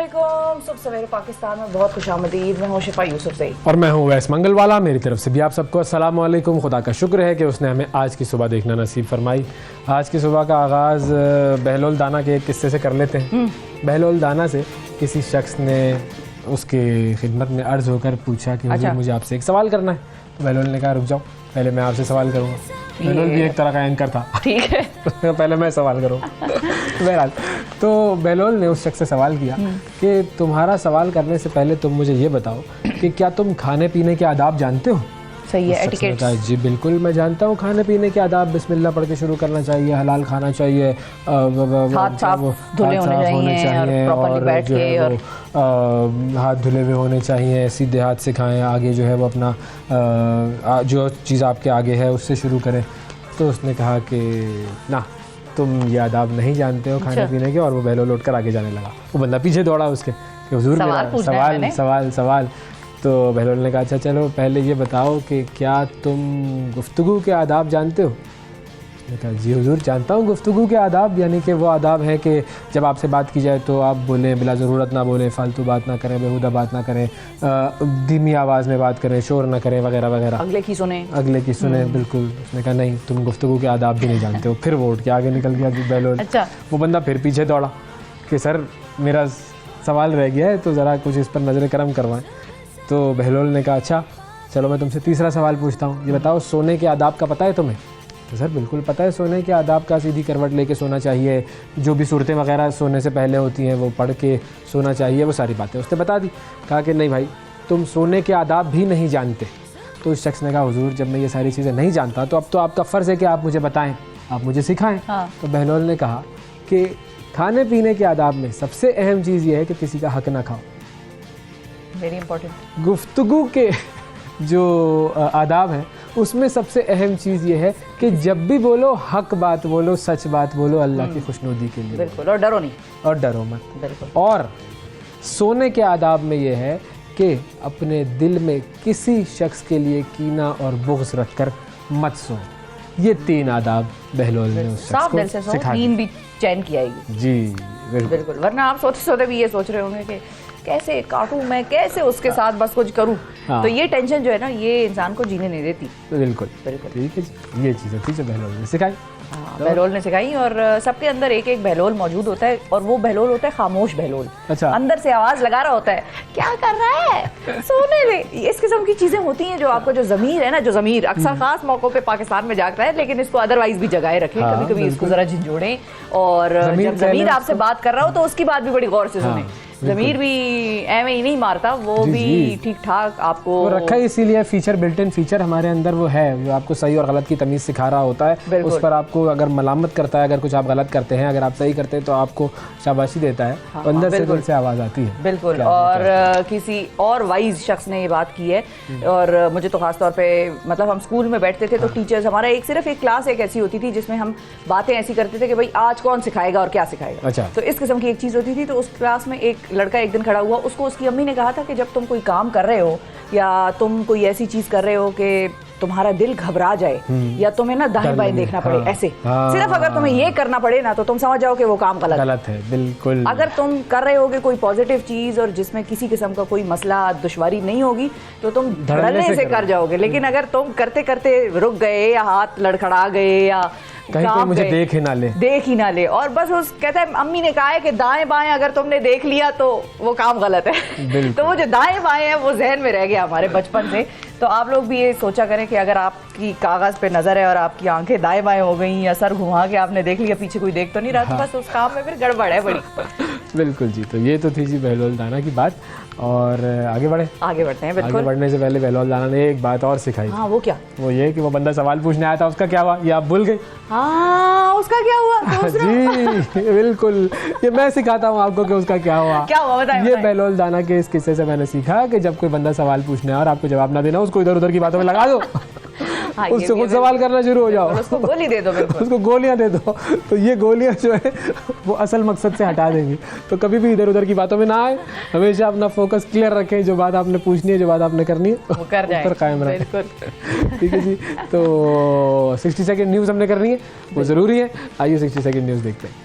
अस्सलामुअलैकुम। सुबह सवेरे पाकिस्तान में बहुत खुशामदीद। मैं हूं शिफा यूसुफ से और मैं हूं वैस मंगलवाला। मेरी तरफ से भी आप सबको अस्सलामुअलैकुम। खुदा का शुक्र है कि उसने हमें आज की सुबह देखना नसीब फरमाई। आज की सुबह का आगाज़ बहलोल दाना के एक किस्से से कर लेते हैं। बहलोल दाना से किसी शख्स ने उसके खिदमत में अर्ज़ होकर पूछा कि हुजूर मुझे आपसे एक सवाल करना है। तो बहलोल ने कहा रुक जाओ, पहले मैं आपसे सवाल करूँगा। बहलोल भी एक तरह का एंकर था, ठीक है। पहले मैं सवाल करूँगा। बहरहाल तो बहलोल ने उस शख्स से सवाल किया कि तुम्हारा सवाल करने से पहले तुम मुझे ये बताओ कि क्या तुम खाने पीने के आदाब जानते हो? सही है, एटिकेट्स। जी बिल्कुल मैं जानता हूँ खाने पीने के आदाब। बिस्मिल्लाह पढ़ के शुरू करना चाहिए, हलाल खाना चाहिए, हाथ साफ धुले होने चाहिए और बैठ के और हाथ धुले हुए होने चाहिए, सीधे हाथ से खाएं, आगे जो है वो अपना जो चीज़ आपके आगे है उससे शुरू करें। तो उसने कहा कि ना तुम ये आदाब नहीं जानते हो खाने पीने के, और वो बहलोल उठ कर आगे जाने लगा। वो बंदा पीछे दौड़ा उसके कि हुजूर मेरा सवाल। तो बहलोल ने कहा अच्छा चलो पहले ये बताओ कि क्या तुम गुफ्तगू के आदाब जानते हो? मैंने कहा जी हुजूर जानता हूँ गुफ्तगू के आदाब, यानी कि वो आदाब हैं कि जब आपसे बात की जाए तो आप बोलें, बिला ज़रूरत ना बोलें, फालतू बात ना करें, बेहुदा बात ना करें, धीमी आवाज़ में बात करें, शोर ना करें वगैरह वगैरह। अगले की सुने बिल्कुल। उसने कहा नहीं तुम गुफ्तगू के आदाब भी नहीं जानते हो। फिर वो उठ के आगे निकल गया बहलोल। अच्छा। वो बंदा फिर पीछे दौड़ा कि सर मेरा सवाल रह गया है तो ज़रा कुछ इस पर नज़र करम करवाएं। तो बहलोल ने कहा अच्छा चलो मैं तुमसे तीसरा सवाल पूछता हूँ, ये बताओ सोने के आदाब का पता है तुम्हें? तो सर बिल्कुल पता है सोने के आदाब का, सीधी करवट लेके सोना चाहिए, जो भी सूरतें वगैरह सोने से पहले होती हैं वो पढ़ के सोना चाहिए, वो सारी बातें उसने बता दी। कहा कि नहीं भाई तुम सोने के आदाब भी नहीं जानते। तो उस शख्स ने कहा हुजूर जब मैं ये सारी चीज़ें नहीं जानता तो अब तो आपका फ़र्ज़ है कि आप मुझे बताएँ, आप मुझे सिखाएँ। तो बहलोल ने कहा कि खाने पीने के आदाब में सबसे अहम चीज़ ये है कि किसी का हक़ ना खाओ। Very important. गुफ्तगू के जो आदाब हैं उसमें सबसे अहम चीज़ ये है कि जब भी बोलो हक बात बोलो, सच बात बोलो, अल्लाह की खुशनुदी के लिए बिल्कुल, और डरो नहीं, और डरो मत बिल्कुल। और सोने के आदाब में ये है कि अपने दिल में किसी शख्स के लिए कीना और बुग़्ज़ रख कर मत सो। ये 3 आदाब बहलोल ने उस शख्स को सिखा दी। नींद भी चैन की आएगी। जी बिल्कुल। वरना आप सोते सोते भी ये सोच रहे होंगे कि कैसे काटूं मैं, कैसे उसके साथ बस कुछ करूं। तो ये टेंशन जो है ना ये इंसान को जीने नहीं देती। बिल्कुल ठीक है जी। ये चीज़ थी जो बहलोल ने सिखाई। बहलोल ने सिखाई। और सबके अंदर एक एक बहलोल मौजूद होता है, और वो बहलोल होता है खामोश बहलोल। अच्छा। अंदर से आवाज़ लगा रहा होता है क्या कर रहा है, सोने दे। इस किस्म की चीज़ें होती हैं जो आपको जो ज़मीर है ना, जो ज़मीर अक्सर ख़ास मौक़ों पे पाकिस्तान में जागता है, लेकिन इसको अदरवाइज भी जगाए रखें। कभी कभी इसको ज़रा झंझोड़ें, और जब ज़मीर आपसे बात कर रहा हो तो उसकी बात भी बड़ी गौर से सुने। ज़मीर भी एवं ही नहीं मारता, वो भी ठीक ठाक आपको रखा है, इसीलिए फीचर बिल्ट इन फीचर हमारे अंदर वो है जो आपको सही और गलत की तमीज़ सिखा रहा होता है। उस पर आपको अगर मलामत करता है, अगर कुछ आप गलत करते हैं, अगर आप सही करते हैं तो आपको शाबाशी देता है। अंदर से दिल से आवाज़ आती है। बिल्कुल। और किसी और वाइज शख्स ने ये बात की है, और मुझे तो खास तौर पे मतलब हम स्कूल में बैठते थे तो टीचर्स हमारा सिर्फ एक क्लास एक ऐसी होती थी जिसमें हम बातें ऐसी करते थे कि भाई आज कौन सिखाएगा और क्या सिखाएगा। अच्छा। तो इस किस्म की एक चीज़ होती थी। तो उस क्लास में एक लड़का एक दिन खड़ा हुआ, उसको उसकी अम्मी ने कहा था कि जब तुम कोई काम कर रहे हो या तुम कोई ऐसी चीज़ कर रहे हो कि तुम्हारा दिल घबरा जाए या तुम्हें ना दाएं बाएं देखना पड़े, ऐसे सिर्फ अगर तुम्हें ये करना पड़े ना तो तुम समझ जाओ कि वो काम गलत है। बिल्कुल। अगर तुम कर रहे होगे कोई पॉजिटिव चीज़ और जिसमें किसी किस्म का कोई मसला दुश्वारी नहीं होगी तो तुम धड़ल्ले से कर जाओगे। लेकिन अगर तुम करते करते रुक गए या हाथ लड़खड़ा गए या कहीं मुझे देख ही ना ले और बस उस कहते हैं अम्मी ने कहा है कि दाएं बाएं अगर तुमने देख लिया तो वो काम गलत है। तो वो जो दाएं बाएं है वो जहन में रह गया हमारे बचपन से। तो आप लोग भी ये सोचा करें कि अगर आपकी कागज़ पे नज़र है और आपकी आंखें दाएं बाएं हो गई या सर घुमा के आपने देख लिया पीछे कोई देख तो नहीं रहा, तो बस उस काम में फिर गड़बड़ है बड़ी। बिल्कुल जी। तो ये तो थी जी बहलोल दाना की बात। और आगे बढ़ते हैं। बिल्कुल। आगे बढ़ने से पहले बहलोल दाना ने एक बात और सिखाई। हाँ, वो क्या? वो ये कि वो बंदा सवाल पूछने आया था, उसका क्या हुआ ये आप भूल गए? हाँ, उसका क्या हुआ? जी बिल्कुल। ये मैं सिखाता हूँ आपको कि उसका क्या हुआ। क्या हुआ बताएं। ये बहलोल दाना के इस किस्से से मैंने सीखा कि जब कोई बंदा सवाल पूछने आया और आपको जवाब ना देना, उसको इधर उधर की बातों में लगा दो। हाँ, उससे खुद सवाल करना शुरू हो जाओ, उसको गोली दे दो। उसको गोलियां दे दो, तो ये गोलियां जो है वो असल मकसद से हटा देंगी। तो कभी भी इधर उधर की बातों में ना आए, हमेशा अपना फोकस क्लियर रखें, जो बात आपने पूछनी है, जो बात आपने करनी है वो कर जाए, पर कायम रखें। ठीक है जी। तो 60 सेकंड न्यूज़ हमने करनी है, वो ज़रूरी है। आइए 60 सेकंड न्यूज़ देखते हैं।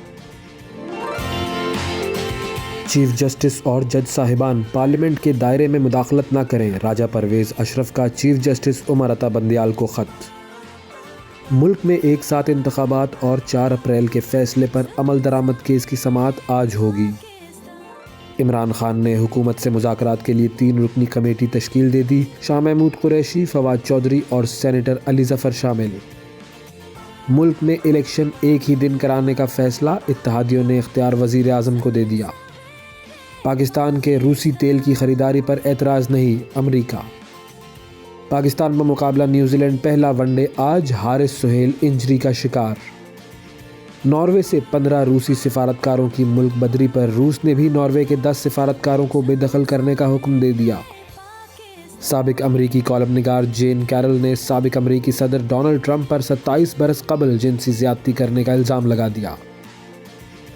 चीफ जस्टिस और जज साहिबान पार्लियामेंट के दायरे में मुदाखलत न करें, राजा परवेज़ अशरफ का चीफ जस्टिस उमर अता बंदियाल को ख़त। मुल्क में एक साथ इंतखाबात और 4 अप्रैल के फैसले पर अमल दरामद केस की समाअत आज होगी। इमरान खान ने हुकूमत से मुज़ाकरात के लिए 3 रुकनी कमेटी तश्कील दे दी। शाह महमूद कुरैशी, फवाद चौधरी और सेनेटर अली ज़फ़र शामिल। मुल्क में इलेक्शन एक ही दिन कराने का फ़ैसला, इत्तेहादियों ने इख्तियार वज़ीर आज़म को दे दिया। पाकिस्तान के रूसी तेल की ख़रीदारी पर एतराज़ नहीं, अमरीका। पाकिस्तान का मुकाबला न्यूजीलैंड पहला वनडे आज, हारिस सुहेल इंजरी का शिकार। नॉर्वे से 15 रूसी सिफारतकारों की मुल्क बदरी पर रूस ने भी नॉर्वे के 10 सिफारतकारों को बेदखल करने का हुक्म दे दिया। साबिक अमरीकी कॉलम निगार जेन कैरल ने साबिक अमरीकी सदर डोनाल्ड ट्रंप पर 27 बरस कबल जिनसी ज़्यादती करने का इल्ज़ाम लगा दिया।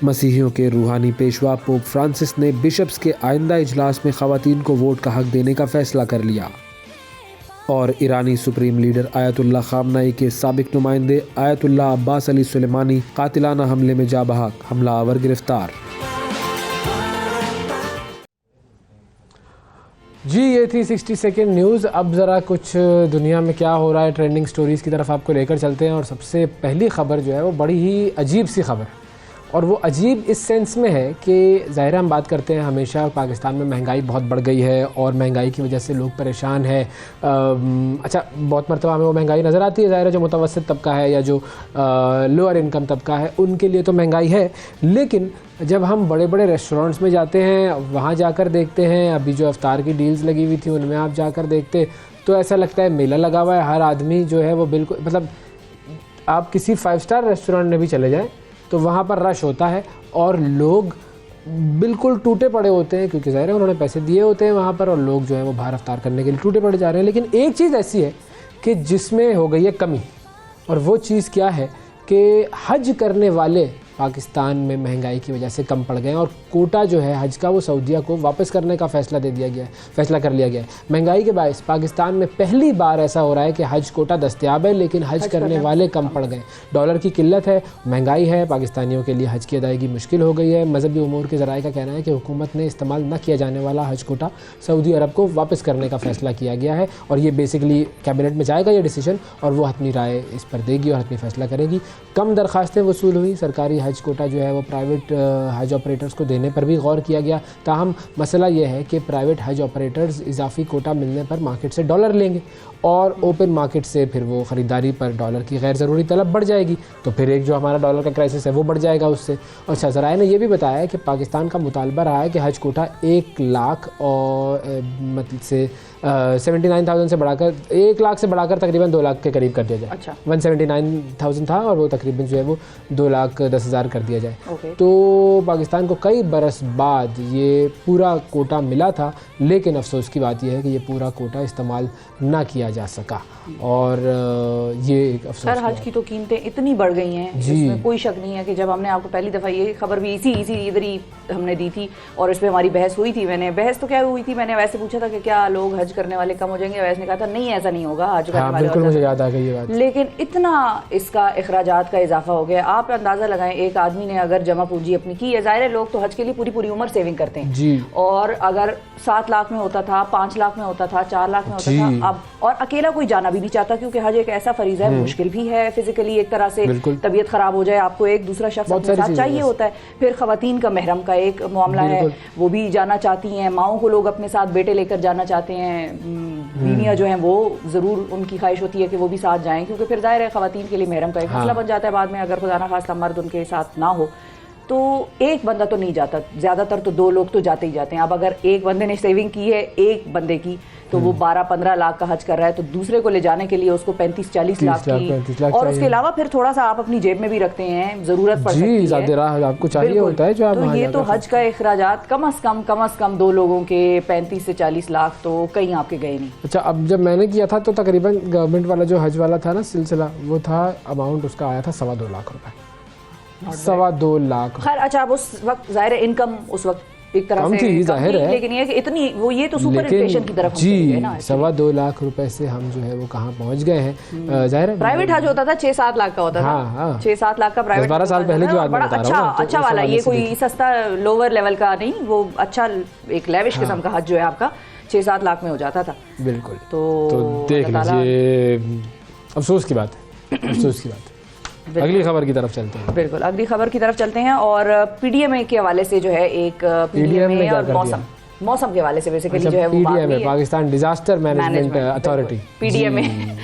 मसीहियों के रूहानी पेशवा पोप फ्रांसिस ने बिशप्स के आइंदा इजलास में ख़वातीन को वोट का हक देने का फ़ैसला कर लिया। और ईरानी सुप्रीम लीडर आयतुल्लाह ख़ामनाई के साबिक नुमाइंदे आयतुल्लाह अब्बास अली सुलेमानी कातिलाना हमले में जा बहक, हमलावर गिरफ्तार। जी ये थी 60 सेकेंड न्यूज़। अब ज़रा कुछ दुनिया में क्या हो रहा है ट्रेंडिंग स्टोरीज़ की तरफ आपको लेकर चलते हैं। और सबसे पहली ख़बर जो है वो बड़ी ही अजीब सी खबर है, और वो अजीब इस सेंस में है कि ज़ाहिर हम बात करते हैं हमेशा पाकिस्तान में महंगाई बहुत बढ़ गई है और महंगाई की वजह से लोग परेशान हैं। अच्छा, बहुत मरतबा हमें वो महंगाई नज़र आती है, ज़ाहिर है जो मुतवस्सित तबका है या जो लोअर इनकम तबका है उनके लिए तो महंगाई है। लेकिन जब हम बड़े बड़े रेस्टोरेंट्स में जाते हैं, वहाँ जाकर देखते हैं, अभी जो अफ्तार की डील्स लगी हुई थी उनमें आप जाकर देखते तो ऐसा लगता है मेला लगा हुआ है। हर आदमी जो है वो बिल्कुल, मतलब आप किसी 5 स्टार रेस्टोरेंट में भी चले जाएँ तो वहाँ पर रश होता है और लोग बिल्कुल टूटे पड़े होते हैं, क्योंकि ज़ाहिर है उन्होंने पैसे दिए होते हैं वहाँ पर, और लोग जो है वो बाहर अफ्तार करने के लिए टूटे पड़े जा रहे हैं। लेकिन एक चीज़ ऐसी है कि जिसमें हो गई है कमी, और वो चीज़ क्या है कि हज करने वाले पाकिस्तान में महंगाई की वजह से कम पड़ गए हैं और कोटा जो है हज का वो सऊदीया को वापस करने का फैसला कर लिया गया है। महंगाई के बायस पाकिस्तान में पहली बार ऐसा हो रहा है कि हज कोटा दस्तयाब है लेकिन हज करने वाले कम पड़ गए। डॉलर की किल्लत है, महंगाई है, पाकिस्तानियों के लिए हज की अदायगी मुश्किल हो गई है। मजहबी उमूर के ज़राए का कहना है कि हुकूमत ने इस्तेमाल न किया जाने वाला हज कोटा सऊदी अरब को वापस करने का फैसला किया गया है, और ये बेसिकली कैबिनेट में जाएगा ये डिसीजन, और वो हतमी राय इस पर देगी और हतमी फैसला करेगी। कम दरख्वास्तें वसूल हुई, सरकारी हज कोटा जो है वो प्राइवेट हज ऑपरेटर्स को देने पर भी गौर किया गया। ताहम मसला यह है कि प्राइवेट हज ऑपरेटर्स इजाफी कोटा मिलने पर मार्केट से डॉलर लेंगे और ओपन मार्केट से फिर वो ख़रीदारी पर डॉलर की गैर ज़रूरी तलब बढ़ जाएगी, तो फिर एक जो हमारा डॉलर का क्राइसिस है वो बढ़ जाएगा उससे। और शहज़राए ने यह भी बताया है कि पाकिस्तान का मुतालबा रहा है कि हज कोटा 1 लाख और मतलब से 79,000 से बढ़ाकर 1 लाख से बढ़ाकर तकरीबन 2 लाख के करीब कर दिया जाए। अच्छा। 179,000 था और वो तकरीबन जो है वो 2,10,000 कर दिया जाए। तो पाकिस्तान को कई बरस बाद ये पूरा कोटा मिला था, लेकिन अफसोस की बात यह है कि ये पूरा कोटा इस्तेमाल ना किया जा सका, और ये एक अफसोस। सर हज की तो कीमतें इतनी बढ़ गई हैं, इसमें कोई शक नहीं है कि जब हमने आपको पहली दफ़ा ये खबर भी इसी इधर ही हमने दी थी और इस पर हमारी बहस हुई थी। बहस तो क्या हुई थी, मैंने वैसे पूछा था कि क्या लोग हज करने वाले कम हो जाएंगे, वैसे ने कहा था नहीं ऐसा नहीं होगा, हज करने वाले बिल्कुल मुझे याद आ गई ये बात। लेकिन इतना इसका अखराजात का इजाफा हो गया। आप अंदाज़ा लगाएं, एक आदमी ने अगर जमा पूंजी अपनी की है, ज़ाहिर है लोग तो हज के लिए पूरी उम्र सेविंग करते हैं जी, और अगर 7 लाख में होता था, 5 लाख में होता था, 4 लाख में होता था, अब और अकेला कोई जाना भी नहीं चाहता, क्योंकि हज एक ऐसा फरीज़ा है, मुश्किल भी है फिजिकली, एक तरह से तबीयत खराब हो जाए आपको एक दूसरा शख्स अपने साथ चाहिए होता है। फिर खवातीन का महरम का एक मामला है, वो भी जाना चाहती हैं, माओं को लोग अपने साथ बेटे लेकर जाना चाहते हैं, बीवियाँ जो हैं वो ज़रूर उनकी ख्वाहिश होती है कि वो भी साथ जाएं, क्योंकि फिर ज़ाहिर है खवातीन के लिए महरम का एक मसला बन जाता है बाद में, अगर खुदा ना खास्ता मर्द उनके साथ ना हो तो एक बंदा तो नहीं जाता, ज़्यादातर तो 2 लोग तो जाते ही जाते हैं। अब अगर एक बंदे ने सेविंग की है एक बंदे की, तो वो 12-15 लाख का हज कर रहा है, तो दूसरे को ले जाने के लिए उसको 35-40 लाख की, और उसके अलावा फिर थोड़ा सा आप अपनी जेब में भी रखते हैं, ज़रूरत पड़ सकती है, आपको चाहिए होता है जो आप, तो ये तो हज का अखराजात कम अज़ कम 2 लोगों के 35 से 40 लाख तो कहीं आपके गए नहीं। अच्छा, अब जब मैंने किया था तो तकरीबन गवर्नमेंट वाला जो हज वाला था ना सिलसिला, वो था अमाउंट उसका आया था 2.25 लाख रुपए, 2.25 लाख। खैर अच्छा, अब उस वक्त ज़ाहिर इनकम उस वक्त एक तरह कम से थी, कम जाहिर थी, है। लेकिन ये कि इतनी वो ये तो सुपर इन्फ्लेशन की तरफ हम चले गए ना। 2.25 लाख रुपए से हम जो है वो कहाँ पहुंच गए हैं। जाहिर है प्राइवेट हज होता था 6-7 लाख का होता था। हाँ, हाँ। 6-7 लाख का प्राइवेट 10-12 साल पहले की बात मैं बड़ा बता रहा हूँ ना, तो अच्छा उस वाला, हवाले ये से कोई देखिए। सस्ता लोअर लेवल का नहीं, वो अच्छा एक लेविश किस्म का हज जो है आपका 6-7 लाख में हो जाता था। बिल्कुल। तो देख अल्लाह ताला- लीजिए, अफसोस की बात है, अफसोस की बात है। अगली खबर की तरफ चलते हैं। बिल्कुल अगली खबर की तरफ चलते हैं और पीडीएमए के हवाले से जो है एक PDMA पीडीएमए क्या और कर दिया? मौसम के हवाले से बेसिकली अच्छा, जो है वो बात PDMA, हुई है। Pakistan disaster management authority, PDMA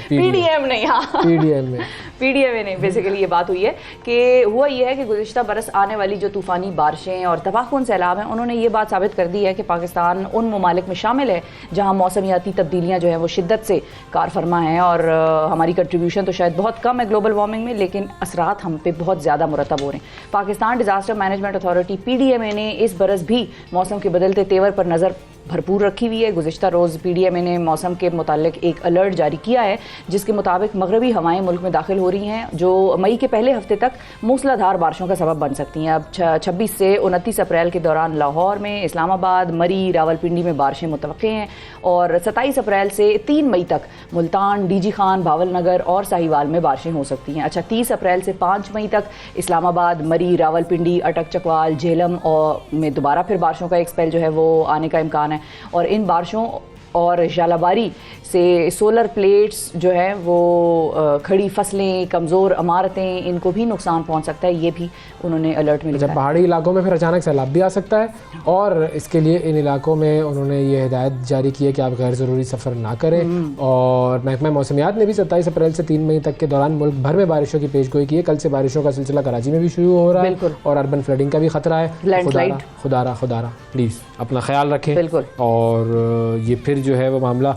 PDM नहीं, हाँ PDMA। पीडीएमए नहीं, बेसिकली ये बात हुई है कि हुआ ये है कि गुज़िश्ता बरस आने वाली जो तूफ़ानी बारिशें और तबाहकुन सैलाब हैं, उन्होंने ये बात साबित कर दी है कि पाकिस्तान उन ममालिक में शामिल है जहाँ मौसमियाती तब्दीलियाँ जो हैं वो शिद्दत से कार फरमा हैं और हमारी कंट्रीब्यूशन तो शायद बहुत कम है ग्लोबल वार्मिंग में, लेकिन असरात हम पे बहुत ज़्यादा मुरतब हो रहे हैं। Pakistan disaster management authority PDMA ने इस बरस भी मौसम के बदलते तेवर पर नज़र भरपूर रखी हुई है। गुज़िश्ता रोज़ पीडीएमए ने मौसम के मुतालिक एक अलर्ट जारी किया है जिसके मुताबिक मगरबी हवाएं मुल्क में दाखिल हो रही हैं जो मई के पहले हफ्ते तक मूसलाधार बारिशों का सबब बन सकती हैं। अब 26 से 29 अप्रैल के दौरान लाहौर में, इस्लामाबाद, मरी, रावलपिंडी में बारिशें मुतवक्के हैं और 27 अप्रैल से 3 मई तक मुल्तान, डीजी खान, भावलनगर और साहिवाल में बारिशें हो सकती हैं। अच्छा, 30 अप्रैल से 5 मई तक इस्लामाबाद, मरी, रावलपिंडी, अटक चकवाल, झेलम और में दोबारा फिर बारिशों का एक स्पेल जो है वो आने का इम्कान है और इन बारिशों और जालाबारी से सोलर प्लेट्स जो है वो खड़ी फसलें, कमज़ोर इमारतें, इनको भी नुकसान पहुंच सकता है। ये भी उन्होंने अलर्ट में लिखा जब है। पहाड़ी इलाकों में फिर अचानक सैलाब भी आ सकता है और इसके लिए इन इलाकों में उन्होंने ये हिदायत जारी की है कि आप गैर ज़रूरी सफ़र ना करें। और महकमा मौसमियात ने भी 27 अप्रैल से 3 मई तक के दौरान मुल्क भर में बारिशों की पेशगोई की है। कल से बारिशों का सिलसिला कराची में भी शुरू हो रहा है और अर्बन फ्लडिंग का भी खतरा है। लैंडस्लाइड। खुदारा प्लीज़ अपना ख्याल रखें। बिल्कुल। और ये फिर जो है वो मामला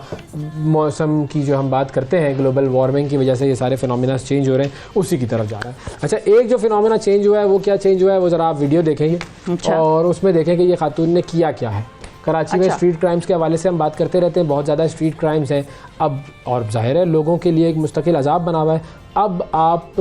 मौसम की जो हम बात करते हैं, ग्लोबल वार्मिंग की वजह से ये सारे फिनोमिना चेंज हो रहे हैं, उसी की तरफ जा रहा है। अच्छा, एक जो फिनोमिना चेंज हुआ है वो क्या चेंज हुआ है वो ज़रा आप वीडियो देखेंगे। अच्छा। और उसमें देखें कि ये खातून ने किया क्या है। कराची में अच्छा। स्ट्रीट क्राइम्स के हवाले से हम बात करते रहते हैं, बहुत ज़्यादा स्ट्रीट क्राइम्स हैं अब और जाहिर है लोगों के लिए एक मुस्तकिल अजाब बना हुआ है। अब आप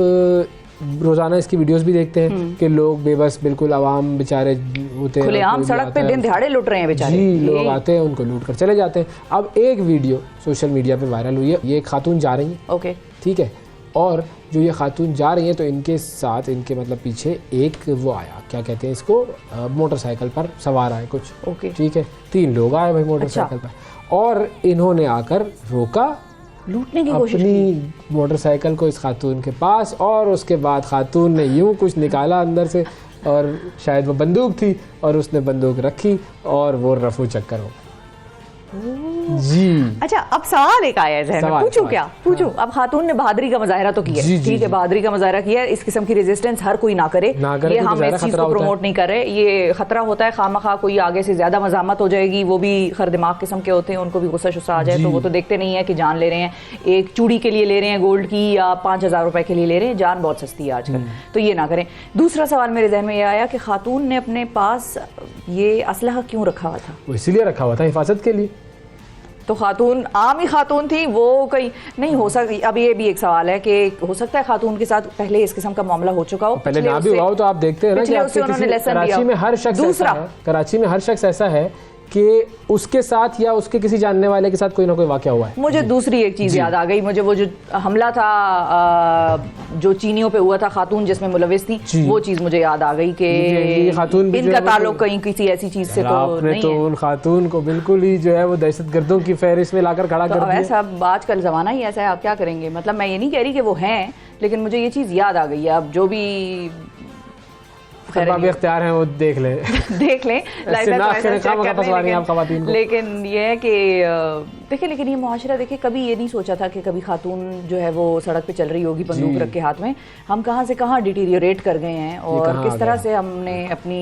रोज़ाना इसकी वीडियोस भी देखते हैं कि लोग बेबस बिल्कुल आवाम बेचारे होते हैं, खुलेआम कोई भी सड़क आता पे है, दिन दिहाड़े लुट रहे हैं बेचारे। जी, लोग यही- आते हैं उनको लूट कर चले जाते हैं। अब एक वीडियो सोशल मीडिया पे वायरल हुई है, ये एक खातून जा रही है, ओके, ठीक है, और जो ये खातून जा रही हैं तो इनके साथ इनके मतलब पीछे एक वो आया, क्या कहते हैं इसको, मोटरसाइकिल पर सवार आए कुछ, ओके। ठीक है, 3 लोग आए भाई मोटरसाइकिल पर और इन्होंने आकर रोका लूटने की कोशिश की। अपनी मोटरसाइकिल को इस खातून के पास और उसके बाद खातून ने यूं कुछ निकाला अंदर से और शायद वो बंदूक थी और उसने बंदूक रखी और वो रफू चक्कर हो जी। अच्छा, अब सवाल एक आया है जहन में, सवाल, पूछूं सवाल। क्या पूछूं? अब खातून ने बहादुरी का मुजाहरा तो किया, जी, जी, ठीक है, जी। बहादुरी का मुजाहरा किया। इस किस्म की रेजिस्टेंस हर कोई ना करे, ना करे ये क्योंकि हम ज़्यादा इस चीज़ खतरा को होता है। प्रमोट नहीं कर रहे। ये खतरा होता है, खामखा कोई आगे से ज्यादा मजामत हो जाएगी, वो भी खर दिमाग किस्म के होते हैं, उनको भी गुस्सा शुस्सा आ जाए तो वो तो देखते नहीं है कि जान ले रहे हैं, एक चूड़ी के लिए ले रहे हैं गोल्ड की या 5,000 रुपए के लिए ले रहे हैं, जान बहुत सस्ती है आजकल, तो ये ना करें। दूसरा सवाल मेरे जहन में ये आया कि खातून ने अपने पास ये असलहा क्यों रखा हुआ था? वो इसीलिए रखा हुआ था हिफाजत के लिए। तो खातून आम ही खातून थी, वो कहीं नहीं हो सकती। अब ये भी एक सवाल है कि हो सकता है खातून के साथ पहले इस किस्म का मामला हो चुका हो, पहले ना भी हुआ हो तो आप देखते हैं ना कि पिछले आपके उससे उन्होंने किसी लेसन दिया कराची हो। में हर शख्स दूसरा, ऐसा है, कराची में हर शख्स ऐसा है कि उसके साथ या उसके किसी जानने वाले के साथ कोई ना कोई वाकया हुआ है। मुझे दूसरी एक चीज़ याद आ गई, मुझे वो जो हमला था जो चीनियों पे हुआ था, खातून जिसमें मुलविस थी, वो चीज़ मुझे याद आ गई ये खातून कि भी जो इनका है वो ताल्लुक कहीं किसी ऐसी चीज़ से तो आपने नहीं तो है। उन खातून को बिल्कुल ही जो है वो दहशतगर्दों की फहरिस्त में लाकर खड़ा तो कर अब दिया। ऐसा अब आजकल ज़माना ही ऐसा है, आप क्या करेंगे? मतलब मैं ये नहीं कह रही कि वो हैं, लेकिन मुझे ये चीज़ याद आ गई है। अब जो भी अब इख्तियार हैं वो देख ले देख लें, ऐसे ना करें, काम का फंसवा रही हैं आप ख़वातीन को। लेकिन ये है कि देखिए, लेकिन ये मुआशरा देखिए, कभी ये नहीं सोचा था कि कभी खातून जो है वो सड़क पे चल रही होगी बंदूक रख के हाथ में। हम कहाँ से कहाँ डिटीरियोरेट कर गए हैं और किस तरह से हमने अपनी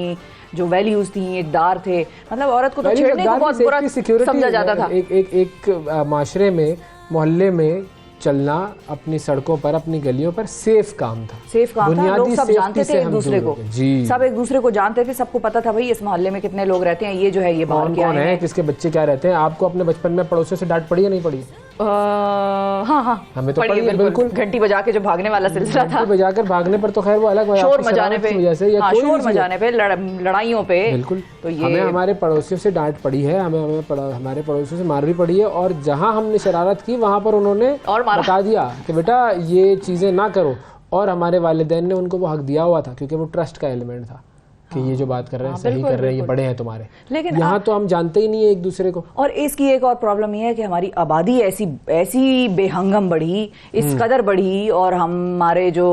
जो वैल्यूज थी, इक़दार थे, मतलब औरत को तो छेड़ने को बहुत बुरा समझा जाता था। एक माशरे में, मोहल्ले में चलना, अपनी सड़कों पर, अपनी गलियों पर सेफ काम था, सेफ काम था। लोग सब जानते थे एक दूसरे को, जी, सब एक दूसरे को जानते थे, सबको पता था भाई इस मोहल्ले में कितने लोग रहते हैं, ये जो है ये बाहर कौन क्या कौन है, किसके बच्चे क्या रहते हैं। आपको अपने बचपन में पड़ोसियों से डांट पड़ी या नहीं पड़ी? हाँ हाँ, हमें तो पढ़ी है, बिल्कुल। घंटी बजा के जो भागने वाला सिलसिला था, घंटी बजाकर भागने पर तो खैर वो अलग, शोर मचाने पे, वजह से या हाँ, कोई शोर मचाने पे, लड़ाइयों पे, बिल्कुल। तो ये हमें हमारे पड़ोसियों से डांट पड़ी है, हमारे पड़ोसियों से मार भी पड़ी है, और जहाँ हमने शरारत की वहाँ पर उन्होंने बता दिया कि बेटा ये चीज़ें ना करो, और हमारे वालिदैन ने उनको वो हक दिया हुआ था, क्योंकि वो ट्रस्ट का एलिमेंट था कि ये जो बात कर रहे हैं सही कर रहे हैं, ये बड़े हैं तुम्हारे। लेकिन यहाँ तो हम जानते ही नहीं है एक दूसरे को। और इसकी एक और प्रॉब्लम ये है कि हमारी आबादी ऐसी बेहंगम बढ़ी, इस कदर बढ़ी, और हमारे जो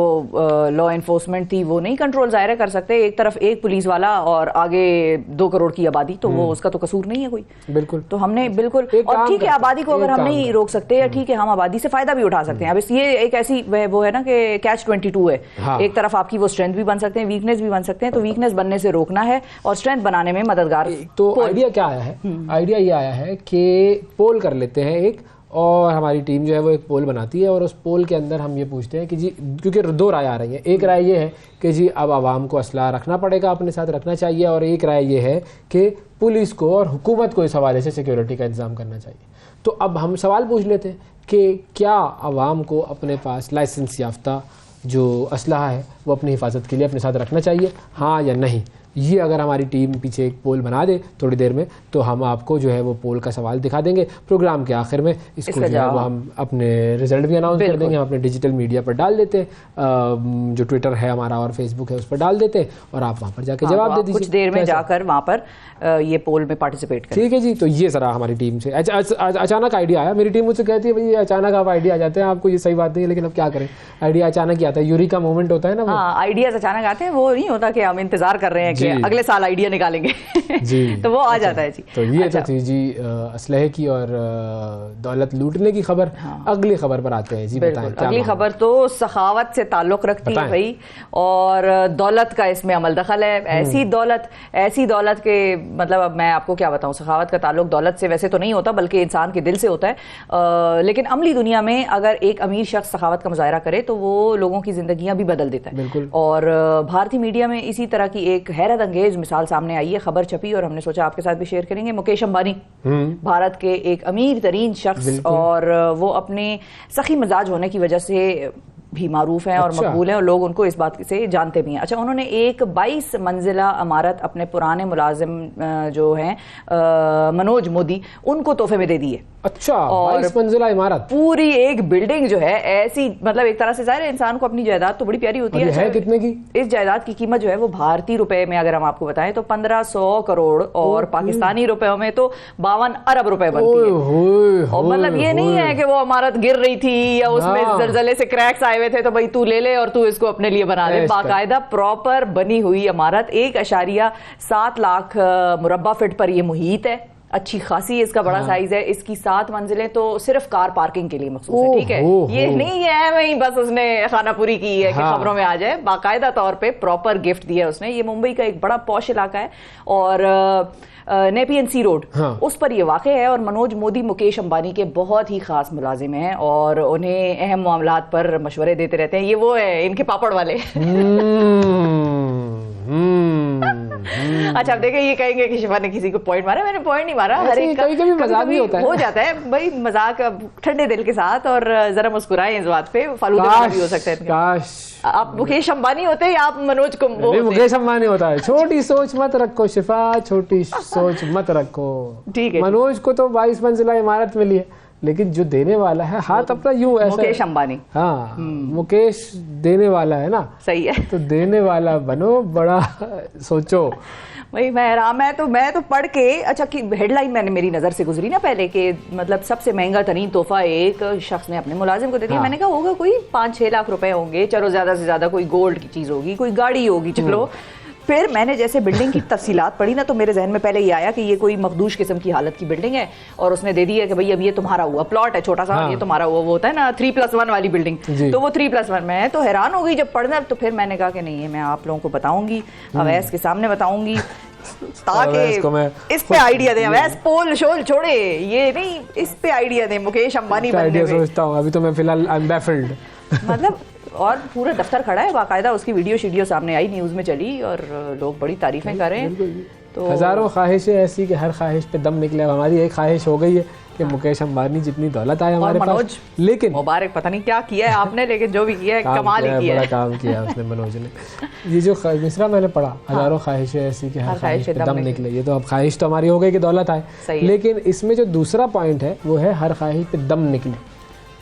लॉ एनफोर्समेंट थी वो नहीं कंट्रोल ज़ाहिर कर सकते। एक तरफ एक पुलिस वाला और आगे 2 करोड़ की आबादी, तो वो उसका तो कसूर नहीं है कोई। बिल्कुल। तो हमने बिल्कुल, और ठीक है आबादी को अगर हम नहीं रोक सकते, या ठीक है हम आबादी से फायदा भी उठा सकते हैं। अब ये एक ऐसी वो है ना कि कैच 22 है। एक तरफ आपकी वो स्ट्रेंथ भी बन सकते हैं, वीकनेस भी बन सकते हैं, तो वीकनेस बनने से रोकना है और स्ट्रेंथ बनाने में मददगार। तो आइडिया क्या आया है? आइडिया ये आया है कि पोल कर लेते हैं एक, और हमारी टीम जो है वो एक पोल बनाती है, और उस पोल के अंदर हम ये पूछते हैं कि जी, क्योंकि 2 राय आ रही हैं। एक राय ये है कि जी अब आवाम को असला रखना पड़ेगा, अपने साथ रखना चाहिए, और एक राय ये है कि पुलिस को और हुकूमत को इस हवाले से सिक्योरिटी का इंतजाम करना चाहिए। तो अब हम सवाल पूछ लेते हैं कि क्या आवाम को अपने पास लाइसेंस याफ्ता जो असलहा है वो अपनी हिफाजत के लिए अपने साथ रखना चाहिए, हाँ या नहीं? ये अगर हमारी टीम पीछे एक पोल बना दे थोड़ी देर में, तो हम आपको जो है वो पोल का सवाल दिखा देंगे प्रोग्राम के आखिर में। इसको जो है वो हम अपने रिजल्ट भी अनाउंस कर देंगे, हम अपने डिजिटल मीडिया पर डाल देते हैं, जो ट्विटर है हमारा और फेसबुक है उस पर डाल देते हैं, और आप वहाँ पर जाकर जवाब दे दीजिए। कुछ देर में जाकर वहाँ पर ये पोल में पार्टिसिपेट करें। ठीक है जी। तो ये सरा हमारी टीम से अचानक आइडिया आया। मेरी टीम मुझसे कहती है भाई अचानक आप आइडिया आ जाते हैं, आपको ये सही बात नहीं है, लेकिन अब क्या करें, आइडिया अचानक ही आता है। यूरिका मोमेंट होता है ना, हाँ, आइडियाज अचानक आते हैं। वो नहीं होता कि हम इंतजार कर रहे हैं कि अगले साल आइडिया निकालेंगे जी। तो वो आ जाता है जी। तो ये तो थी जी असलहे की और दौलत लूटने की खबर। अगली खबर पर आते हैं जी। बताएं अगली खबर तो सखावत से ताल्लुक रखती है भाई, और दौलत का इसमें अमल दखल है। ऐसी दौलत के मतलब अब मैं आपको क्या बताऊं, सखावत का ताल्लुक दौलत से वैसे तो नहीं होता, बल्कि इंसान के दिल से होता है। लेकिन अमली दुनिया में अगर एक अमीर शख्स सखावत का मुजाहरा करे तो वो लोगों की जिंदगियां भी बदल देता है। बिल्कुल। और भारतीय मीडिया में इसी तरह की एक हैरत अंगेज मिसाल सामने आई है, खबर छपी, और हमने सोचा आपके साथ भी शेयर करेंगे। मुकेश अंबानी, भारत के एक अमीर तरीन शख्स, और वो अपने सखी मिजाज होने की वजह से भी मारूफ हैं और मकबूल हैं, और लोग उनको इस बात से जानते भी हैं। अच्छा, उन्होंने एक 22 मंजिला इमारत अपने पुराने मुलाजिम जो हैं मनोज मोदी, उनको तोहफे में दे दी है। अच्छा, 22 मंजिला इमारत, पूरी एक बिल्डिंग जो है ऐसी, मतलब एक तरह से जाहिर है इंसान को अपनी जायदाद तो बड़ी प्यारी होती है। है कितने की? इस जायदाद की कीमत जो है वो भारतीय रुपए में अगर हम आपको बताएं तो 1500 करोड़, और पाकिस्तानी रुपयों में तो 52 अरब रुपए बनती है। और मतलब ये नहीं है कि वो इमारत गिर रही थी या उसमें जलजले से क्रैक्स आए थे तो भाई तू ले ले और तू इसको अपने लिए बना दे। बाकायदा प्रॉपर बनी हुई इमारत, 1.7 लाख मुरब्बा फीट पर ये मुहीत है। अच्छी खासी इसका बड़ा साइज है। इसकी 7 मंजिलें तो सिर्फ कार पार्किंग के लिए मखसूस है। ठीक है, ये नहीं है वही बस उसने खानापुरी की है कि खबरों में आ जाए। बाकायदा तौर पे प्रॉपर गिफ्ट दिया उसने। ये मुंबई का एक बड़ा पॉश इलाका है, और नेपियन सी रोड उस पर ये वाक़ है। और मनोज मोदी मुकेश अंबानी के बहुत ही खास मुलाजिम हैं, और उन्हें अहम मामलात पर मशवरे देते रहते हैं। ये वो है इनके पापड़ वाले। अच्छा, अब देखें, ये कहेंगे कि शिफा ने किसी को पॉइंट मारा। मैंने पॉइंट नहीं मारा। हर एक कभी मजाक भी होता है, हो जाता है भाई मजाक, ठंडे दिल के साथ, और जरा मुस्कुराएं इस बात पे। फालूदा भी हो सकता है। काश आप मुकेश अंबानी होते या आप मनोज को मुकेश अंबानी होता है। छोटी सोच मत रखो शिफा, छोटी सोच मत रखो। ठीक है, मनोज को तो 22 मंजिला इमारत मिली है, लेकिन जो देने वाला है हाथ अपना यूं ऐसा, मुकेश अंबानी। हाँ, मुकेश देने वाला है ना, सही है। तो देने वाला बनो, बड़ा सोचो। वही मैं तो पढ़ के, अच्छा कि हेडलाइन मैंने मेरी नज़र से गुजरी ना पहले, कि मतलब सबसे महंगा तरीन तोहफा एक शख्स ने अपने मुलाजिम को दे दिया। मैंने कहा होगा कोई 5-6 लाख रुपए होंगे, चलो ज़्यादा से ज़्यादा कोई गोल्ड की चीज़ होगी, कोई गाड़ी होगी, चलो। फिर मैंने जैसे बिल्डिंग की तफसीलात पढ़ी ना, तो मेरे जहन में पहले ये आया कि ये कोई मखदूश किस्म की हालत की बिल्डिंग है, और उसने दे दी है कि भाई अब ये तुम्हारा हुआ प्लॉट है, छोटा सा, ये तुम्हारा हुआ। वो होता है ना 3+1 वाली बिल्डिंग, तो वो 3+1 में है। तो हैरान हो गई जब पढ़ना। तो फिर मैंने कहा कि नहीं, है मैं आप लोगों को बताऊंगी, अवैस के सामने बताऊंगी, ताकि इस पे आइडिया दें। अवैस पोल शोल छोड़े, ये नहीं, इस पे आइडिया दें मुकेश अंबानी बनने में। सोचता हूँ अभी तो मैं फिलहाल आई एम बैफल्ड। मतलब और पूरा दफ्तर खड़ा है, बाकायदा उसकी वीडियो सामने आई, न्यूज़ में चली, और लोग बड़ी तारीफें कर रहे हैं। तो हज़ारों ख्वाहिशें ऐसी कि हर ख्वाहिश पे दम निकले। अब हमारी एक ख्वाहिश हो गई है कि मुकेश अंबानी जितनी दौलत आए हमारे पास, लेकिन मुबारक, पता नहीं क्या किया है आपने, लेकिन जो भी किया है कमाल ही किया है। बड़ा काम किया उसने मनोज ने। ये जो मिसरा मैंने पढ़ा, हज़ारों ख्वाहिशें ऐसी कि हर ख्वाहिश पे दम निकले, ये तो अब ख्वाहिश तो हमारी हो गई कि दौलत आए, लेकिन इसमें जो दूसरा पॉइंट है वो है हर ख्वाहिश पे दम निकले।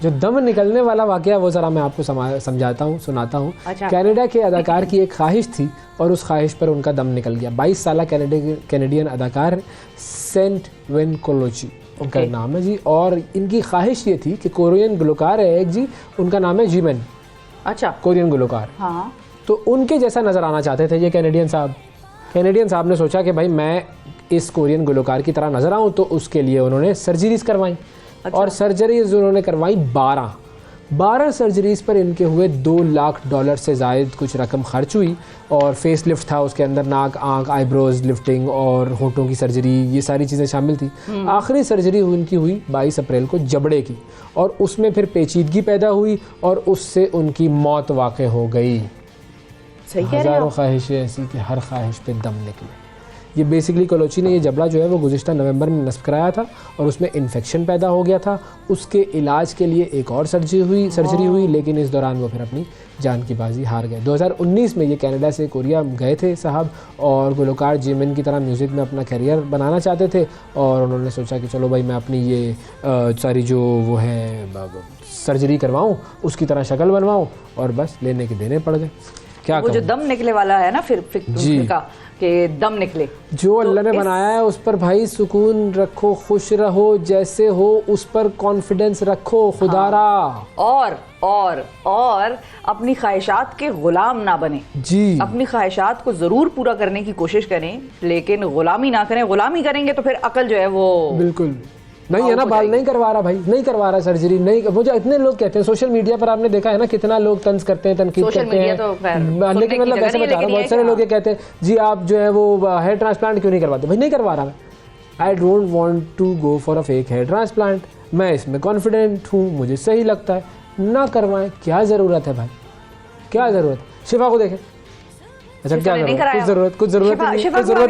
जो दम निकलने वाला वाकया वो ज़रा मैं आपको समझाता हूँ, सुनाता हूँ। अच्छा। कनाडा के अदाकार की एक ख्वाहिश थी और उस ख्वाहिश पर उनका दम निकल गया। 22 साल कैनेडियन अदाकार सेंट विन कोलोची उनका नाम है जी, और इनकी ख्वाहिश ये थी कि कोरियन गुलकार है एक जी, उनका नाम है जीमेन। अच्छा। कोरियन गुलकार। हाँ। तो उनके जैसा नज़र आना चाहते थे ये कैनेडियन साहब। कैनेडियन साहब ने सोचा कि भाई मैं इस कोरियन गुलकार की तरह नज़र आऊँ, तो उसके लिए उन्होंने सर्जरीज़ करवाई। अच्छा। और सर्जरीज उन्होंने करवाई 12 सर्जरीज़ पर इनके हुए $2 लाख से ज़ायद कुछ रकम खर्च हुई। और फेस लिफ्ट था, उसके अंदर नाक, आँख, आईब्रोज लिफ्टिंग और होठों की सर्जरी, ये सारी चीज़ें शामिल थी। आखिरी सर्जरी उनकी हुई 22 अप्रैल को जबड़े की, और उसमें फिर पेचीदगी पैदा हुई और उससे उनकी मौत वाक़ हो गई। हज़ारों ख्वाहिशें ऐसी कि हर ख्वाहिश पे दम निकले। ये बेसिकली कोलोची ने ये जबड़ा जो है वो गुज़िश्ता नवंबर में नस्ब कराया था और उसमें इन्फेक्शन पैदा हो गया था। उसके इलाज के लिए एक और सर्जरी हुई, लेकिन इस दौरान वो फिर अपनी जान की बाजी हार गए। 2019 में ये कनाडा से कोरिया गए थे साहब, और गुलकार जिमिन की तरह म्यूज़िक में अपना करियर बनाना चाहते थे, और उन्होंने सोचा कि चलो भाई मैं अपनी ये सारी जो वो है सर्जरी करवाऊँ, उसकी तरह शक्ल बनवाऊँ, और बस लेने के देने पड़ गए। क्या वो जो दम निकले वाला है ना फिर का कि दम निकले, जो अल्लाह ने बनाया है उस पर भाई सुकून रखो, खुश रहो, जैसे हो उस पर कॉन्फिडेंस रखो खुदारा। और अपनी ख्वाहिशात के गुलाम ना बने जी। अपनी ख्वाहिशात को ज़रूर पूरा करने की कोशिश करें, लेकिन गुलामी ना करें। गुलामी करेंगे तो फिर अकल जो है वो बिल्कुल नहीं है ना। बाल नहीं करवा रहा भाई, नहीं करवा रहा सर्जरी, नहीं। मुझे इतने लोग कहते हैं, सोशल मीडिया पर आपने देखा है ना कितना लोग तंज करते हैं, तनकीद करते हैं, लेकिन मतलब वैसे बता रहा हूँ, बहुत सारे लोग ये कहते हैं जी आप जो है वो हेयर ट्रांसप्लांट क्यों नहीं करवाते। भाई नहीं करवा रहा मैं, I don't want to go for a fake hair transplant. मैं इसमें कॉन्फिडेंट हूँ, मुझे सही लगता है, ना करवाएं। क्या ज़रूरत है भाई, क्या ज़रूरत है। शिफा को देखें, अच्छा क्या कुछ जरूरत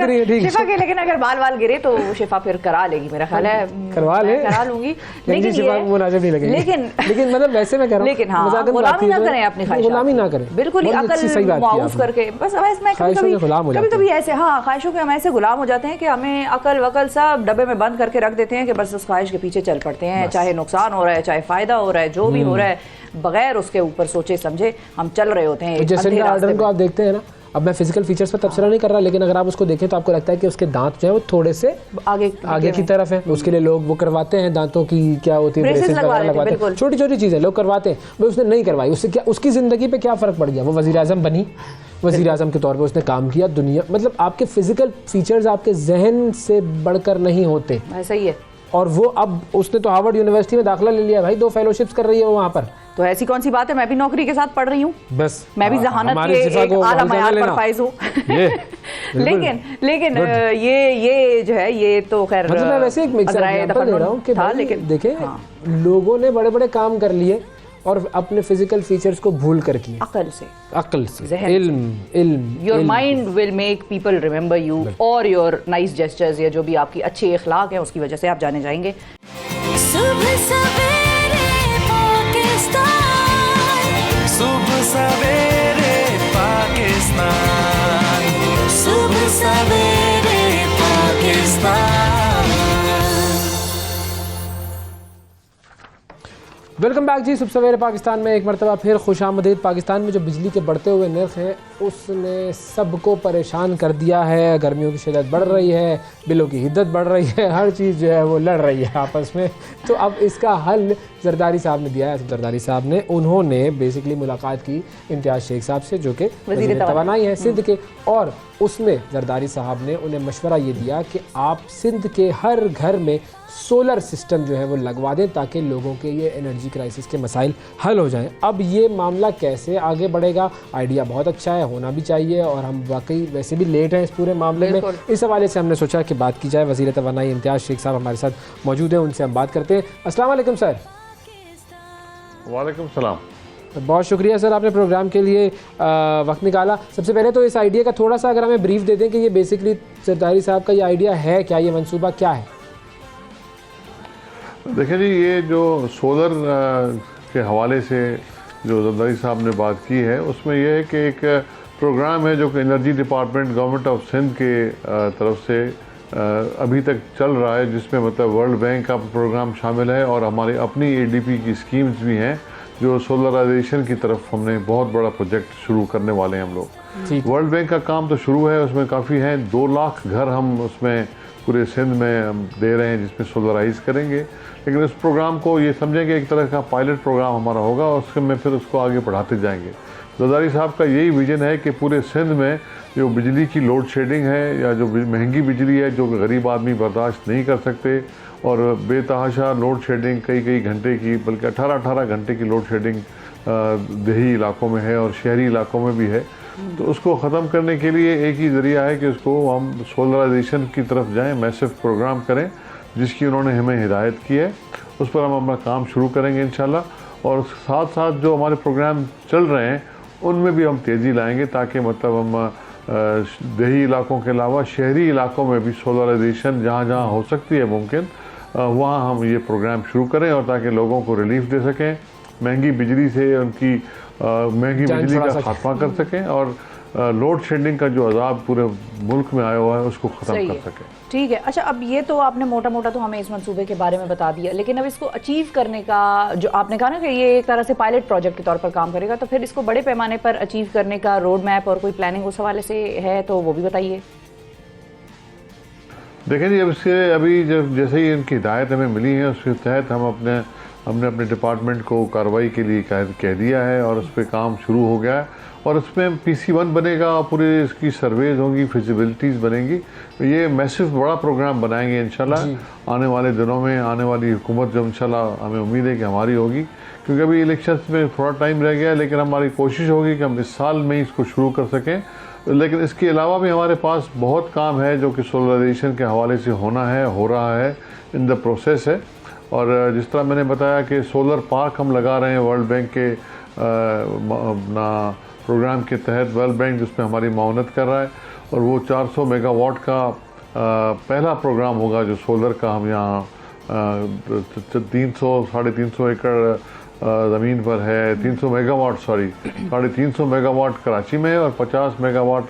नहीं है, ठीक शिफा के, लेकिन अगर बाल गिरे तो शिफा फिर करा लेगी, मेरा ख्याल है करा लूंगी, लेकिन शिफा को मुनासिब नहीं लगेगी। लेकिन मतलब वैसे मैं कह रहा हूं, लेकिन हाँ, गुलामी ना करें अपनी ख्वाहिशात, गुलामी ना करें, बिल्कुल ही अकल माऊफ करके। बस इसमें कभी ऐसे ख्वाहिशों के हम ऐसे गुलाम हो जाते हैं कि हमें अकल वकल सब डब्बे में बंद करके रख देते हैं कि बस उस ख्वाहिश के पीछे चल पड़ते हैं, चाहे नुकसान हो रहा है, चाहे फायदा हो रहा है, जो भी हो रहा है, बगैर उसके ऊपर सोचे समझे हम चल रहे होते हैं। जैसे आर्डर को आप देखते हैं ना, अब मैं फिजिकल फीचर्स पर तबसरा नहीं कर रहा, लेकिन अगर आप उसको देखें तो आपको लगता है कि उसके दांत जो है वो थोड़े से आगे की तरफ है। उसके लिए लोग वो करवाते हैं, दांतों की क्या होती है, ब्रेसेस लगवाते हैं, छोटी छोटी चीज़ें लोग करवाते हैं। भाई उसने नहीं करवाई, उससे क्या उसकी ज़िंदगी पे क्या फ़र्क पड़ गया। वो वज़ीर आज़म बनी, वज़ीर आज़म के तौर पर उसने काम किया। दुनिया मतलब आपके फिजिकल फीचर्स आपके जहन से बढ़कर नहीं होते, ऐसा ही है। और वो अब उसने तो हार्वर्ड यूनिवर्सिटी में दाखिला ले लिया भाई, 2 फेलोशिप्स कर रही है वो वहाँ पर। तो ऐसी कौन सी बात है, मैं भी नौकरी के साथ पढ़ रही हूँ, बस मैं भी जहानत के एक आला मयार पर फाइज हूँ। लेकिन ये जो है ये तो खैर मतलब मैं वैसे एक एग्जांपल दे रहा हूँ कि लेकिन देखें लोगों ने बड़े बड़े काम कर लिए और अपने फिजिकल फीचर्स को भूल कर किए, अकल से इल्म। Your mind will make people remember you, और योर नाइस जेस्चर्स या जो भी आपकी अच्छे अखलाक हैं उसकी वजह से आप जाने जाएंगे। सुबह सवेरे पाकिस्तान। वेलकम बैक जी, सुबह सवेरे पाकिस्तान में एक मरतबा फिर खुशामदीद। पाकिस्तान में जो बिजली के बढ़ते हुए नर्ख हैं उसने सबको परेशान कर दिया है। गर्मियों की शिद्दत बढ़ रही है, बिलों की हिद्दत बढ़ रही है, हर चीज़ जो है वो लड़ रही है आपस में। तो अब इसका हल जरदारी साहब ने दिया है। जरदारी साहब ने उन्होंने बेसिकली मुलाकात की इम्तियाज़ शेख साहब से, जो कि वज़ीर तवानाई है सिंध के, और उसमें जरदारी साहब ने उन्हें मशवरा ये दिया कि आप सिंध के हर घर में सोलर सिस्टम जो है वो लगवा दें ताकि लोगों के ये एनर्जी क्राइसिस के मसाइल हल हो जाएं। अब ये मामला कैसे आगे बढ़ेगा, आइडिया बहुत अच्छा है, होना भी चाहिए, और हम वाकई वैसे भी लेट हैं इस पूरे मामले में। इस हवाले से हमने सोचा कि बात की जाए। वज़ीर तवानाई इम्तियाज़ शेख साहब हमारे साथ मौजूद हैं, उनसे हम बात करते हैं। अस्सलाम वालेकुम सर। वालेकुम सलाम। बहुत शुक्रिया सर, आपने प्रोग्राम के लिए वक्त निकाला। सबसे पहले तो इस आइडिया का थोड़ा सा अगर हमें ब्रीफ दे दें कि ये बेसिकली जरदारी साहब का ये आइडिया है क्या, ये मंसूबा क्या है? देखिए जी, ये जो सोलर के हवाले से जो जरदारी साहब ने बात की है, उसमें यह है कि एक प्रोग्राम है जो कि energy department government of Sindh के तरफ से अभी तक चल रहा है, जिसमें मतलब वर्ल्ड बैंक का प्रोग्राम शामिल है और हमारी अपनी एडीपी की स्कीम्स भी हैं जो सोलराइजेशन की तरफ हमने बहुत बड़ा प्रोजेक्ट शुरू करने वाले हैं हम लोग। वर्ल्ड बैंक का काम तो शुरू है, उसमें काफ़ी हैं, 2 लाख घर हम उसमें पूरे सिंध में हम दे रहे हैं जिसमें सोलराइज करेंगे। लेकिन इस प्रोग्राम को ये समझें कि एक तरह का पायलट प्रोग्राम हमारा होगा और उसके में फिर उसको आगे बढ़ाते जाएंगे। जरदारी साहब का यही विजन है कि पूरे सिंध में जो बिजली की लोड शेडिंग है या जो महंगी बिजली है जो गरीब आदमी बर्दाश्त नहीं कर सकते और बेतहाशा लोड शेडिंग कई घंटे की, बल्कि 18 घंटे की लोड शेडिंग देही इलाकों में है और शहरी इलाकों में भी है, तो उसको ख़त्म करने के लिए एक ही ज़रिया है कि उसको हम सोलराइजेशन की तरफ जाएं, मैसिव प्रोग्राम करें जिसकी उन्होंने हमें हिदायत की है। उस पर हम अपना काम शुरू करेंगे इंशाल्लाह और साथ साथ जो हमारे प्रोग्राम चल रहे हैं उनमें भी हम तेज़ी लाएंगे ताकि मतलब हम देही इलाकों के अलावा शहरी इलाकों में भी सोलराइजेशन जहाँ जहाँ हो सकती है मुमकिन वहाँ हम ये प्रोग्राम शुरू करें और ताकि लोगों को रिलीफ दे सकें, महंगी बिजली से उनकी महंगी बिजली का खात्मा कर सकें और लोड शेडिंग का जो अजाब पूरे मुल्क में आया हुआ है उसको ख़त्म कर सकें। ठीक है। अच्छा, अब ये तो आपने मोटा मोटा तो हमें इस मंसूबे के बारे में बता दिया, लेकिन अब इसको अचीव करने का जो आपने कहा ना कि ये एक तरह से पायलट प्रोजेक्ट के तौर पर काम करेगा, तो फिर इसको बड़े पैमाने पर अचीव करने का रोड मैप और कोई प्लानिंग उस हवाले से है तो वो भी बताइए। देखें जी, अब इसके अभी जब जैसे ही इनकी हिदायत हमें मिली है उसके तहत हमने अपने डिपार्टमेंट को कार्रवाई के लिए कह दिया है और उस पर काम शुरू हो गया है और उसमें PC1 बनेगा, पूरे इसकी सर्वेज होंगी, फिजिबिलिटीज़ बनेंगी। ये मैसिव बड़ा प्रोग्राम बनाएंगे इंशाल्लाह आने वाले दिनों में। आने वाली हुकूमत जो इंशाल्लाह हमें उम्मीद है कि हमारी होगी, क्योंकि अभी इलेक्शंस में थोड़ा टाइम रह गया है, लेकिन हमारी कोशिश होगी कि हम इस साल में ही इसको शुरू कर सकें। लेकिन इसके अलावा भी हमारे पास बहुत काम है जो कि सोलराइजेशन के हवाले से होना है, हो रहा है, इन द प्रोसेस है। और जिस तरह मैंने बताया कि सोलर पार्क हम लगा रहे हैं वर्ल्ड बैंक के अपना प्रोग्राम के तहत, वर्ल्ड बैंक जिसमें हमारी माउनत कर रहा है और वो 400 मेगावाट का पहला प्रोग्राम होगा जो सोलर का हम यहाँ 300-350 एकड़ ज़मीन पर है, 300 मेगावाट 350 मेगावाट कराची में और 50 मेगावाट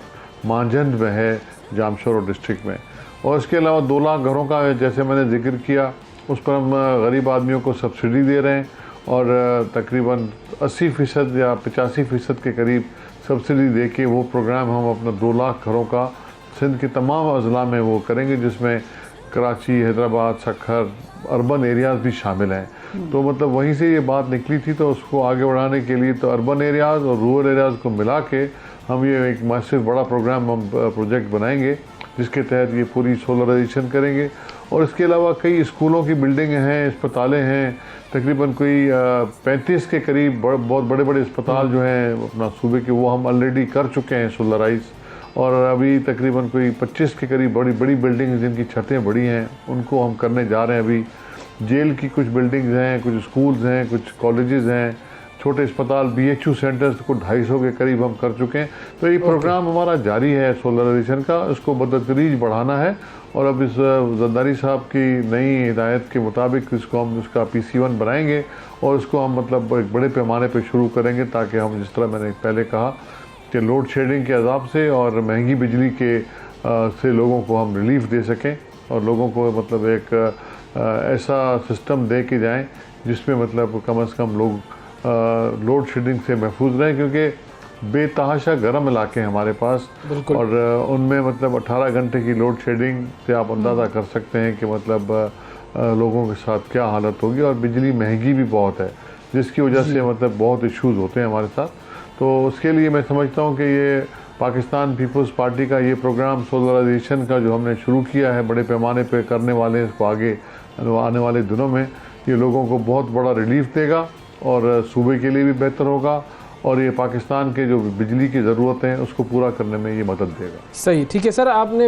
मांझंद में है जामशोर डिस्ट्रिक्ट में। और इसके अलावा 2 लाख घरों का जैसे मैंने जिक्र किया उस पर हम गरीब आदमियों को सब्सिडी दे रहे हैं और तकरीबन 80% या 85% के करीब सब्सिडी दे के वो प्रोग्राम हम अपना 2 लाख घरों का सिंध के तमाम अजला में वो करेंगे, जिसमें कराची, हैदराबाद, सखर, अर्बन एरियाज़ भी शामिल हैं। तो मतलब वहीं से ये बात निकली थी, तो उसको आगे बढ़ाने के लिए तो अर्बन एरियाज़ और रूरल एरियाज़ को मिला के हम ये एक मैसिव बड़ा प्रोग्राम हम प्रोजेक्ट बनाएंगे जिसके तहत ये पूरी सोलराइजेशन करेंगे। और इसके अलावा कई स्कूलों की बिल्डिंग हैं, अस्पतालें हैं, तकरीबन कोई 35 के करीब बहुत बड़े बड़े अस्पताल जो हैं अपना सूबे के, वो हम ऑलरेडी कर चुके हैं सोलराइज। और अभी तकरीबन कोई 25 के करीब बड़ी बड़ी बिल्डिंग जिनकी छतें बड़ी हैं उनको हम करने जा रहे हैं। अभी जेल की कुछ बिल्डिंग्स हैं, कुछ स्कूल्स हैं, कुछ कॉलेजेस हैं, छोटे अस्पताल, BHU सेंटर्स को 250 के करीब हम कर चुके हैं। तो ये प्रोग्राम हमारा जारी है सोलराइजेशन का, इसको बदतदरीज बढ़ाना है। और अब इस जरदारी साहब की नई हिदायत के मुताबिक इसको हम उसका PC1 बनाएंगे और इसको हम मतलब एक बड़े पैमाने पर शुरू करेंगे ताकि हम जिस तरह मैंने पहले कहा कि लोड शेडिंग के अजाब से और महंगी बिजली के से लोगों को हम रिलीफ दे सकें और लोगों को मतलब एक ऐसा सिस्टम दे के जाएँ जिसमें मतलब कम से कम लोग लोड शेडिंग से महफूज रहें, क्योंकि बेतहाशा गर्म इलाके हैं हमारे पास और उनमें मतलब 18 घंटे की लोड शेडिंग से आप अंदाज़ा कर सकते हैं कि मतलब लोगों के साथ क्या हालत होगी। और बिजली महंगी भी बहुत है जिसकी वजह से मतलब बहुत इश्यूज़ होते हैं हमारे साथ। तो उसके लिए मैं समझता हूँ कि ये पाकिस्तान पीपल्स पार्टी का ये प्रोग्राम सोलराइजेशन का जो हमने शुरू किया है बड़े पैमाने पे करने वाले हैं, इसको आगे आने वाले दिनों में ये लोगों को बहुत बड़ा रिलीफ देगा और सूबे के लिए भी बेहतर होगा और ये पाकिस्तान के जो बिजली की ज़रूरत हैं उसको पूरा करने में ये मदद देगा। सही, ठीक है सर, आपने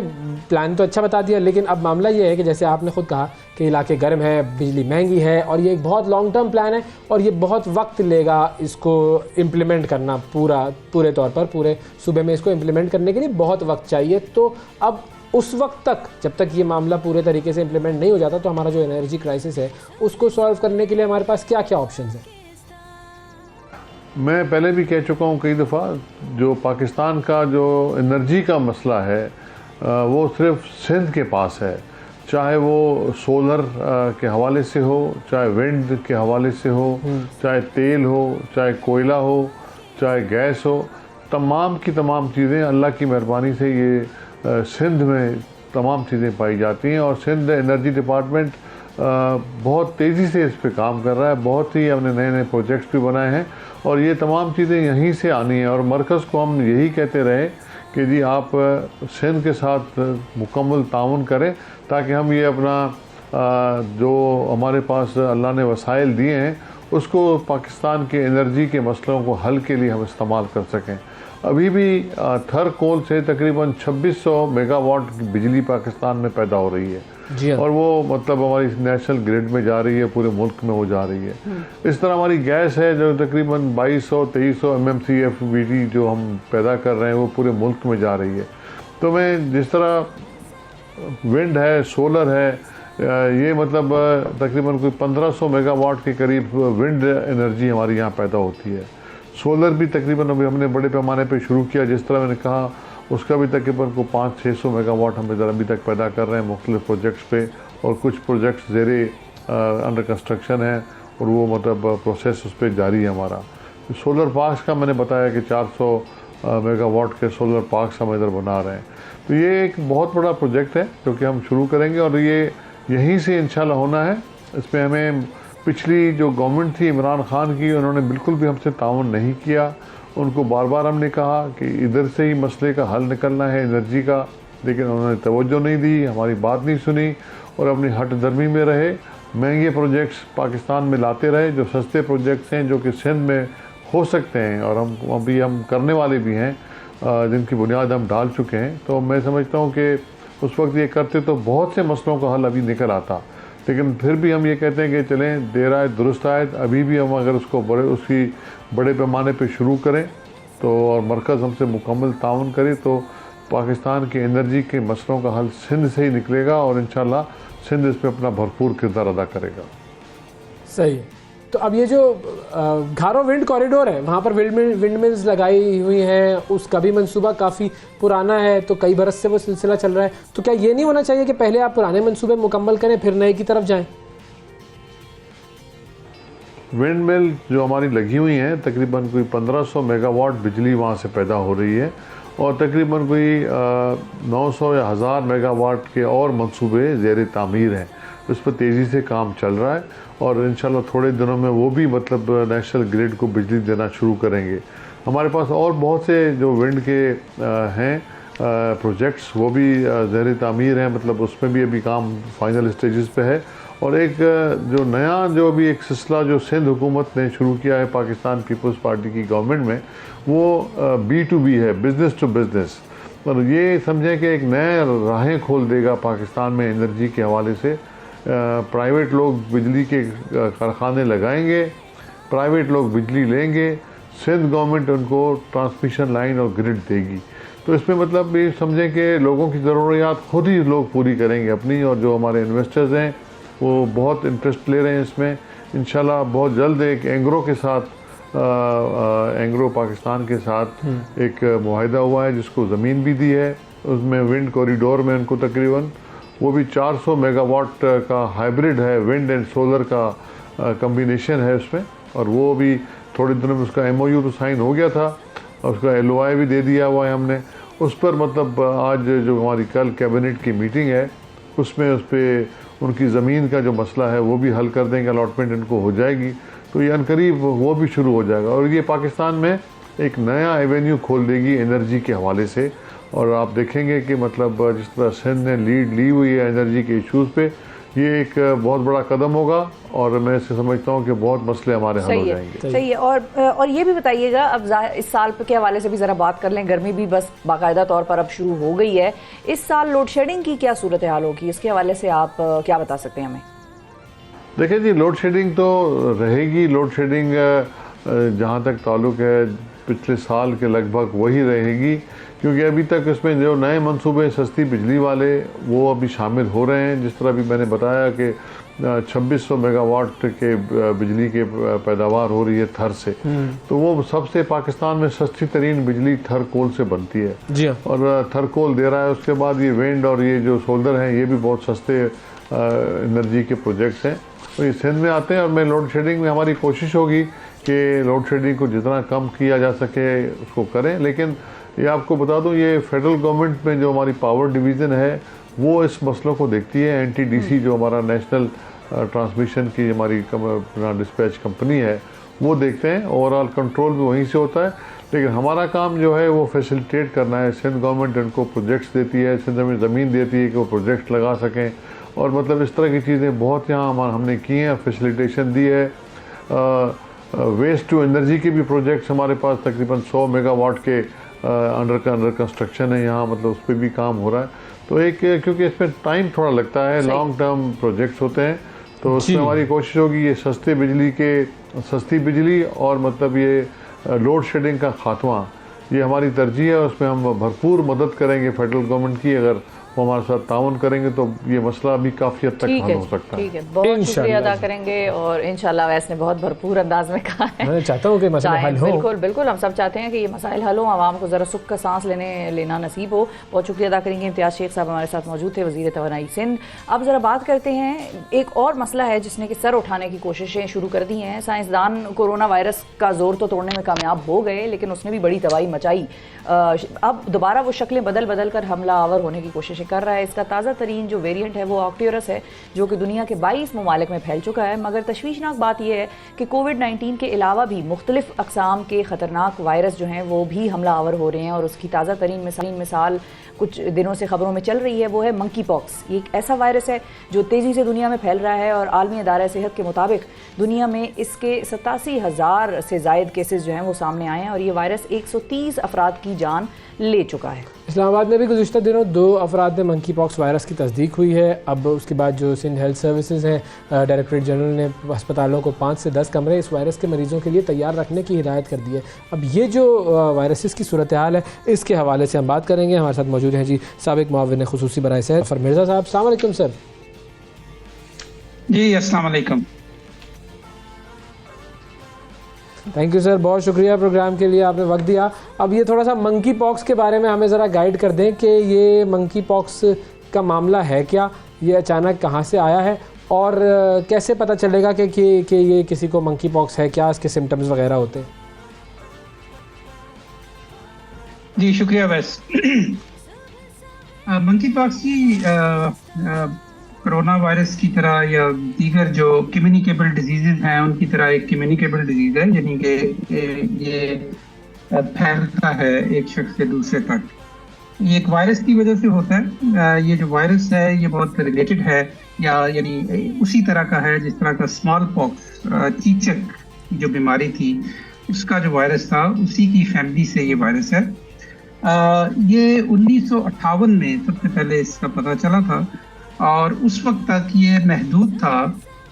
प्लान तो अच्छा बता दिया, लेकिन अब मामला ये है कि जैसे आपने खुद कहा कि इलाके गर्म है, बिजली महंगी है, और ये एक बहुत लॉन्ग टर्म प्लान है और ये बहुत वक्त लेगा इसको इम्प्लीमेंट करना, पूरे तौर पर पूरे सूबे में इसको इम्प्लीमेंट करने के लिए बहुत वक्त चाहिए। तो अब उस वक्त तक, जब तक ये मामला पूरे तरीके से इम्प्लीमेंट नहीं हो जाता, तो हमारा जो एनर्जी क्राइसिस है उसको सॉल्व करने के लिए हमारे पास क्या क्या ऑप्शन हैं? मैं पहले भी कह चुका हूँ कई दफ़ा, जो पाकिस्तान का जो एनर्जी का मसला है वो सिर्फ सिंध के पास है, चाहे वो सोलर के हवाले से हो, चाहे विंड के हवाले से हो, चाहे तेल हो, चाहे कोयला हो, चाहे गैस हो, तमाम की तमाम चीज़ें अल्लाह की मेहरबानी से ये सिंध में तमाम चीज़ें पाई जाती हैं। और सिंध एनर्जी डिपार्टमेंट बहुत तेज़ी से इस पे काम कर रहा है, बहुत ही हमने नए नए प्रोजेक्ट्स भी बनाए हैं और ये तमाम चीज़ें यहीं से आनी हैं। और मरकज़ को हम यही कहते रहे कि जी आप सिंध के साथ मुकम्मल ताउन करें ताकि हम ये अपना जो हमारे पास अल्लाह ने वसाइल दिए हैं उसको पाकिस्तान के एनर्जी के मसलों को हल के लिए हम इस्तेमाल कर सकें। अभी भी थर कोल से तकरीबन 2600 मेगावाट की बिजली पाकिस्तान में पैदा हो रही है जी हाँ। और वो मतलब हमारी नेशनल ग्रिड में जा रही है, पूरे मुल्क में वो जा रही है। इस तरह हमारी गैस है जो तकरीबन 2200-2300 MMCFBD जो हम पैदा कर रहे हैं वो पूरे मुल्क में जा रही है। तो मैं जिस तरह विंड है, सोलर है, ये मतलब तकरीबन कोई 1500 मेगावाट के करीब विंड एनर्जी हमारी यहाँ पैदा होती है। सोलर भी तकरीबन अभी हमने बड़े पैमाने पे शुरू किया, जिस तरह मैंने कहा उसका भी तकरीबन को 500-600 मेगावाट हम इधर अभी तक पैदा कर रहे हैं मुख्तलिफ प्रोजेक्ट्स पे, और कुछ प्रोजेक्ट्स ज़ेरे अंडर कंस्ट्रक्शन है और वो मतलब प्रोसेस उस पर जारी है हमारा। सोलर पार्क्स का मैंने बताया कि 400 मेगावाट के सोलर पार्क्स हम इधर बना रहे हैं। तो ये एक बहुत बड़ा प्रोजेक्ट है जो कि हम शुरू करेंगे और ये यहीं से इंशाल्लाह होना है। इसमें हमें पिछली जो गवर्नमेंट थी इमरान खान की, उन्होंने बिल्कुल भी हमसे ताउन नहीं किया। उनको बार बार हमने कहा कि इधर से ही मसले का हल निकलना है एनर्जी का, लेकिन उन्होंने तवज्जो नहीं दी, हमारी बात नहीं सुनी और अपनी हट दर्मी में रहे। महंगे प्रोजेक्ट्स पाकिस्तान में लाते रहे, जो सस्ते प्रोजेक्ट्स हैं जो कि सिंध में हो सकते हैं और हम करने वाले भी हैं, जिनकी बुनियाद हम डाल चुके हैं। तो मैं समझता हूँ कि उस वक्त ये करते तो बहुत से मसलों का हल अभी निकल आता, लेकिन फिर भी हम ये कहते हैं कि चलें देर आए दुरुस्त आए। अभी भी हम अगर उसको बड़े पैमाने पे शुरू करें तो और मरकज़ हमसे मुकम्मल ताउन करे तो पाकिस्तान के एनर्जी के मसलों का हल सिंध से ही निकलेगा और इंशाल्लाह सिंध इस पर अपना भरपूर किरदार अदा करेगा। सही है। तो अब ये जो घारो विंड कॉरिडोर है, वहाँ पर विंड मिल्स लगाई हुई हैं, उसका भी मंसूबा काफ़ी पुराना है, तो कई बरस से वो सिलसिला चल रहा है। तो क्या ये नहीं होना चाहिए कि पहले आप पुराने मंसूबे मुकम्मल करें फिर नए की तरफ जाएं? विंड मिल जो हमारी लगी हुई हैं तकरीबन कोई 1500 मेगावाट बिजली वहाँ से पैदा हो रही है और तकरीबन कोई 900 या 1000 मेगावाट के और मंसूबे ज़ेर तामीर हैं। उस पर तेज़ी से काम चल रहा है और इंशाल्लाह थोड़े दिनों में वो भी मतलब नेशनल ग्रिड को बिजली देना शुरू करेंगे। हमारे पास और बहुत से जो विंड के हैं प्रोजेक्ट्स, वो भी ज़ेर तामीर हैं, मतलब उसमें भी अभी काम फाइनल स्टेजेस पे है। और एक जो नया जो भी एक सिलसिला जो सिंध हुकूमत ने शुरू किया है पाकिस्तान पीपल्स पार्टी की गवर्नमेंट में, वो B2B है, बिज़नेस टू बिज़नेस। और ये समझें कि एक नए राहें खोल देगा पाकिस्तान में एनर्जी के हवाले से। प्राइवेट लोग बिजली के कारखाने लगाएंगे, प्राइवेट लोग बिजली लेंगे, सिंध गवर्नमेंट उनको ट्रांसमिशन लाइन और ग्रिड देगी। तो इसमें मतलब ये समझें कि लोगों की ज़रूरियात खुद ही लोग पूरी करेंगे अपनी, और जो हमारे इन्वेस्टर्स हैं वो बहुत इंटरेस्ट ले रहे हैं इसमें। इंशाल्लाह बहुत जल्द एक एंग्रो के साथ एंग्रो पाकिस्तान के साथ एक मुआहिदा हुआ है जिसको ज़मीन भी दी है। उसमें विंड कॉरिडोर में उनको तकरीबन वो भी 400 मेगावाट का हाइब्रिड है, विंड एंड सोलर का कम्बिनेशन है उसमें, और वो भी थोड़े दिनों में उसका MOU तो साइन हो गया था और उसका LOI भी दे दिया हुआ है हमने। उस पर मतलब आज जो हमारी कल कैबिनेट की मीटिंग है उसमें उस पर उनकी ज़मीन का जो मसला है वो भी हल कर देंगे, अलॉटमेंट इनको हो जाएगी, तो ये अनकरीब वो भी शुरू हो जाएगा। और ये पाकिस्तान में एक नया एवेन्यू खोल देगी एनर्जी के हवाले से। और आप देखेंगे कि मतलब जिस तरह सिंध ने लीड ली हुई है एनर्जी के इशूज़ पे, ये एक बहुत बड़ा कदम होगा और मैं इसे समझता हूँ कि बहुत मसले हमारे हल हो सही जाएंगे। है, सही है। और ये भी बताइएगा, अब इस साल के हवाले से भी ज़रा बात कर लें। गर्मी भी बस बाकायदा तौर पर अब शुरू हो गई है। इस साल लोड शेडिंग की क्या सूरत हाल होगी, इसके हवाले से आप क्या बता सकते हैं हमें? देखिए जी, लोड शेडिंग तो रहेगी। लोड शेडिंग जहाँ तक ताल्लुक़ है पिछले साल के लगभग वही रहेगी, क्योंकि अभी तक इसमें जो नए मंसूबे सस्ती बिजली वाले वो अभी शामिल हो रहे हैं। जिस तरह भी मैंने बताया कि 2600 मेगावाट के बिजली के पैदावार हो रही है थर से, तो वो सबसे पाकिस्तान में सस्ती तरीन बिजली थर कोल से बनती है जी हाँ। और थर कोल दे रहा है। उसके बाद ये विंड और ये जो सोलर हैं ये भी बहुत सस्ते एनर्जी के प्रोजेक्ट्स हैं, तो ये सिंध में आते हैं। और मैं लोड शेडिंग में हमारी कोशिश होगी कि लोड शेडिंग को जितना कम किया जा सके उसको करें। लेकिन ये आपको बता दूं, ये फेडरल गवर्नमेंट में जो हमारी पावर डिवीज़न है वो इस मसलों को देखती है। NTDC जो हमारा नेशनल ट्रांसमिशन की हमारी डिस्पैच कंपनी है वो देखते हैं। ओवरऑल कंट्रोल भी वहीं से होता है, लेकिन हमारा काम जो है वो फैसिलिटेट करना है। सिंध गवर्नमेंट इनको प्रोजेक्ट्स देती है, सिंध में ज़मीन देती है कि वो प्रोजेक्ट लगा सकें, और मतलब इस तरह की चीज़ें बहुत यहाँ हमने की हैं, फैसिलिटेशन दी है। वेस्ट टू एनर्जी के भी प्रोजेक्ट्स हमारे पास तकरीबन 100 मेगावाट के अंडर कंस्ट्रक्शन है यहाँ, मतलब उस पर भी काम हो रहा है। तो एक क्योंकि इसमें टाइम थोड़ा लगता है, लॉन्ग टर्म प्रोजेक्ट्स होते हैं, तो उसमें हमारी कोशिश होगी ये सस्ती बिजली और मतलब ये लोड शेडिंग का खात्मा, ये हमारी तरजीह है। उसमें हम भरपूर मदद करेंगे फेडरल गवर्नमेंट की। अगर वो हमारे साथ ताउन करेंगे तो ये मसला भी काफ़ी हद तक हल हो सकता है। ठीक है, बहुत शुक्रिया अदा करेंगे। और इंशाल्लाह वैसे ने बहुत भरपूर अंदाज में कहा है। मैं चाहता हूँ कि मसला हल हो। बिल्कुल बिल्कुल, हम सब चाहते हैं कि ये मसाइल हल हो, आवाम को ज़रा सुख का सांस लेना नसीब हो। बहुत शुक्रिया अदा करेंगे। इम्तियाज़ शेख साहब हमारे साथ मौजूद थे, वज़ीर तवानाई सिंध। अब ज़रा बात करते हैं, एक और मसला है जिसने कि सर उठाने की कोशिशें शुरू कर दी हैं। साइंसदान कोरोना वायरस का जोर तो तोड़ने में कामयाब हो गए, लेकिन उसने भी बड़ी तबाही मचाई। अब दोबारा वो शक्लें बदल कर हमला आवर होने की कोशिशें कर रहा है। इसका ताज़ा तरीन जो वेरिएंट है वो ऑक्टियोरस है, जो कि दुनिया के 22 ममालिक में फैल चुका है। मगर तशवीशनाक बात यह है कि कोविड-19 के अलावा भी मुख्तलिफ अकसाम के ख़तरनाक वायरस जो हैं वो भी हमला आवर हो रहे हैं। और उसकी ताज़ा तरीन मिसाल कुछ दिनों से खबरों में चल रही है, वो है मंकी पॉक्स। ये एक ऐसा वायरस है जो तेज़ी से दुनिया में फैल रहा है और आलमी अदारा सेहत के मुताबिक दुनिया में इसके 87,000 से ज़ायद केसेस जो हैं वो सामने आए हैं और ये वायरस 130 अफराद की जान ले चुका है। इस्लामाबाद में भी गुज़िश्ता दिनों 2 अफराद में मंकी पॉक्स वायरस की तस्दीक हुई है। अब उसके बाद जो सिंध हेल्थ सर्विसेज हैं, डायरेक्टरेट जनरल ने अस्पतालों को 5 से 10 कमरे इस वायरस के मरीज़ों के लिए तैयार रखने की हिदायत कर दी है। अब ये जो वायरसेस की सूरत हाल है इसके हवाले से हम बात करेंगे। हमारे साथ मौजूद हैं जी साबिक मुआविन खुसूसी बराए सेहत ज़फ़र मिर्ज़ा साहब। अस्सलाम वालेकुम सर। जी अस्सलाम वालेकुम। थैंक यू सर, बहुत शुक्रिया प्रोग्राम के लिए, आपने वक्त दिया। अब ये थोड़ा सा मंकी पॉक्स के बारे में हमें ज़रा गाइड कर दें कि ये मंकी पॉक्स का मामला है क्या, ये अचानक कहाँ से आया है और कैसे पता चलेगा कि ये किसी को मंकी पॉक्स है, क्या इसके सिम्टम्स वगैरह होते हैं? जी शुक्रिया। वैस मंकी पॉक्स की कोरोना वायरस की तरह या दीगर जो कम्युनिकेबल डिजीज़ हैं उनकी तरह एक कम्युनिकेबल डिजीज़ है, यानी कि ये फैलता है एक शख्स से दूसरे तक। ये एक वायरस की वजह से होता है। ये जो वायरस है ये बहुत रिलेटेड है या यानी उसी तरह का है जिस तरह का स्मॉल पॉक्स, चीचक जो बीमारी थी उसका जो वायरस था उसी की फैमिली से ये वायरस है। ये 1958 में सबसे पहले इसका पता चला था और उस वक्त तक ये महदूद था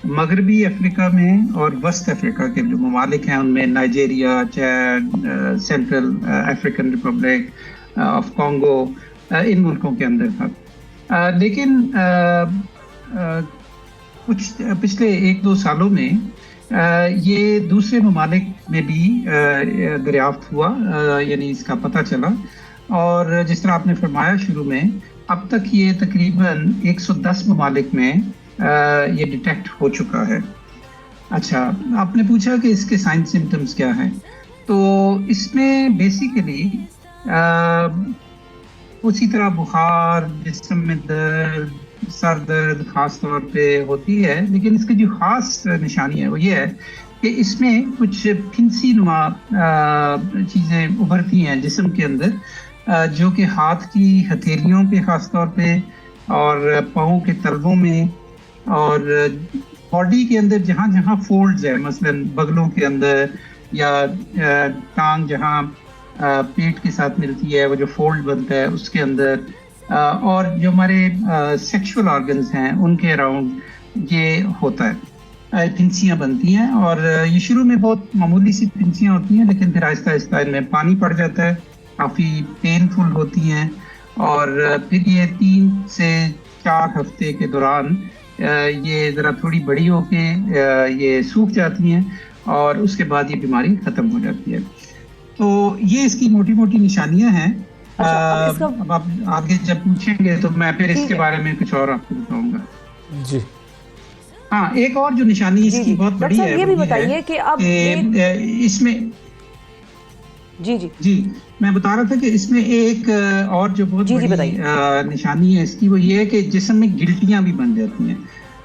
मगरबी अफ्रीका में और वेस्ट अफ्रीका के जो ममालिक हैं उनमें, Nigeria, Chad, Central African Republic of Congo, इन मुल्कों के अंदर था। लेकिन कुछ पिछले 1-2 सालों में ये दूसरे ममालिक में भी दरियाफ्त हुआ, यानी इसका पता चला। और जिस तरह आपने फरमाया शुरू में, अब तक ये तकरीबन 110 ममालिक में ये डिटेक्ट हो चुका है। अच्छा, आपने पूछा कि इसके साइन सिम्टम्स क्या हैं, तो इसमें बेसिकली उसी तरह बुखार, जिस्म में दर्द, सर दर्द खास तौर पे होती है, लेकिन इसकी जो खास निशानी है वो ये है कि इसमें कुछ फिंसी नुमा चीज़ें उभरती हैं जिस्म के अंदर, जो कि हाथ की हथेलियों पे खास तौर पे और पाँव के तलवों में और बॉडी के अंदर जहाँ जहाँ फोल्ड्स है, मसलन बगलों के अंदर या टांग जहाँ पेट के साथ मिलती है, वो जो फोल्ड बनता है उसके अंदर, और जो हमारे सेक्सुअल ऑर्गन्स हैं उनके अराउंड ये होता है, फिंसियाँ बनती हैं। और ये शुरू में बहुत मामूली सी फिंसियाँ होती हैं, लेकिन फिर आहिस्ता आहिस्ता इनमें पानी पड़ जाता है, काफ़ी पेनफुल होती हैं, और फिर ये 3 से 4 हफ्ते के दौरान ये ज़रा थोड़ी बड़ी होके ये सूख जाती हैं, और उसके बाद ये बीमारी ख़त्म हो जाती है। तो ये इसकी मोटी मोटी निशानियां हैं। अब आप आगे जब पूछेंगे तो मैं फिर इसके बारे में कुछ और आपको बताऊंगा। जी हाँ, एक और जो निशानी इसकी बहुत बड़ी है, ये भी बताइए कि अब इसमें जी मैं बता रहा था कि इसमें एक और जो बहुत बड़ी निशानी है इसकी, वो ये है कि जिस्म में गिल्टियां भी बन जाती हैं।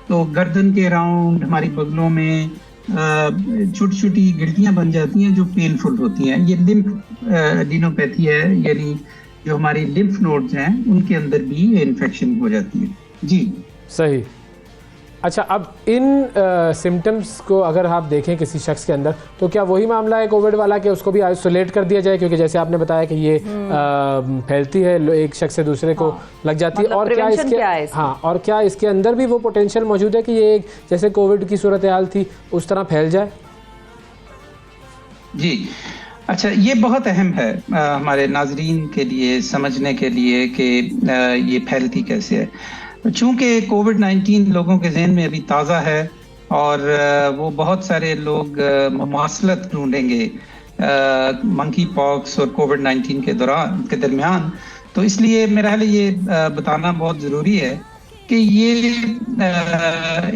तो गर्दन के अराउंड, हमारी बगलों में छोटी छोटी गिल्टियां बन जाती हैं जो पेनफुल होती हैं। ये लिम्फ एडिनोपैथी है, यानी जो हमारी लिम्फ नोड्स हैं उनके अंदर भी ये इन्फेक्शन हो जाती है। जी सही। अच्छा, अब इन सिम्टम्स को अगर आप देखें किसी शख्स के अंदर, तो क्या वही मामला है कोविड वाला कि उसको भी आइसोलेट कर दिया जाए, क्योंकि जैसे आपने बताया कि ये फैलती है, एक शख्स से दूसरे को लग जाती है, और क्या इसके और क्या इसके अंदर भी वो पोटेंशियल मौजूद है कि ये एक जैसे कोविड की सूरत हाल थी उस तरह फैल जाए? जी अच्छा, ये बहुत अहम है हमारे नाजरीन के लिए समझने के लिए कि ये फैलती कैसे है। चूँकि कोविड-19 लोगों के जहन में अभी ताज़ा है और वो बहुत सारे लोग मुमासलत ढूंढेंगे मंकी पॉक्स और कोविड-19 के दरमियान, तो इसलिए मेरा ख्याल ये बताना बहुत ज़रूरी है कि ये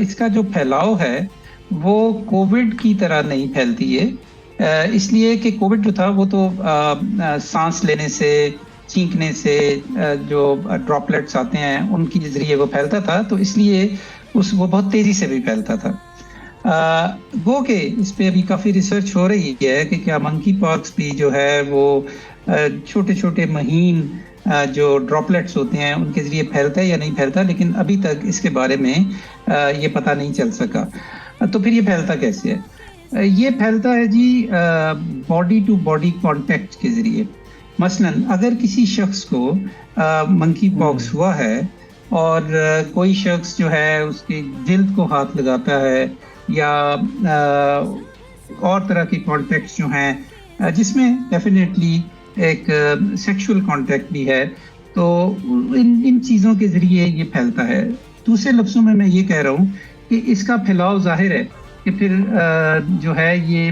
इसका जो फैलाव है वो कोविड की तरह नहीं फैलती है, इसलिए कि कोविड जो था वो तो सांस लेने से, छींकने से जो ड्रॉपलेट्स आते हैं उनके जरिए वो फैलता था, तो इसलिए वो बहुत तेज़ी से भी फैलता था। गो के इस पे अभी काफ़ी रिसर्च हो रही है कि क्या मंकी पॉक्स भी जो है वो छोटे छोटे महीन जो ड्रॉपलेट्स होते हैं उनके ज़रिए फैलता है या नहीं फैलता, लेकिन अभी तक इसके बारे में ये पता नहीं चल सका। तो फिर ये फैलता कैसे है? ये फैलता है जी बॉडी टू बॉडी कॉन्टेक्ट के ज़रिए। मसलन अगर किसी शख्स को मंकी पॉक्स हुआ है और कोई शख्स जो है उसके जिल्द को हाथ लगाता है या और तरह के कॉन्टेक्ट्स जो हैं जिसमें डेफिनेटली एक सेक्सुअल कॉन्टेक्ट भी है, तो इन चीज़ों के ज़रिए ये फैलता है। दूसरे लफ्ज़ों में मैं ये कह रहा हूँ कि इसका फैलाव ज़ाहिर है कि फिर जो है ये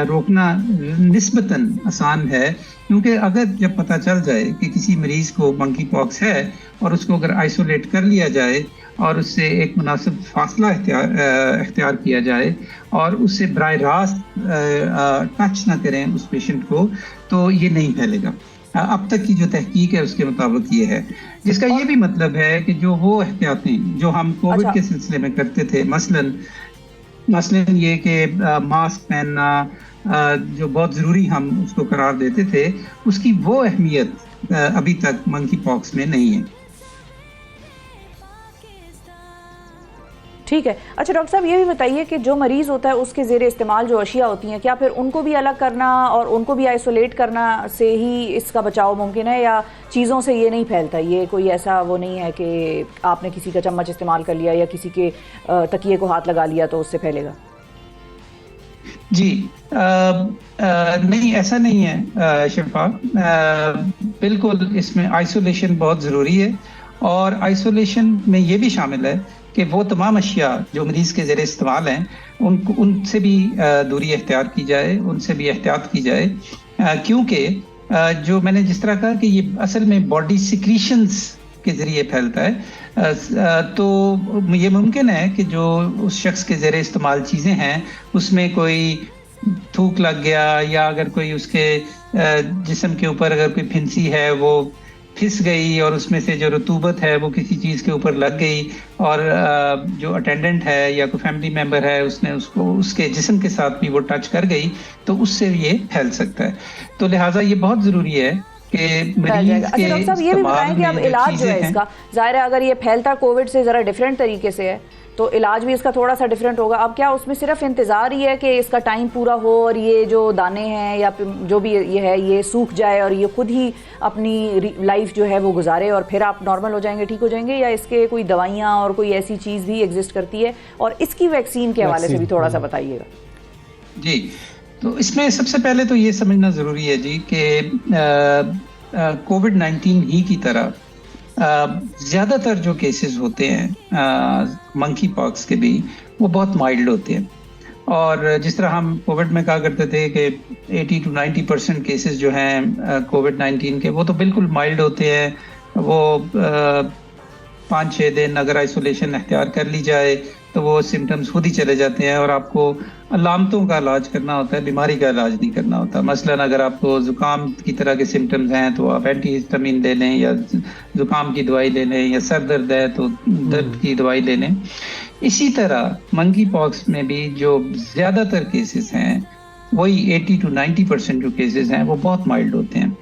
रोकना निस्बतन आसान है, क्योंकि अगर जब पता चल जाए कि किसी मरीज़ को मंकी पॉक्स है और उसको अगर आइसोलेट कर लिया जाए और उससे एक मुनासिब फासला इख्तियार किया जाए और उससे बराह रास्त टच ना करें उस पेशेंट को, तो ये नहीं फैलेगा। अब तक की जो तहकीक है उसके मुताबिक ये है, जिसका ये भी मतलब है कि जो वो एहतियातें जो हम कोविड के सिलसिले में करते थे, मसलन ये कि मास्क पहनना जो बहुत ज़रूरी हम उसको करार देते थे, उसकी वो अहमियत अभी तक मंकी पॉक्स में नहीं है। ठीक है। अच्छा डॉक्टर साहब, ये भी बताइए कि जो मरीज़ होता है उसके ज़ेरे इस्तेमाल जो अशिया होती हैं, क्या फिर उनको भी अलग करना और उनको भी आइसोलेट करना से ही इसका बचाव मुमकिन है, या चीज़ों से ये नहीं फैलता? ये कोई ऐसा वो नहीं है कि आपने किसी का चम्मच इस्तेमाल कर लिया या किसी के तकिए को हाथ लगा लिया तो उससे फैलेगा? जी नहीं, ऐसा नहीं है शिफा। बिल्कुल इसमें आइसोलेशन बहुत ज़रूरी है, और आइसोलेशन में ये भी शामिल है कि वो तमाम अशिया जो मरीज़ के ज़रिए इस्तेमाल हैं उनसे भी दूरी इख्तियार की जाए, उनसे भी एहतियात की जाए, क्योंकि जो मैंने जिस तरह कहा कि ये असल में बॉडी सिक्रीशंस के ज़रिए फैलता है, तो ये मुमकिन है कि जो उस शख्स के ज़रिए इस्तेमाल चीज़ें हैं उसमें कोई थूक लग गया, या अगर कोई उसके जिस्म के ऊपर अगर कोई फिंसी है वो फिस गई और उसमें से जो रतूबत है वो किसी चीज़ के ऊपर लग गई, और जो अटेंडेंट है या कोई फैमिली मेम्बर है उसने उसको उसके जिस्म के साथ भी वो टच कर गई, तो उससे ये फैल सकता है। तो लिहाजा ये बहुत ज़रूरी है कि मरीज़ के डॉक्टर साहब ये भी बताएं कि अब इलाज जो है इसका, ज़ाहिर है अगर ये फैलता कोविड से ज़रा डिफरेंट तरीके से है, तो इलाज भी इसका थोड़ा सा डिफरेंट होगा। अब क्या उसमें सिर्फ इंतज़ार ही है कि इसका टाइम पूरा हो और ये जो दाने हैं या जो भी ये है ये सूख जाए और ये खुद ही अपनी लाइफ जो है वो गुजारे और फिर आप नॉर्मल हो जाएंगे, ठीक हो जाएंगे, या इसके कोई दवाइयाँ और कोई ऐसी चीज़ भी एग्जिस्ट करती है? और इसकी वैक्सीन के हवाले से भी थोड़ा सा बताइएगा। जी, तो इसमें सबसे पहले तो ये समझना ज़रूरी है जी कि कोविड-19 ही की तरह ज़्यादातर जो केसेस होते हैं मंकी पॉक्स के भी, वो बहुत माइल्ड होते हैं। और जिस तरह हम कोविड में कहा करते थे कि 80 to 90% केसेस जो हैं कोविड-19 के, वो तो बिल्कुल माइल्ड होते हैं। वो 5-6 दिन अगर आइसोलेशन अख्तियार कर ली जाए तो वो सिम्टम्स खुद ही चले जाते हैं और आपको अलामतों का इलाज करना होता है, बीमारी का इलाज नहीं करना होता। मसलन अगर आपको ज़ुकाम की तरह के सिम्टम्स हैं तो आप एंटीहिस्टामिन ले लें या ज़ुकाम की दवाई ले लें, या सर दर्द है तो दर्द की दवाई ले लें। इसी तरह मंकी पॉक्स में भी जो ज़्यादातर केसेस हैं, वही 80 to 90% जो केसेस हैं वो बहुत माइल्ड होते हैं।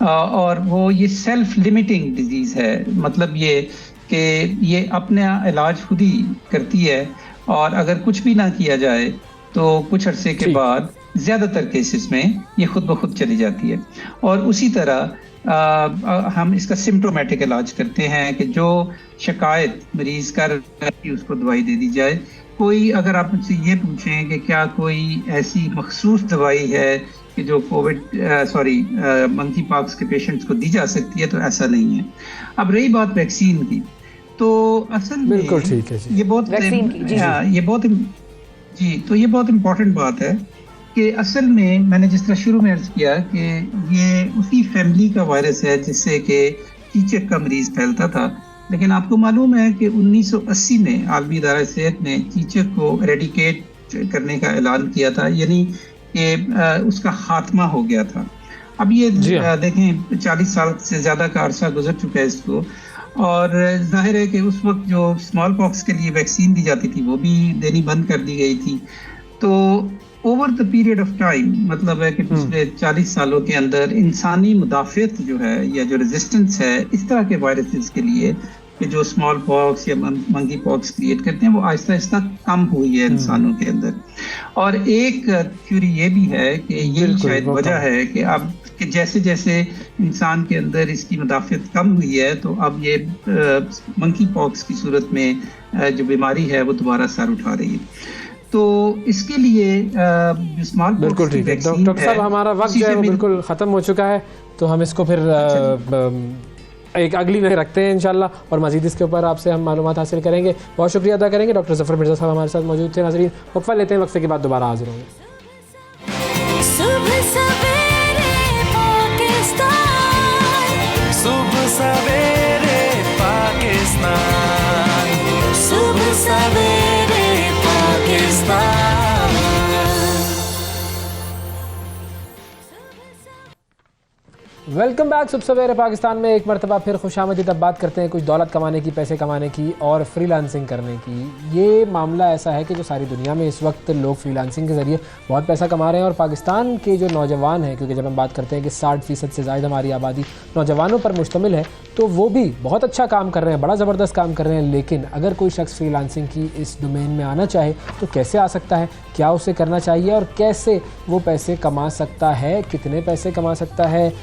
और वो ये सेल्फ लिमिटिंग डिजीज़ है, मतलब ये कि ये अपना इलाज खुद ही करती है और अगर कुछ भी ना किया जाए तो कुछ अरसे के बाद ज़्यादातर केसेस में ये खुद ब खुद चली जाती है। और उसी तरह हम इसका सिम्टोमेटिक इलाज करते हैं कि जो शिकायत मरीज़ कर रही है उसको दवाई दे दी जाए। कोई अगर आप मुझसे ये पूछें कि क्या कोई ऐसी मखसूस दवाई है कि जो मंकी पॉक्स के पेशेंट्स को दी जा सकती है, तो ऐसा नहीं है। अब रही बात वैक्सीन की, तो असल में बिल्कुल ठीक है जी। ये बहुत वैक्सीन की, जी। हाँ, ये बहुत इम्पोर्टेंट बात है कि असल में मैंने जिस तरह शुरू में अर्ज किया कि ये उसी फैमिली का वायरस है जिससे कि चीचक का मरीज फैलता था। लेकिन आपको मालूम है कि 1980 में आलमी इदारा सेहत ने चीचक को एरेडिकेट करने का ऐलान किया था, यानी कि उसका खात्मा हो गया था। अब ये देखें 40 साल से ज़्यादा का अरसा गुजर चुका है इसको, और जाहिर है कि उस वक्त जो स्मॉल पॉक्स के लिए वैक्सीन दी जाती थी वो भी देनी बंद कर दी गई थी। तो over the period of time, मतलब है कि पिछले 40 सालों के अंदर इंसानी मुदाफ़ियत जो है या जो रेजिस्टेंस है इस तरह के वायरसेस के लिए कि जो स्मॉल पॉक्स या मंकी पॉक्स क्रिएट करते हैं, वो आहिस्ता आहिस्ता कम हुई है इंसानों के अंदर। और एक थ्योरी ये भी है कि ये शायद वजह है कि अब कि जैसे जैसे इंसान के अंदर इसकी मुदाफ़ियत कम हुई है, तो अब ये मंकी पॉक्स की सूरत में जो बीमारी है वो दोबारा सर उठा रही है। तो इसके लिए स्मॉल बिल्कुल ठीक है डॉक्टर साहब, हमारा वक्त जो है वो बिल्कुल ख़त्म हो चुका है, तो हम इसको फिर एक अगली नज़र रखते हैं इंशाल्लाह, और मज़ीद इसके ऊपर आपसे हम मालूमात हासिल करेंगे। बहुत शुक्रिया अदा करेंगे। डॉक्टर ज़फ़र मिर्ज़ा साहब हमारे साथ मौजूद थे। नाज़रीन, वक्फा लेते हैं, वक्फे के बाद दोबारा हाजिर होंगे। सुबह सवेरे पाकिस्तान, सुबह सवेरे पाकिस्तान, सुबह सवेरे पाकिस्तान। वेलकम बैक सुबह सवेरे पाकिस्तान में एक मरतबा फिर खुशामदीद। अब बात करते हैं कुछ दौलत कमाने की, पैसे कमाने की और फ्रीलांसिंग करने की। ये मामला ऐसा है कि जो सारी दुनिया में इस वक्त लोग फ्रीलांसिंग के ज़रिए बहुत पैसा कमा रहे हैं, और पाकिस्तान के जो नौजवान हैं, क्योंकि जब हम बात करते हैं कि 60% से ज़्यादा हमारी आबादी नौजवानों पर मुश्तमिल है, तो वो भी बहुत अच्छा काम कर रहे हैं, बड़ा ज़बरदस्त काम कर रहे हैं। लेकिन अगर कोई शख्स फ्रीलांसिंग की इस डोमेन में आना चाहे तो कैसे आ सकता है, क्या उसे करना चाहिए और कैसे वो पैसे कमा सकता है, कितने पैसे कमा सकता है,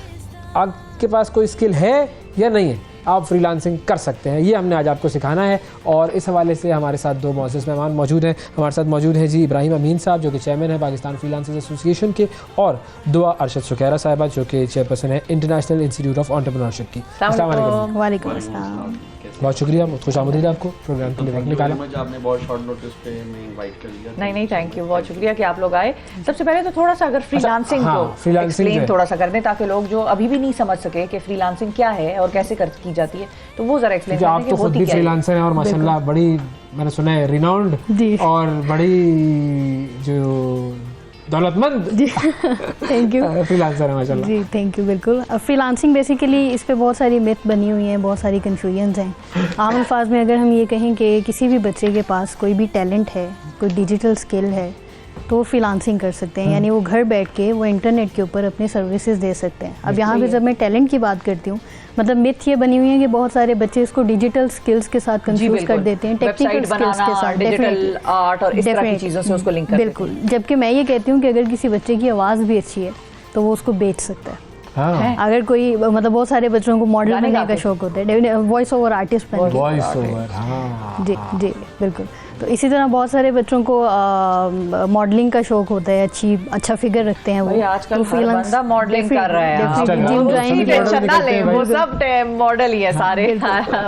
आपके पास कोई स्किल है या नहीं है, आप फ्रीलांसिंग कर सकते हैं, ये हमने आज आपको सिखाना है। और इस हवाले से हमारे साथ दो मौजूद मेहमान मौजूद हैं। हमारे साथ मौजूद हैं जी इब्राहिम अमीन साहब, जो कि चेयरमैन है पाकिस्तान फ्रीलांसर्स एसोसिएशन के, और दुआ अरशद सुखैरा साहिबा, जो कि चेयरपर्सन है इंटरनेशनल इंस्टीट्यूट ऑफ एंटरप्रेन्योरशिप की। अस्सलाम वालेकुम। वालेकुम अस्सलाम। बहुत शुक्रिया, खुशामदीद आपको प्रोग्राम के लिए वक्त निकाला। आपने बहुत शॉर्ट नोटिस पे हमें इनवाइट कर लिया। नहीं थैंक यू, बहुत शुक्रिया कि आप लोग आए। सबसे पहले तो थोड़ा सा अगर फ्रीलांसिंग हाँ, को फ्रीलांसिंग एक्सप्लेन थोड़ा सा कर दें, ताकि लोग जो अभी भी नहीं समझ सके कि फ्रीलांसिंग क्या है और कैसे की जाती है, तो वो जरा एक्सप्लेन आप तो खुद भी फ्रीलांसर हैं और माशाल्लाह बड़ी, मैंने सुना है, रिनाउंड और बड़ी जो दौलतमंद जी थैंक यू फ्रीलांसर है माशाल्लाह। जी थैंक यू। बिल्कुल, फ्रीलांसिंग बेसिकली इस पे बहुत सारी मिथ बनी हुई हैं, बहुत सारी कन्फ्यूजन्स हैं। आम अल्फाज में अगर हम ये कहें कि किसी भी बच्चे के पास कोई भी टैलेंट है, कोई डिजिटल स्किल है, तो वो फ्रीलांसिंग कर सकते हैं, यानी वो घर बैठ के वो इंटरनेट के ऊपर अपनी सर्विसेज दे सकते हैं। अब यहाँ पे जब मैं टैलेंट की बात करती हूँ, मतलब मिथ ये बनी हुई है कि बहुत सारे बच्चे इसको डिजिटल स्किल्स के साथ कंफ्यूज कर देते हैं, टेक्निकल स्किल्स के साथ, डिजिटल आर्ट और इस तरह की चीज़ों से उसको लिंक कर बिल्कुल। जबकि मैं ये कहती हूँ कि अगर किसी बच्चे की आवाज़ भी अच्छी है तो वो उसको बेच सकता है। हाँ, अगर कोई मतलब बहुत सारे बच्चों को मॉडल गाने बनने का गाते शौक होता है, वॉइस ओवर आर्टिस्ट बनने का। वॉइस ओवर, हाँ जी जी बिल्कुल। तो इसी तरह बहुत सारे बच्चों को मॉडलिंग का शौक होता है, अच्छा फिगर रखते हैं वो। भाई आजकल तो हर बंदा मॉडलिंग कर रहा है। definitely, जिम ज्वाइन उसकी टेंशन ना ले, वो सब मॉडल ही है सारे।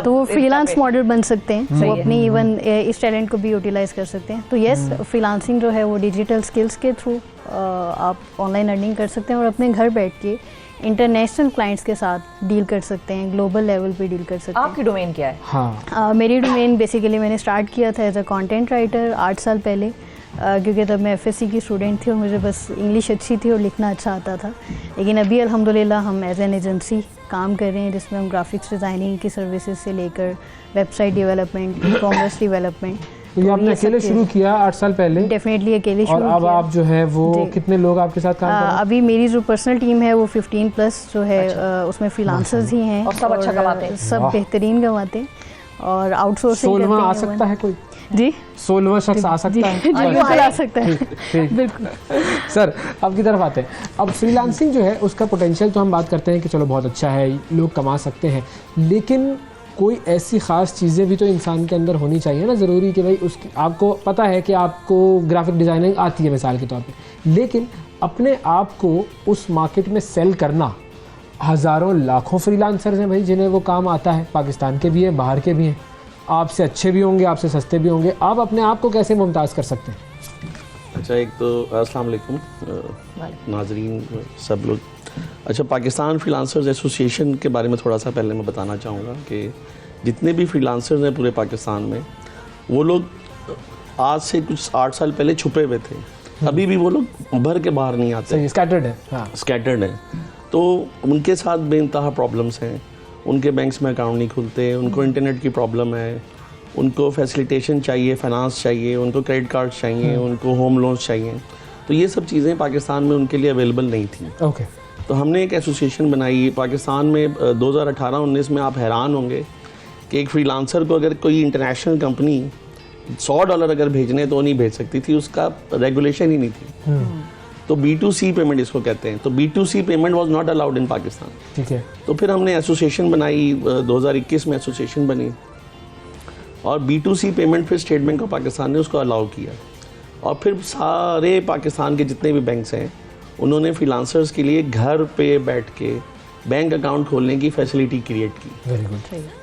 तो वो फ्रीलांस मॉडल बन सकते हैं, सही वो है। अपनी इवन इस टैलेंट को भी यूटिलाइज कर सकते हैं। तो यस, फ्रीलांसिंग जो है वो डिजिटल स्किल्स के थ्रू आप ऑनलाइन अर्निंग कर सकते हैं और अपने घर बैठ के इंटरनेशनल क्लाइंट्स के साथ डील कर सकते हैं, ग्लोबल लेवल पे डील कर सकते हैं। आपकी डोमेन क्या है? हाँ, मेरी डोमेन बेसिकली मैंने स्टार्ट किया था एज अ कंटेंट राइटर 8 साल पहले, क्योंकि तब मैं एफएससी की स्टूडेंट थी और मुझे बस इंग्लिश अच्छी थी और लिखना अच्छा आता था। लेकिन अभी अल्हम्दुलिल्लाह हम एज एन एजेंसी काम कर रहे हैं जिसमें हम ग्राफिक्स डिज़ाइनिंग की सर्विसेज से लेकर website development, e commerce development. तो ये आपने अकेले शुरू किया 8 साल पहले? डेफिनेटली अकेले शुरू और किया। अब आप जो है वो जी। कितने लोग आपके साथ काम कर रहे हैं? अभी मेरी जो पर्सनल टीम है वो 15+ जो है, उसमें फ्रीलांसर्स ही हैं और सब अच्छा कमाते हैं? सब बेहतरीन कमाते हैं और आउटसोर्सिंग करते 16वां हैं। आ सकता है कोई? जी 16वां शख्स आ सकता है? जी बिल्कुल आ सकता है। ठीक। बिल्कुल। सर, आपकी तरफ आते हैं। अब फ्रीलांसिंग जो है उसका पोटेंशियल तो हम बात करते हैं कि चलो बहुत अच्छा है, लोग कमा सकते हैं, लेकिन कोई ऐसी ख़ास चीज़ें भी तो इंसान के अंदर होनी चाहिए ना, ज़रूरी कि भाई उसकी, आपको पता है कि आपको ग्राफिक डिज़ाइनिंग आती है मिसाल के तौर पे, लेकिन अपने आप को उस मार्केट में सेल करना, हज़ारों लाखों फ्रीलांसर्स हैं भाई जिन्हें वो काम आता है, पाकिस्तान के भी हैं, बाहर के भी हैं, आपसे अच्छे भी होंगे, आपसे सस्ते भी होंगे, आप अपने आप को कैसे मुमताज़ कर सकते हैं? अच्छा, एक तो अस्सलाम वालेकुम नाजरीन सब लोग। अच्छा, पाकिस्तान फ्रीलांसर्स एसोसिएशन के बारे में थोड़ा सा पहले मैं बताना चाहूँगा कि जितने भी फ्रीलांसर्स हैं पूरे पाकिस्तान में, वो लोग आज से कुछ 8 साल पहले छुपे हुए थे, अभी भी वो लोग उभर के बाहर नहीं आते, सही, स्कैटर्ड है। हाँ, स्कैटर्ड हैं। तो उनके साथ बेइंतहा प्रॉब्लम्स हैं, उनके बैंक्स में अकाउंट नहीं खुलते, उनको इंटरनेट की प्रॉब्लम है, उनको फैसिलिटेशन चाहिए, फाइनेंस चाहिए, उनको क्रेडिट कार्ड चाहिए, उनको होम लोन्स चाहिए। तो ये सब चीज़ें पाकिस्तान में उनके लिए अवेलेबल नहीं थी। ओके। तो हमने एक एसोसिएशन बनाई पाकिस्तान में 2018-19 में। आप हैरान होंगे कि एक फ्रीलांसर को अगर कोई इंटरनेशनल कंपनी $100 अगर भेजने तो नहीं भेज सकती थी, उसका रेगुलेशन ही नहीं थी। तो B2C पेमेंट इसको कहते हैं। तो B2C payment was not allowed in Pakistan. ठीक है। तो फिर हमने एसोसिएशन बनाई, 2021 में एसोसिएशन बनी और B2C पेमेंट फिर स्टेट बैंक ऑफ पाकिस्तान ने उसको अलाउ किया। और फिर सारे पाकिस्तान के जितने भी बैंक्स हैं उन्होंने फ्रीलांसर्स के लिए घर पे बैठ के बैंक अकाउंट खोलने की फैसिलिटी क्रिएट की। Very good.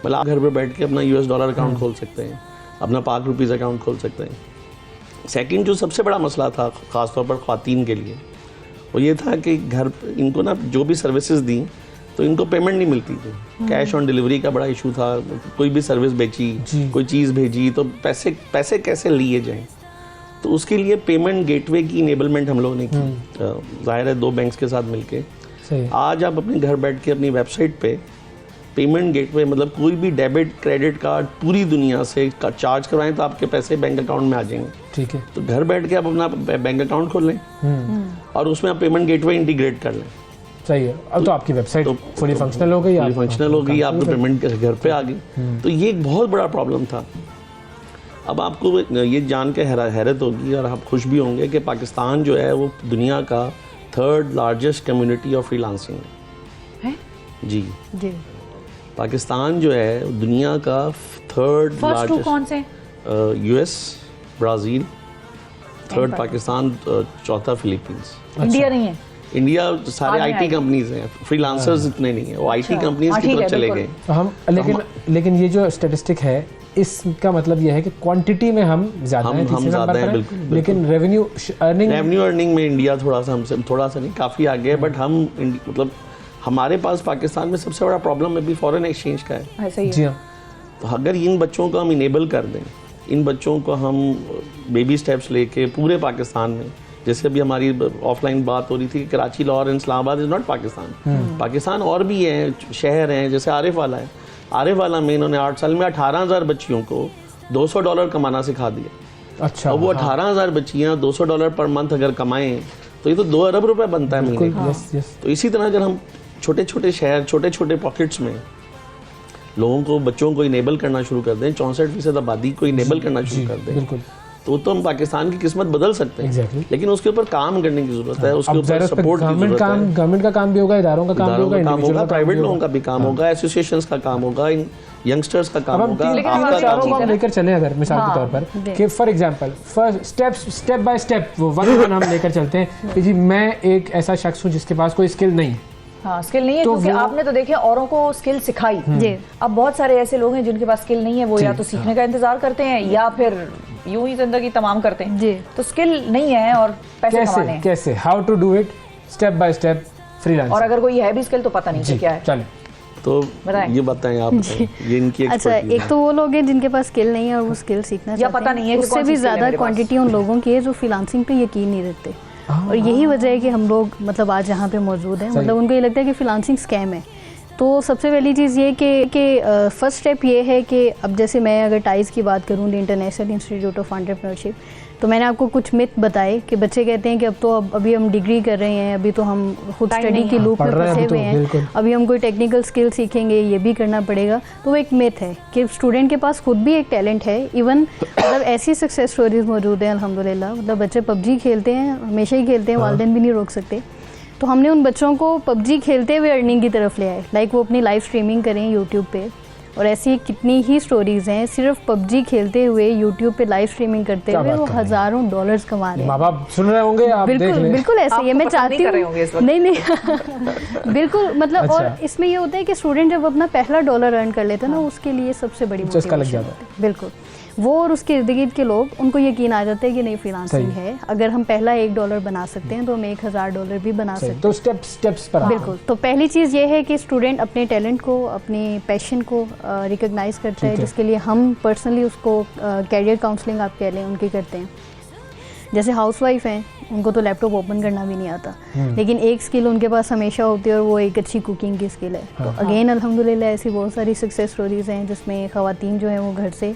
मतलब आप घर पे बैठ के अपना $US अकाउंट खोल सकते हैं, अपना ₹5 अकाउंट खोल सकते हैं। सेकंड जो सबसे बड़ा मसला था ख़ासतौर पर ख़वातीन के लिए, वो ये था कि घर इनको ना जो भी सर्विसेज दी तो इनको पेमेंट नहीं मिलती थी। कैश ऑन डिलीवरी का बड़ा इशू था, कोई भी सर्विस बेची, कोई चीज़ भेजी तो पैसे कैसे लिए जाएं। तो उसके लिए पेमेंट गेटवे की इनेबलमेंट हम लोगों ने की, ज़ाहिर है 2 बैंक्स के साथ मिलके। सही। आज आप अपने घर बैठ के अपनी वेबसाइट पे पेमेंट गेटवे, मतलब कोई भी डेबिट क्रेडिट कार्ड पूरी दुनिया से चार्ज करवाएं तो आपके पैसे बैंक अकाउंट में आ जाएंगे। ठीक है। तो घर बैठ के आप अपना बैंक अकाउंट खोल लें और उसमें आप पेमेंट गेटवे इंटीग्रेट कर लें। सही है। अब तो आपकी वेबसाइट फुली फंक्शनल हो गई, फुली फंक्शनल हो गई, आपको पेमेंट घर पे आ गई। तो ये एक बहुत बड़ा प्रॉब्लम था। अब आपको ये जान के हैरत होगी और आप खुश भी होंगे कि पाकिस्तान जो है वो दुनिया का 3rd largest community of freelancing है। जी जी। पाकिस्तान जो है दुनिया का 3rd फर्स्ट 2 लार्जेस्ट। कौन से? US, ब्राज़ील, 3rd पाकिस्तान, 4था फिलीपींस। इंडिया नहीं है? इंडिया सारे आज में IT कंपनीज हैं, फ्रीलांसर्स इतने नहीं है, वो IT कंपनीज की ठीक तरफ है, चले बिल्कुल। गए। तो हम लेकिन ये जो स्टैटिस्टिक है इसका मतलब ये है कि क्वांटिटी में हम ज़्यादा हैं, हम तीसरे ज़्यादा नंबर हैं, पर बिल्कुल, बिल्कुल। लेकिन रेवेन्यू अर्निंग में इंडिया थोड़ा सा हमसे, थोड़ा सा नहीं काफ़ी आगे है, बट हम मतलब हमारे पास पाकिस्तान में सबसे बड़ा प्रॉब्लम अभी फॉरेन एक्सचेंज का है। ऐसा ही जी है। हाँ। तो अगर इन बच्चों को हम इनेबल कर दें, इन बच्चों को हम बेबी स्टेप्स लेके पूरे पाकिस्तान में, जैसे अभी हमारी ऑफलाइन बात हो रही थी, कराची, लाहौर, इस्लामाबाद इज़ नॉट पाकिस्तान। पाकिस्तान और भी हैं, शहर हैं, जैसे आरिफ वाला है। आरिफ वाला में इन्होंने 8 साल में 18,000 बच्चियों को $200 कमाना सिखा दिया। अच्छा, और वो हाँ। 18,000 बच्चियाँ $200 पर मंथ अगर कमाएं तो ये तो 2 अरब रुपए बनता है महीने का। यस यस तो इसी तरह अगर हम छोटे छोटे शहर, छोटे छोटे पॉकेट्स में लोगों को, बच्चों को इनेबल करना शुरू कर दें, 64% आबादी को इनेबल करना शुरू कर दें, बिल्कुल। तो हम पाकिस्तान की किस्मत बदल सकते हैं। Exactly. लेकिन उसके ऊपर काम करने की जरूरत है, उसके अब ऊपर ज़रा उस पे सपोर्ट की गवर्नमेंट जरूरत है। गवर्नमेंट का काम भी होगा, इदारों का काम भी इदारों होगा, का काम individual होगा, का काम प्राइवेट भी लोगों का होगा। भी काम होगा, एसोसिएशंस का काम होगा, इन यंगस्टर्स का अब काम हम होगा, तीन लेकिन तीन हमारे चारों को हम चीज़ है लेकर चले अगर मिसाल के तौर पर कि for example first step by step one हम लेकर चलते हैं कि जी मैं एक ऐसा शख्स हूँ जिसके पास कोई स्किल नहीं है। हाँ, स्किल नहीं है, तो क्योंकि वो- आपने तो देखे औरों को स्किल सिखाई। जी। अब बहुत सारे ऐसे लोग हैं जिनके पास स्किल नहीं है, वो या तो सीखने का इंतजार करते हैं या फिर यूं ही जिंदगी तमाम करते हैं। जी। तो स्किल नहीं है और पैसे कमाने कैसे हैं। कैसे how to do it step by step freelance. और अगर कोई है भी स्किल तो पता नहीं जी कि क्या है। चलें तो बताएं। ये बताएं आप, बताएं। ये इनकी अच्छा, एक्सपर्टीज एक तो वो लोग हैं जिनके पास स्किल नहीं है और वो स्किल सीखना या चाहते पता नहीं है कि उससे कौन सी भी skill है ज़्यादा मेरे पास। क्वांटिटी उन लोगों की है जो फ्रीलांसिंग पे यकीन नहीं रखते। और यही वजह है कि हम लोग मतलब आज यहाँ पे मौजूद हैं। मतलब उनको ये लगता है कि फ्रीलांसिंग स्कैम है। तो सबसे पहली चीज़ ये कि फर्स्ट स्टेप ये है कि अब जैसे मैं अगर टाइज़ की बात करूँ, the international institute of entrepreneurship, तो मैंने आपको कुछ मिथ बताए कि बच्चे कहते हैं कि अभी हम डिग्री कर रहे हैं, अभी तो हम खुद Time स्टडी नहीं की है। लूप में पढ़ रहे हैं फंसे अभी तो, हुए हैं, बिल्कुल। अभी हम कोई टेक्निकल स्किल सीखेंगे, ये भी करना पड़ेगा। तो वो एक मिथ है कि स्टूडेंट के पास खुद भी एक टैलेंट है। इवन मतलब ऐसी सक्सेस स्टोरीज मौजूद हैं अल्हम्दुलिल्लाह। मतलब बच्चे पबजी खेलते हैं, हमेशा ही खेलते हैं, वालिदैन भी नहीं रोक सकते। तो हमने उन बच्चों को पबजी खेलते हुए अर्निंग की तरफ ले आए, लाइक वो अपनी लाइव स्ट्रीमिंग करें यूट्यूब पे। और ऐसी कितनी ही स्टोरीज हैं, सिर्फ पबजी खेलते हुए यूट्यूब पे लाइव स्ट्रीमिंग करते क्या हुए बात वो कर रहे हैं? हज़ारों डॉलर्स कमा रहे माँ हैं। बाप सुन रहे होंगे, आप देख बिल्कुल लें। बिल्कुल ऐसे ही है। आप मैं तो पसंद चाहती नहीं कर रहे हूँ होंगे इस वक्त। नहीं बिल्कुल मतलब अच्छा। और इसमें ये होता है कि स्टूडेंट जब अपना पहला डॉलर अर्न कर लेता है ना, उसके लिए सबसे बड़ी चस्का लग motivation जाता है। होती है। बिल्कुल वो और उसके इर्द गिर्द के लोग, उनको यकीन आ जाता है कि नहीं फ्रीलांसिंग सही। है, अगर हम पहला $1 बना सकते हैं तो हम $1,000 भी बना सकते सही, हैं। तो स्टेप्स पर आते हैं। बिल्कुल। तो पहली चीज़ ये है कि स्टूडेंट अपने टैलेंट को, अपने पैशन को रिकॉग्नाइज करता है, ठीक है। जिसके लिए हम पर्सनली उसको कैरियर काउंसलिंग आप कह लें उनकी करते हैं। जैसे हाउसवाइफ हैं, उनको तो लैपटॉप ओपन करना भी नहीं आता, लेकिन एक स्किल उनके पास हमेशा होती है और वो एक अच्छी कुकिंग की स्किल है। तो अगेन अल्हम्दुलिल्लाह ऐसी बहुत सारी सक्सेस स्टोरीज़ हैं जिसमें ख़वातीन जो हैं वो घर से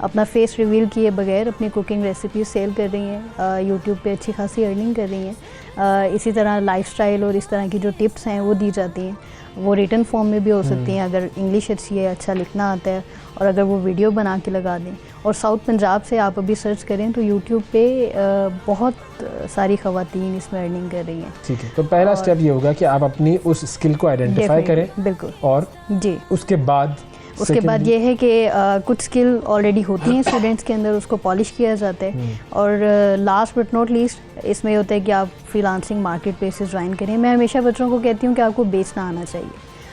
अपना फेस रिवील किए बगैर अपनी कुकिंग रेसिपी सेल कर रही हैं, यूट्यूब पे अच्छी खासी अर्निंग कर रही हैं। इसी तरह लाइफस्टाइल और इस तरह की जो टिप्स हैं वो दी जाती हैं। वो रिटन फॉर्म में भी हो सकती हैं अगर इंग्लिश अच्छी है, अच्छा लिखना आता है, और अगर वो वीडियो बना के लगा दें। और साउथ पंजाब से आप अभी सर्च करें तो यूट्यूब पे बहुत सारी ख़वातीन इसमें अर्निंग कर रही हैं। ठीक है, तो पहला स्टेप ये होगा कि आप अपनी उस स्किल को आइडेंटिफाई करें। Definitely, बिल्कुल और जी। उसके बाद उसके बाद ये है कि कुछ स्किल ऑलरेडी होती हैं स्टूडेंट्स के अंदर, उसको पॉलिश किया जाता है। और लास्ट बट नॉट लीस्ट इसमें होता है कि आप फ्रीलांसिंग मार्केट प्लेसेस ज्वाइन करें। मैं हमेशा बच्चों को कहती हूँ कि आपको बेचना आना चाहिए।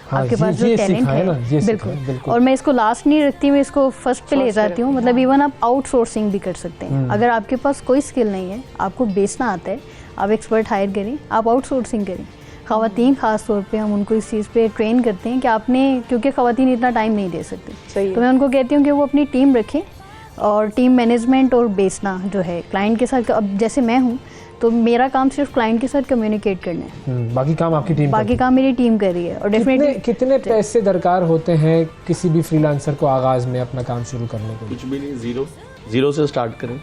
हाँ, आपके पास ये जो टैलेंट सिखाएं है, ना, ये बिल्कुल। सिखाएं, बिल्कुल। और मैं इसको लास्ट नहीं रखती, मैं इसको फर्स्ट पे ले जाती हूँ। मतलब इवन आप आउटसोर्सिंग भी कर सकते हैं। अगर आपके पास कोई स्किल नहीं है, आपको बेचना आता है, आप एक्सपर्ट हायर करें, आप आउटसोर्सिंग करें। ख़वातीन ख़ास तौर पे हम उनको इस चीज़ पे ट्रेन करते हैं कि आपने, क्योंकि ख़वातीन इतना टाइम नहीं दे सकती, सही है। तो मैं उनको कहती हूँ कि वो अपनी टीम रखें और टीम मैनेजमेंट और बेचना जो है क्लाइंट के साथ। अब जैसे मैं हूँ तो मेरा काम सिर्फ क्लाइंट के साथ कम्युनिकेट करना है, बाकी काम आपकी टीम बाकी काम मेरी टीम कर रही है। और डेफिनेटली कितने पैसे दरकार होते हैं किसी भी फ्रीलांसर को आगाज़ में अपना काम शुरू करने के लिए? कुछ भी नहीं, जीरो से स्टार्ट करें।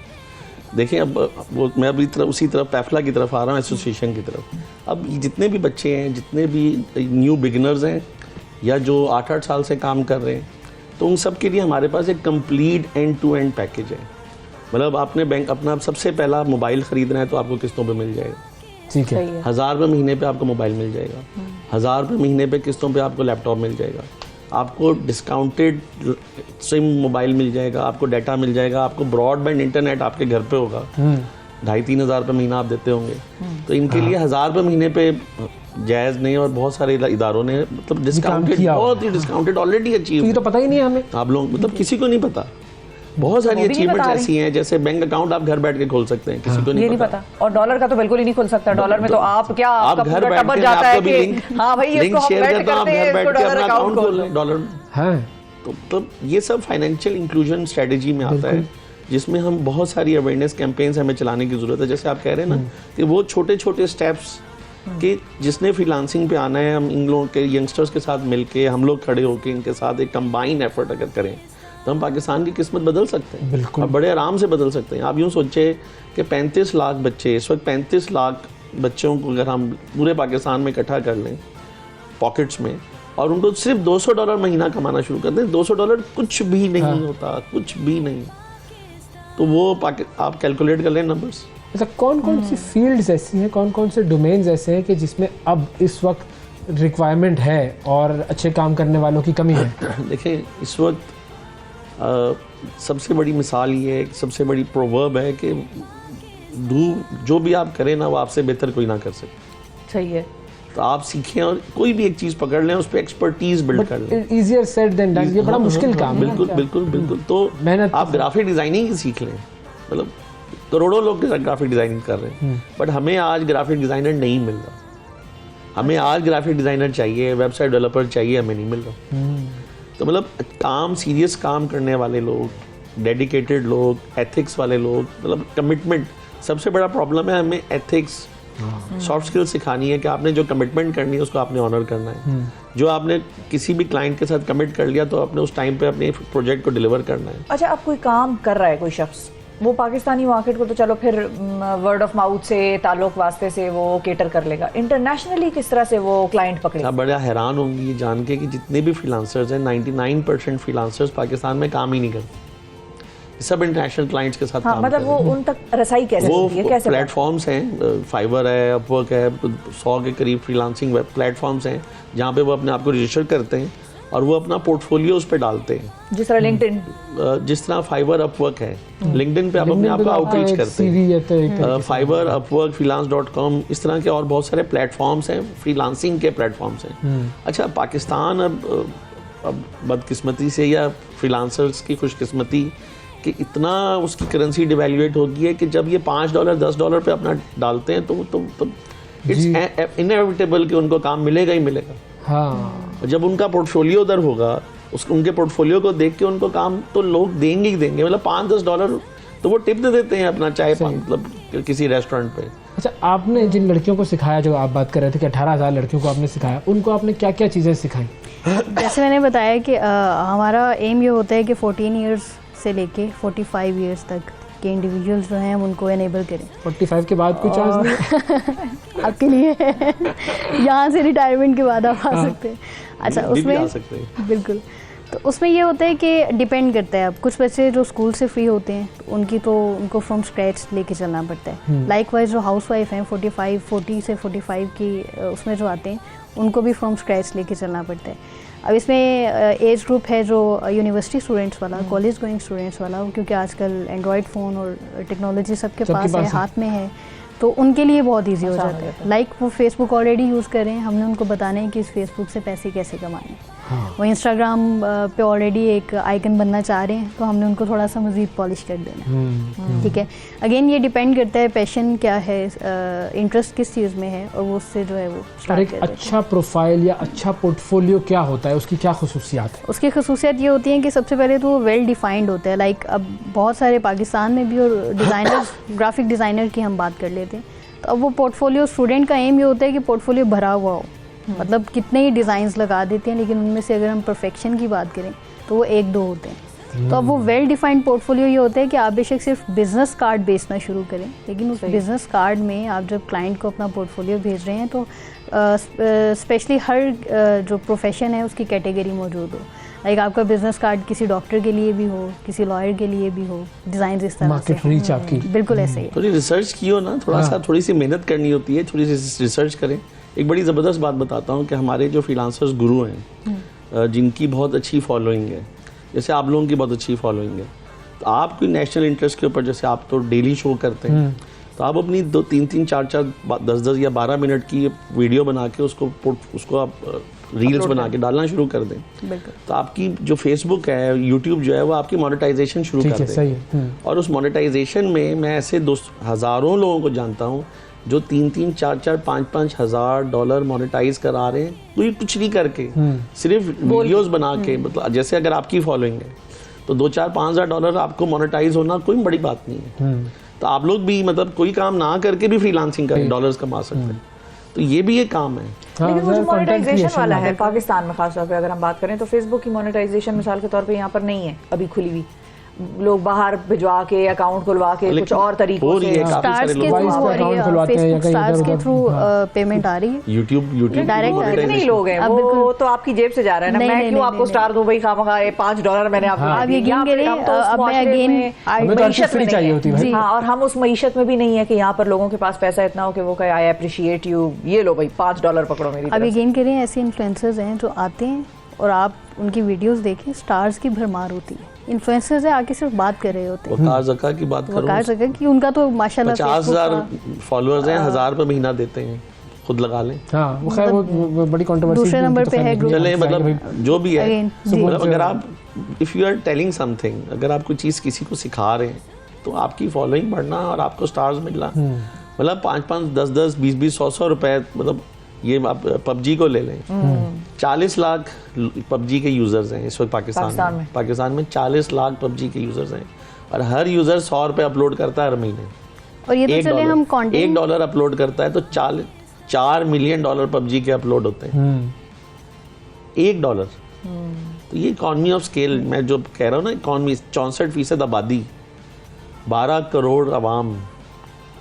देखें अब वो मैं अभी उसी तरफ पैफला की तरफ आ रहा हूँ, एसोसिएशन की तरफ। अब जितने भी बच्चे हैं, जितने भी न्यू बिगिनर्स हैं या जो 8-8 साल से काम कर रहे हैं, तो उन सब के लिए हमारे पास एक complete end to end package है। मतलब आपने बैंक अपना सबसे पहला मोबाइल ख़रीदना है तो आपको किस्तों पे मिल जाएगा। ठीक है, 1000 रुपये महीने पे आपको मोबाइल मिल जाएगा, 1000 रुपये महीने पे किस्तों पे आपको लैपटॉप मिल जाएगा, आपको डिस्काउंटेड सिम मोबाइल मिल जाएगा, आपको डाटा मिल जाएगा, आपको ब्रॉडबैंड इंटरनेट आपके घर पे होगा। 2,500-3 हज़ार रुपये महीना आप देते होंगे। तो इनके लिए 1000 रुपये महीने पे जायज़ नहीं, और बहुत सारे इदारों ने मतलब डिस्काउंटेड, किया हुआ। बहुत ही डिस्काउंटेड ऑलरेडी तो ये अचीव। तो पता ही नहीं है हमें। आप लोग मतलब किसी को नहीं पता। बहुत सारी वो भी नहीं अचीवमेंट्स बता रही। ऐसी हैं, जैसे बैंक अकाउंट आप घर बैठ के खोल सकते हैं, किसी को ये नहीं नहीं पता। पता। और डॉलर का तो बिल्कुल ही नहीं खुल सकता। डॉलर में तो आप क्या, आप आपका घर पूरा बैठ टब्बर के जाता है आपको भी कि लिंक हाँ भाई लिंक इसको हम शेयर बैठ करता हूं, आप करते हैं, घर बैठ इसको के डॉलर अपना अकाउंट अकाउंट खोल खोल लो। लें डॉलर। हाँ, तो ये सब फाइनेंशियल इंक्लूजन स्ट्रेटजी में आता है, जिसमें हम बहुत सारी अवेयरनेस कैंपेन्स हमें चलाने की ज़रूरत है। जैसे आप कह रहे हैं ना कि वो छोटे छोटे स्टेप्स कि जिसने फ्रीलांसिंग पे आना है, हम इन लोगों के यंगस्टर्स के साथ मिलके हम लोग खड़े होकर इनके साथ एक कंबाइन एफर्ट अगर करें तो हम पाकिस्तान की किस्मत बदल सकते हैं, बिल्कुल। और बड़े आराम से बदल सकते हैं। आप यूँ सोचे कि 35 लाख बच्चे, इस वक्त 35 लाख बच्चों को अगर हम पूरे पाकिस्तान में इकट्ठा कर लें पॉकेट्स में, और उनको सिर्फ $200 महीना कमाना शुरू कर दें, $200 कुछ भी नहीं होता, कुछ भी नहीं। तो वो आप कैलकुलेट कर लें नंबर्स। अच्छा, कौन कौन सी फील्ड्स ऐसी हैं, कौन कौन से डोमेन्स ऐसे हैं कि जिसमें अब इस वक्त रिक्वायरमेंट है और अच्छे काम करने वालों की कमी है? देखिए, इस वक्त सबसे बड़ी मिसाल ये है, सबसे बड़ी प्रोवर्ब है कि जो भी आप करें ना, वो आपसे बेहतर कोई ना कर सकते। सही है। तो आप सीखें और कोई भी एक चीज़ पकड़ लें, उस पर एक्सपर्टीज बिल्ड कर लें। इजियर सेड देन डन, ये बड़ा मुश्किल काम है। बिल्कुल बिल्कुल बिल्कुल। तो मेहनत आप ग्राफिक डिज़ाइनिंग ही सीख लें, मतलब करोड़ों लोग ग्राफिक डिज़ाइनिंग कर रहे हैं, बट हमें आज ग्राफिक डिज़ाइनर नहीं मिल रहा। हमें आज ग्राफिक डिज़ाइनर चाहिए, वेबसाइट डेवलपर चाहिए, हमें नहीं मिल रहा। तो मतलब काम, सीरियस काम करने वाले लोग, डेडिकेटेड लोग, एथिक्स वाले लोग, मतलब कमिटमेंट। सबसे बड़ा प्रॉब्लम है, हमें एथिक्स, सॉफ्ट स्किल्स सिखानी है कि आपने जो कमिटमेंट करनी है उसको आपने ऑनर करना है। जो आपने किसी भी क्लाइंट के साथ कमिट कर लिया तो आपने उस टाइम पे अपने प्रोजेक्ट को डिलीवर करना है। अच्छा, अब कोई काम कर रहा है कोई शख्स, वो पाकिस्तानी मार्केट को तो चलो फिर वर्ड ऑफ माउथ से, ताल्लुक वास्ते से वो केटर कर लेगा, इंटरनेशनली किस तरह से वो क्लाइंट पकड़े? आप बड़ा हैरान होंगी ये जान के कि जितने भी फ्रीलांसर्स हैं, 99% फ्रीलांसर्स पाकिस्तान में काम ही नहीं करते। सब इंटरनेशनल क्लाइंट्स के साथ हाँ, काम मतलब वो उन तक रसाई कैसे होती है, वो कैसे? प्लेटफॉर्म्स हैं, फाइवर है, अपवर्क है, 100 के करीब फ्रीलांसिंग वेब प्लेटफॉर्म्स हैं जहाँ पे वो अपने आप को रजिस्टर करते हैं और वो अपना पोर्टफोलियो उस पर डालते हैं। जिस तरह लिंक्डइन, जिस तरह फाइवर, अपवर्क है, लिंक्डइन पे आप अपने आप को आउटरीच करते हैं। फाइवर, अपवर्क, freelance.com, इस तरह के और बहुत सारे प्लेटफॉर्म्स हैं, फ्रीलांसिंग के प्लेटफॉर्म्स हैं। अच्छा, पाकिस्तान अब बदकिस्मती से या फ्रीलांसर्स की खुशकिस्मती कि इतना उसकी करेंसी डिवैल्यूएट हो गई है कि जब ये $5, $10 पे अपना डालते हैं तो इट्स इनएविटेबल कि उनको काम मिलेगा ही मिलेगा। हाँ, और जब उनका पोर्टफोलियो उधर होगा, उनके पोर्टफोलियो को देख के उनको काम तो लोग देंगे ही देंगे। मतलब $5-10 तो वो टिप दे देते हैं अपना चाय, मतलब किसी रेस्टोरेंट पे। अच्छा, आपने जिन लड़कियों को सिखाया, जो आप बात कर रहे थे कि 18,000 लड़कियों को आपने सिखाया, उनको आपने क्या क्या चीज़ें सिखाई? जैसे मैंने बताया कि हमारा एम ये होता है कि 14 ईयर्स से लेके 45 ईयर्स तक के इंडिविजुअल्स जो हैं हम उनको एनेबल करें। 45 के बाद कोई चांस नहीं आपके लिए यहाँ से रिटायरमेंट के बाद आप आ सकते हैं। अच्छा, उसमें आ सकते हैं। बिल्कुल। तो उसमें ये होता है कि डिपेंड करता है। अब कुछ बच्चे जो स्कूल से फ्री होते हैं उनको फ्रॉम स्क्रैच लेके चलना पड़ता है। लाइकवाइज जो हाउसवाइफ हैं 40 से 45 की उसमें जो आते हैं उनको भी फ्रॉम स्क्रैच लेके चलना पड़ता है। अब इसमें एज ग्रुप है जो यूनिवर्सिटी स्टूडेंट्स वाला, कॉलेज गोइंग स्टूडेंट्स वाला, क्योंकि आजकल एंड्रॉयड फ़ोन और टेक्नोलॉजी सबके पास है, हाथ में है, तो उनके लिए बहुत इजी हो जाता है। लाइक वो फेसबुक ऑलरेडी यूज़ कर रहे हैं, हमने उनको बताना है कि इस फेसबुक से पैसे कैसे कमाएं। वो इंस्टाग्राम पे ऑलरेडी एक आइकन बनना चाह रहे हैं, तो हमने उनको थोड़ा सा मज़ीद पॉलिश कर देना है। ठीक है, अगेन ये डिपेंड करता है पैशन क्या है, इंटरेस्ट किस चीज़ में है, और वो उससे जो है वो और एक अच्छा प्रोफाइल या अच्छा पोर्टफोलियो क्या होता है, उसकी क्या खुसूसियात है? उसकी खसूसियत ये होती है कि सबसे पहले तो वो वेल डिफाइंड होता है। लाइक अब बहुत सारे पाकिस्तान में भी, और डिज़ाइनर्स ग्राफिक डिज़ाइनर की हम बात कर लेते हैं, तो अब वो पोर्टफोलियो, स्टूडेंट का एम ये होता है कि पोर्टफोलियो भरा हुआ हो। मतलब कितने ही डिज़ाइंस लगा देते हैं, लेकिन उनमें से अगर हम परफेक्शन की बात करें तो वो 1-2 होते हैं। तो अब वो वेल डिफाइंड पोर्टफोलियो ये होता है कि आप बेशक सिर्फ बिजनेस कार्ड बेचना शुरू करें, लेकिन उस बिजनेस कार्ड में आप जब क्लाइंट को अपना पोर्टफोलियो भेज रहे हैं तो स्पेशली हर जो प्रोफेशन है उसकी कैटेगरी मौजूद हो। लाइक आपका बिजनेस कार्ड किसी डॉक्टर के लिए भी हो, किसी लॉयर के लिए भी हो, डिज़ाइन इस तरह से मार्केट रीच आपकी बिल्कुल ऐसे ही। थोड़ी रिसर्च की हो ना, थोड़ी सी मेहनत करनी होती है, थोड़ी सी रिसर्च करें। एक बड़ी ज़बरदस्त बात बताता हूँ कि हमारे जो फ्रीलांसर्स गुरु हैं, जिनकी बहुत अच्छी फॉलोइंग है, जैसे आप लोगों की बहुत अच्छी फॉलोइंग है, तो आप कोई नेशनल इंटरेस्ट के ऊपर, जैसे आप तो डेली शो करते हैं, तो आप अपनी 2, 3, 3, 4, 10 या 12 मिनट की वीडियो बना के उसको आप रील्स बना के डालना शुरू कर दें। तो आपकी जो फेसबुक है, यूट्यूब जो है, वो आपकी मोनेटाइजेशन शुरू कर दें। और उस मोनेटाइजेशन में मैं ऐसे हज़ारों लोगों को जानता हूँ जो 3-3, 4-4, 5-5 हज़ार डॉलर मोनेटाइज करा रहे हैं, कोई कुछ नहीं करके, सिर्फ वीडियोस बना के। मतलब जैसे अगर आपकी फॉलोइंग है तो 2-4, 5 हज़ार डॉलर आपको मोनेटाइज होना कोई बड़ी बात नहीं है। तो आप लोग भी मतलब कोई काम ना करके भी फ्रीलांसिंग कर डॉलर्स कमा सकते हैं। तो ये भी एक काम है। हाँ, लेकिन वो जो content मोनेटाइजेशन creation वाला में। है पाकिस्तान में खासतौर पे अगर हम बात करें तो फेसबुक की मोनेटाइजेशन मिसाल के तौर पे यहाँ पर नहीं है अभी खुली हुई, लोग बाहर भिजवा के अकाउंट खुलवा के कुछ लेकिन और तरीकों हो रही से है, काफी स्टार्स सारे के लोग थ्रू वाइस हो पे रही account है, खुलवाते हैं या फेसबुक कहीं स्टार्स के इधर-उधर। थ्रू पेमेंट आ रही है। यूट्यूब लेकिन वो कितने ही लोग हैं, अब वो बिल्कुल। तो आपकी जेब से जा रहा है ना, नहीं, मैं नहीं, क्यों नहीं, आपको नहीं, स्टार दूं भाई खामखा $5 मैंने आपको हाँ। दे अब दिए। यकीन यहाँ पे करिए, हम तो उस अब मैं माशरे again में हमें तो मईशत फ्री में नहीं चाहिए है। होती है भाई। हाँ, और हम उस मईशत में भी नहीं है कि यहाँ पर लोगों के पास पैसा इतना हो कि वो कहे आई अप्रिशिएट यू, ये लो भाई $5 पकड़ो मेरी अब तरफ से। यकीन करिए ऐसे इन्फ्लुएंसर्स हैं जो आते हैं और आप उनकी वीडियोस देखें, स्टार्स की भरमार होती है। इन्फ्लुएंसर्स है आके सिर्फ बात कर रहे होते हैं, वकार ज़का की बात वो कह करूँ, सके कि उनका तो माशाल्लाह 50,000 फॉलोअर्स हैं, 1,000 रुपये महीना देते हैं, खुद लगा लें। हाँ वो खैर वो बड़ी कंट्रोवर्सी दूसरे नंबर पे है group। चले मतलब जो भी है, Again, जी। मतलब अगर आप if you are telling something, अगर आप कोई चीज़ किसी को सिखा रहे हैं तो आपकी फॉलोइंग बढ़ना और आपको स्टार्स मिलना, मतलब 5-5, 10-10, 20-20, 100-100 रुपए, मतलब ये आप पबजी को ले लें, 40 लाख पबजी के यूजर्स हैं इस वक्त पाकिस्तान में। पाकिस्तान में 40 लाख पबजी के यूजर्स हैं और हर यूजर 100 रुपए अपलोड करता है हर महीने। और ये तो चले हम कंटेंट $1 अपलोड करता है तो $4 मिलियन पबजी के अपलोड होते हैं। $1। तो ये इकॉनमी ऑफ स्केल, मैं जो कह रहा हूँ ना, इकॉनमी 64% आबादी, 12 करोड़ अवाम,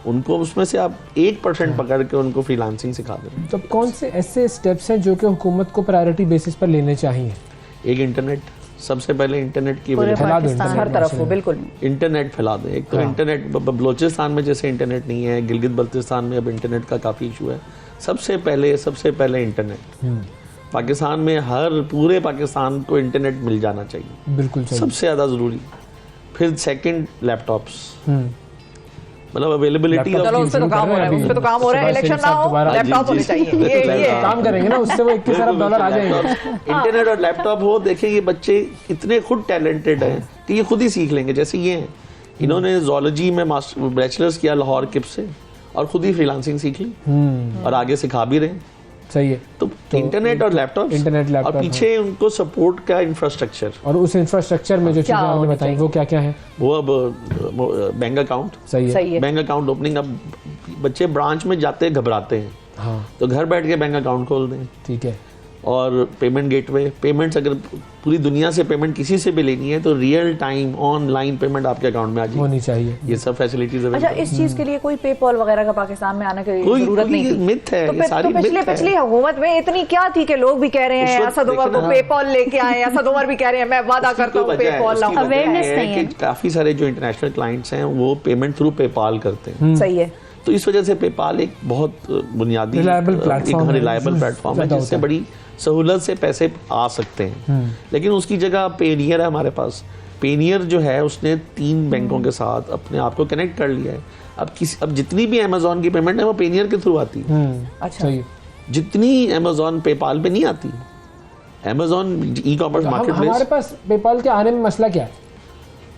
उनको उसमें से आप 1% पकड़ के उनको फ्रीलांसिंग सिखा दें। तो कौन से ऐसे स्टेप्स हैं जो कि हुकूमत को प्रायोरिटी बेसिस पर लेने चाहिए? एक इंटरनेट, सबसे पहले इंटरनेट की पूरे वजह फैला दो पाकिस्तान इंटरनेट हर तरफ हो, बिल्कुल। इंटरनेट फैला दें। एक तो इंटरनेट, बलोचिस्तान में जैसे इंटरनेट नहीं है, गिलगित बल्तिस्तान में अब इंटरनेट का काफ़ी इशू है। सबसे पहले इंटरनेट पाकिस्तान में, हर पूरे पाकिस्तान को इंटरनेट मिल जाना चाहिए, बिल्कुल चाहिए। सबसे ज़्यादा ज़रूरी। फिर सेकंड लैपटॉप्स, मतलब अवेलेबिलिटी Laptop चलो ऑफ उस पे तो काम हो रहा है, उस पे तो काम हो रहा है, इलेक्शन ना हो दोबारा- लैपटॉप होने जी, चाहिए, ये काम करेंगे ना, उससे वो 21 अरब डॉलर आ जाएंगे। इंटरनेट और लैपटॉप हो। देखिए ये बच्चे इतने खुद टैलेंटेड हैं कि ये खुद ही सीख लेंगे। जैसे ये हैं, इन्होंने जोलॉजी में मास्टर बैचलर्स किया लाहौर किप से और खुद ही फ्रीलांसिंग सीख ली और आगे सिखा भी रहे हैं। सही है। तो इंटरनेट और लैपटॉप, इंटरनेट, लैपटॉप, और पीछे उनको सपोर्ट का इंफ्रास्ट्रक्चर, और उस इंफ्रास्ट्रक्चर में जो चीजें आपने होनी बताई वो क्या क्या है? वो अब बैंक अकाउंट, सही है। सही है। Bank account opening. अब बच्चे ब्रांच में जाते घबराते हैं, हाँ तो घर बैठ के बैंक अकाउंट खोल दें। ठीक है। और पेमेंट गेटवे, पेमेंट्स अगर पूरी दुनिया से पेमेंट किसी से भी लेनी है तो रियल टाइम ऑनलाइन पेमेंट आपके अकाउंट में आ जाएगी। होनी चाहिए। ये सब फैसिलिटीज अच्छा, इस चीज के लिए कोई पेपॉल वगैरह का पाकिस्तान में आने की जरूरत नहीं थी? मिथ है, तो ये फिर सारी तो मिथ है। पिछली हुकूमत में इतनी क्या थी कि लोग भी कह रहे हैं उस वक्त असद उमर देखिए को ना, पेपॉल लेके आए, असद उमर भी कह रहे हैं मैं वादा करता हूँ पेपॉल लाऊं। Awareness नहीं है। काफी सारे जो इंटरनेशनल क्लाइंट्स हैं वो पेमेंट थ्रू पेपाल करते हैं, सही है। तो इस वजह से पेपाल एक बहुत बुनियादी Reliable platform है, रिलायबल प्लेटफॉर्म है ज़्यादा जिससे होता है। बड़ी सहूलत से पैसे आ सकते हैं। लेकिन उसकी जगह पेनियर है हमारे पास। पेनियर जो है उसने 3 बैंकों के साथ अपने आप को कनेक्ट कर लिया है। अब जितनी भी अमेजोन की पेमेंट है वो पेनियर के थ्रू आती है। अच्छा, सही है। जितनी अमेजोन पेपाल पे नहीं आती। अमेजोन ई कॉमर्स मार्केट हमारे प्लेस, पास पेपाल के आने में मसला क्या है?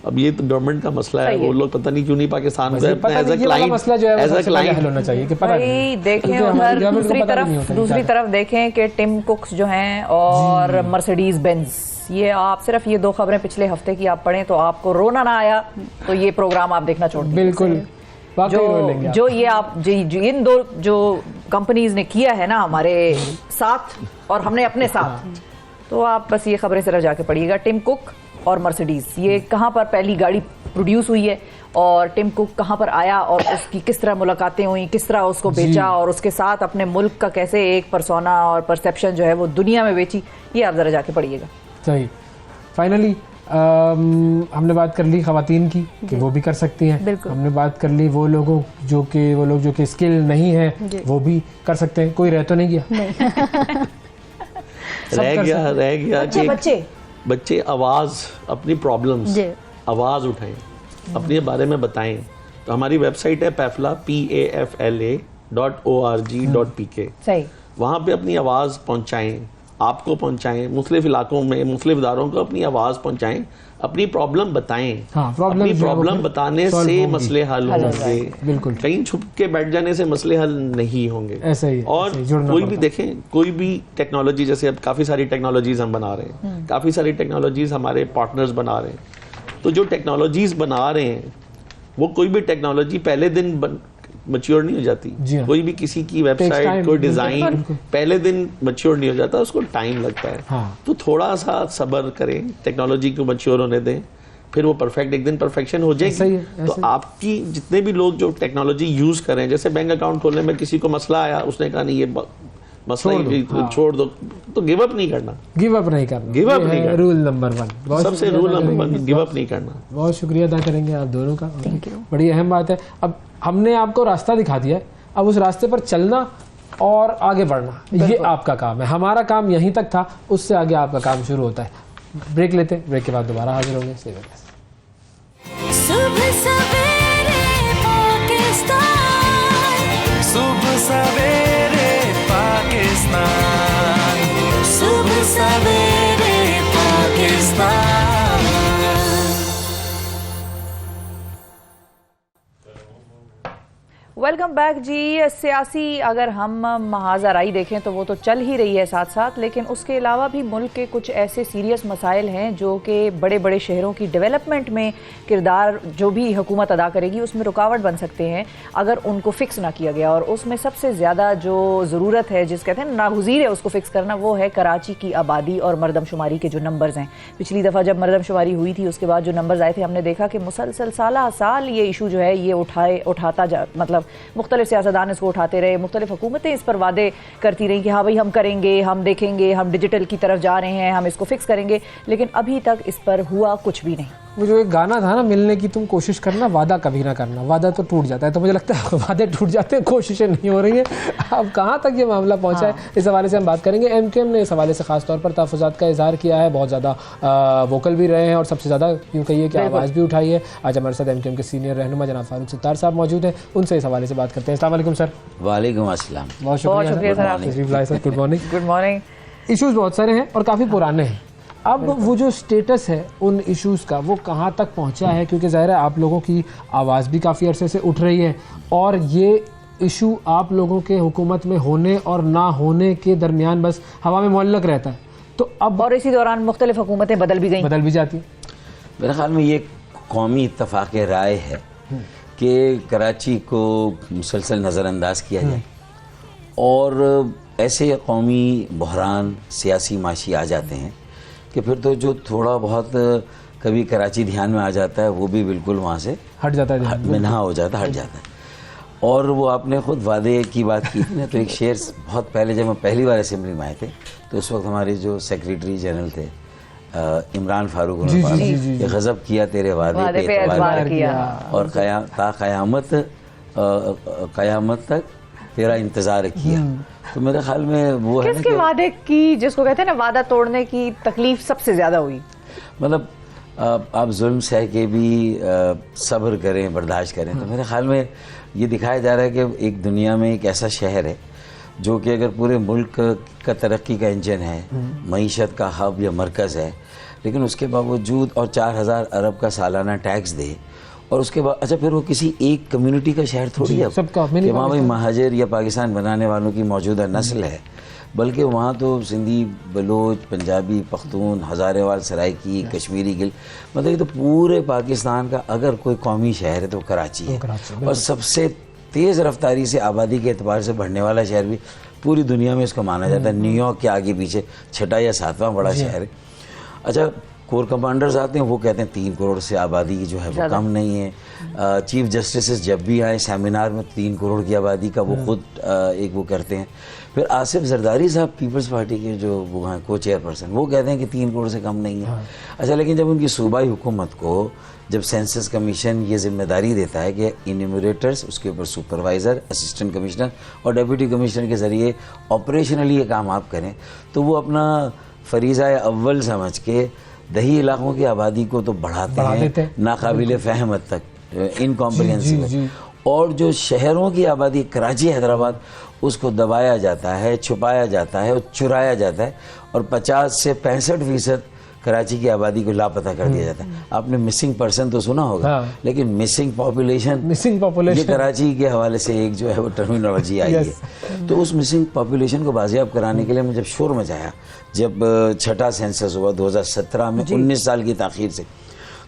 अब ये तो गवर्नमेंट का मसला है, सही है। वो लोग पता नहीं क्यों नहीं पाकिस्तान को पता एज नहीं, अ ये वाला क्लाइंट, मसला जो है वो एज अ सबसे पहले हल क्लाइंट होना चाहिए कि पता भाई नहीं। देखें क्योंकि हमारी उधर government को दूसरी पता भी तरफ नहीं होता क्या है। देखें कि टिम कुक्स जो हैं और मर्सिडीज बेंज, ये आप सिर्फ ये 2 खबरें पिछले हफ्ते की आप पढ़ें तो आपको रोना ना आया तो ये प्रोग्राम आप देखना छोड़ दीजिए। बिल्कुल वाकई रो लेंगे आप। जो ये आप इन 2 जो कंपनीज ने किया है ना हमारे साथ और हमने अपने साथ, तो आप बस ये खबरें सिर्फ जाके पढ़िएगा। टिम कुक और मर्सिडीज, ये कहाँ पर पहली गाड़ी प्रोड्यूस हुई है और टिम कुक कहाँ पर आया और उसकी किस तरह मुलाकातें हुई, किस तरह उसको बेचा और उसके साथ अपने मुल्क का कैसे एक पर्सोना और परसेप्शन जो है वो दुनिया में बेची, ये आप जरा जाके पढ़िएगा। सही। फाइनली हमने बात कर ली खवातीन की कि वो भी कर सकती हैं। बिल्कुल। हमने बात कर ली वो लोग जो कि स्किल नहीं है वो भी कर सकते हैं। कोई रह तो नहीं गया? रह गया कि बच्चे आवाज, अपनी प्रॉब्लम्स जी। आवाज उठाएं, अपने बारे में बताएं। तो हमारी वेबसाइट है पैफला PAFLA.org.pk। सही। वहाँ पे अपनी आवाज़ पहुँचाएं, आपको पहुँचाएं, मुख्तलिफ इलाकों में मुख्तलिफ इदारों को अपनी आवाज़ पहुँचाएं, अपनी प्रॉब्लम बताएं। हाँ, problem अपनी जो है वो प्रॉब्लम फिर बताने solve से होंगी। मसले हल होंगे। बिल्कुल। कहीं छुप के बैठ जाने से मसले हल नहीं होंगे। ऐसा ही है, और ऐसा ही, जुड़ना कोई भी पड़ता है। देखें, कोई भी टेक्नोलॉजी, जैसे अब काफ़ी सारी टेक्नोलॉजीज हम बना रहे हैं, काफ़ी सारी टेक्नोलॉजीज हमारे पार्टनर्स बना रहे हैं। तो जो टेक्नोलॉजीज बना रहे हैं वो कोई भी टेक्नोलॉजी पहले दिन मैच्योर नहीं हो जाती। जी हाँ। कोई भी किसी की time, वेबसाइट, कोई डिजाइन बिल्कुल। पहले दिन मैच्योर नहीं हो जाता, उसको टाइम लगता है। हाँ। तो थोड़ा सा सब्र करें, टेक्नोलॉजी को मैच्योर होने दें, फिर वो परफेक्ट एक दिन परफेक्शन हो ऐसा ही जाएगी। है, तो ऐसा ही। आपकी जितने भी लोग जो टेक्नोलॉजी यूज करें, जैसे बैंक अकाउंट खोलने में किसी को मसला आया, उसने कहा नहीं ये मसला छोड़ दो, ही हाँ। छोड़ दो, तो गिव अप नहीं करना। गिव अप नहीं करना, Give up ये नहीं है करना। Rule number 1। सबसे रूल नंबर 1, गिव अप नहीं करना। बहुत शुक्रिया अदा करेंगे आप दोनों का। बड़ी अहम बात है। अब हमने आपको रास्ता दिखा दिया है, अब उस रास्ते पर चलना और आगे बढ़ना, ये आपका काम है। हमारा काम यहीं तक था, उससे आगे आपका काम शुरू होता है। ब्रेक लेते हैं, ब्रेक के बाद दोबारा हाजिर होंगे। सुबह सवेरे पाकिस्तान, सुबह सवेरे पाकिस्तान, सुबह सवेरे पाकिस्तान। वेलकम बैक जी। सियासी अगर हम महाजराई देखें तो वो तो चल ही रही है साथ साथ, लेकिन उसके अलावा भी मुल्क के कुछ ऐसे सीरियस मसाइल हैं जो कि बड़े बड़े शहरों की डेवलपमेंट में किरदार जो भी हुकूमत अदा करेगी उसमें रुकावट बन सकते हैं अगर उनको फिक्स ना किया गया। और उसमें सबसे ज़्यादा जो ज़रूरत है, जिस कहते हैं नागुज़ीर है उसको फिक्स करना, वो है कराची की आबादी और मरदमशुमारी के जो नंबर्स हैं। पिछली दफ़ा जब मरदमशुमारी हुई थी उसके बाद जो नंबर्स आए थे, हमने देखा कि मुसलसल साल ये इशू जो है ये उठाता जा, मतलब मुख्तलिफ सियासतदान इसको उठाते रहे, मुख्तलिफ हुकूमतें इस पर वादे करती रहीं कि हाँ भाई हम करेंगे, हम देखेंगे, हम डिजिटल की तरफ जा रहे हैं, हम इसको फिक्स करेंगे, लेकिन अभी तक इस पर हुआ कुछ भी नहीं। वो जो एक गाना था ना, मिलने की तुम कोशिश करना, वादा कभी ना करना। वादा तो टूट जाता है, तो मुझे लगता है वादे टूट जाते हैं, कोशिशें नहीं हो रही हैं। अब कहाँ तक ये मामला पहुँचा है, इस हवाले से हम बात करेंगे। MKM ने इस हवाले से खास तौर पर तहफ़्फ़ुज़ात का इज़हार किया है, बहुत ज़्यादा वोकल भी रहे हैं और सबसे ज़्यादा यूँ कहिए कि आवाज़ भी उठाई है। आज हमारे साथ MKM के सीनियर रहनुमा जनाब फारूक सित्तार साहब मौजूद हैं, उनसे इस हवाले से बात करते हैं। अस्सलाम वालेकुम सर। वालेकुम अस्सलाम। बहुत शुक्रिया सर। तशरीफ़ लाए sir. Good morning. Good morning. Issues बहुत सारे हैं और काफ़ी पुराने हैं। अब वो जो स्टेटस है उन इश्यूज़ का, वो कहाँ तक पहुँचा है, क्योंकि ज़ाहिर है आप लोगों की आवाज़ भी काफ़ी अरसे से उठ रही है और ये इशू आप लोगों के हुकूमत में होने और ना होने के दरमियान बस हवा में मुअल्लक रहता है। तो अब और इसी दौरान मुख्तलिफ हुकूमतें बदल भी भी जाती हैं। मेरे ख्याल में ये कौमी इत्तफाक़ राय है कि कराची को मुसलसल नज़रअंदाज किया जाए और ऐसे कौमी बहरान सियासी माशी आ जाते हैं कि फिर तो जो थोड़ा बहुत कभी कराची ध्यान में आ जाता है वो भी बिल्कुल वहाँ से हट जाता है, मिनहा हो जाता है, हट जाता है। और वो आपने खुद वादे की बात की थी ना, तो एक शेर बहुत पहले जब हम पहली बार असेंबली में आए थे तो उस वक्त हमारे जो सेक्रेटरी जनरल थे इमरान फारूक, उन्होंने ये गज़ब किया तेरे वादे पे एतबार किया और क़यामत तक तेरा इंतज़ार किया। तो मेरे ख्याल में वो है किसके वादे की, जिसको कहते हैं ना वादा तोड़ने की तकलीफ सबसे ज़्यादा हुई? मतलब आप जुल्म सह के भी सब्र करें, बर्दाश्त करें। तो मेरे ख्याल में ये दिखाया जा रहा है कि एक दुनिया में एक ऐसा शहर है जो कि अगर पूरे मुल्क का तरक्की का इंजन है, मईशत का हब या मरकज़ है, लेकिन उसके बावजूद और 4000 अरब का सालाना टैक्स दे और उसके बाद अच्छा फिर वो किसी एक कम्युनिटी का शहर थोड़ी है कि वहाँ भाई महाजर या पाकिस्तान बनाने वालों की मौजूदा नस्ल है, बल्कि वहाँ तो सिंधी, बलोच, पंजाबी, पख्तून, हज़ारेवाल, सराइकी, कश्मीरी गिल, मतलब ये तो पूरे पाकिस्तान का अगर कोई कौमी शहर है तो कराची है। और सबसे तेज़ रफ्तारी से आबादी के एतबार से बढ़ने वाला शहर भी पूरी दुनिया में इसको माना जाता है। न्यूयॉर्क के आगे पीछे 6वां या 7वां बड़ा शहर है। अच्छा, कोर कमांडर्स आते हैं, वो कहते हैं 3 करोड़ से आबादी जो है वो कम नहीं है। चीफ जस्टिस जब भी आए सेमिनार में 3 करोड़ की आबादी का वो खुद एक वो करते हैं। फिर आसिफ जरदारी साहब पीपल्स पार्टी के जो वो हैं को चेयरपर्सन, वो कहते हैं कि 3 करोड़ से कम नहीं है। अच्छा, लेकिन जब उनकी सूबाई हुकूमत को जब सेंसस कमीशन ये जिम्मेदारी देता है कि इन्यूमरेटर्स, उसके ऊपर सुपरवाइज़र, असिस्टेंट कमिश्नर और डिप्टी कमिश्नर के ज़रिए ऑपरेशनली ये काम आप करें, तो वो अपना फरीज़ा अव्वल समझ के दही इलाकों की आबादी को तो बढ़ाते हैं नाकाबिल फ़हम हद तक, इनकॉम्प्रिहेंसिबल, और जो शहरों की आबादी कराची, हैदराबाद, उसको दबाया जाता है, छुपाया जाता है और चुराया जाता है और 50 से 65% कराची की आबादी को लापता कर दिया जाता है। आपने मिसिंग पर्सन तो सुना होगा, लेकिन मिसिंग पॉपुलेशन ये कराची के हवाले से एक जो है वो टर्मिनोलॉजी आई है। तो उस मिसिंग पॉपुलेशन को बाजियाब कराने के लिए मुझे जब शोर मचाया, जब 6वां सेंसस हुआ 2017 में 19 साल की ताख़ीर से,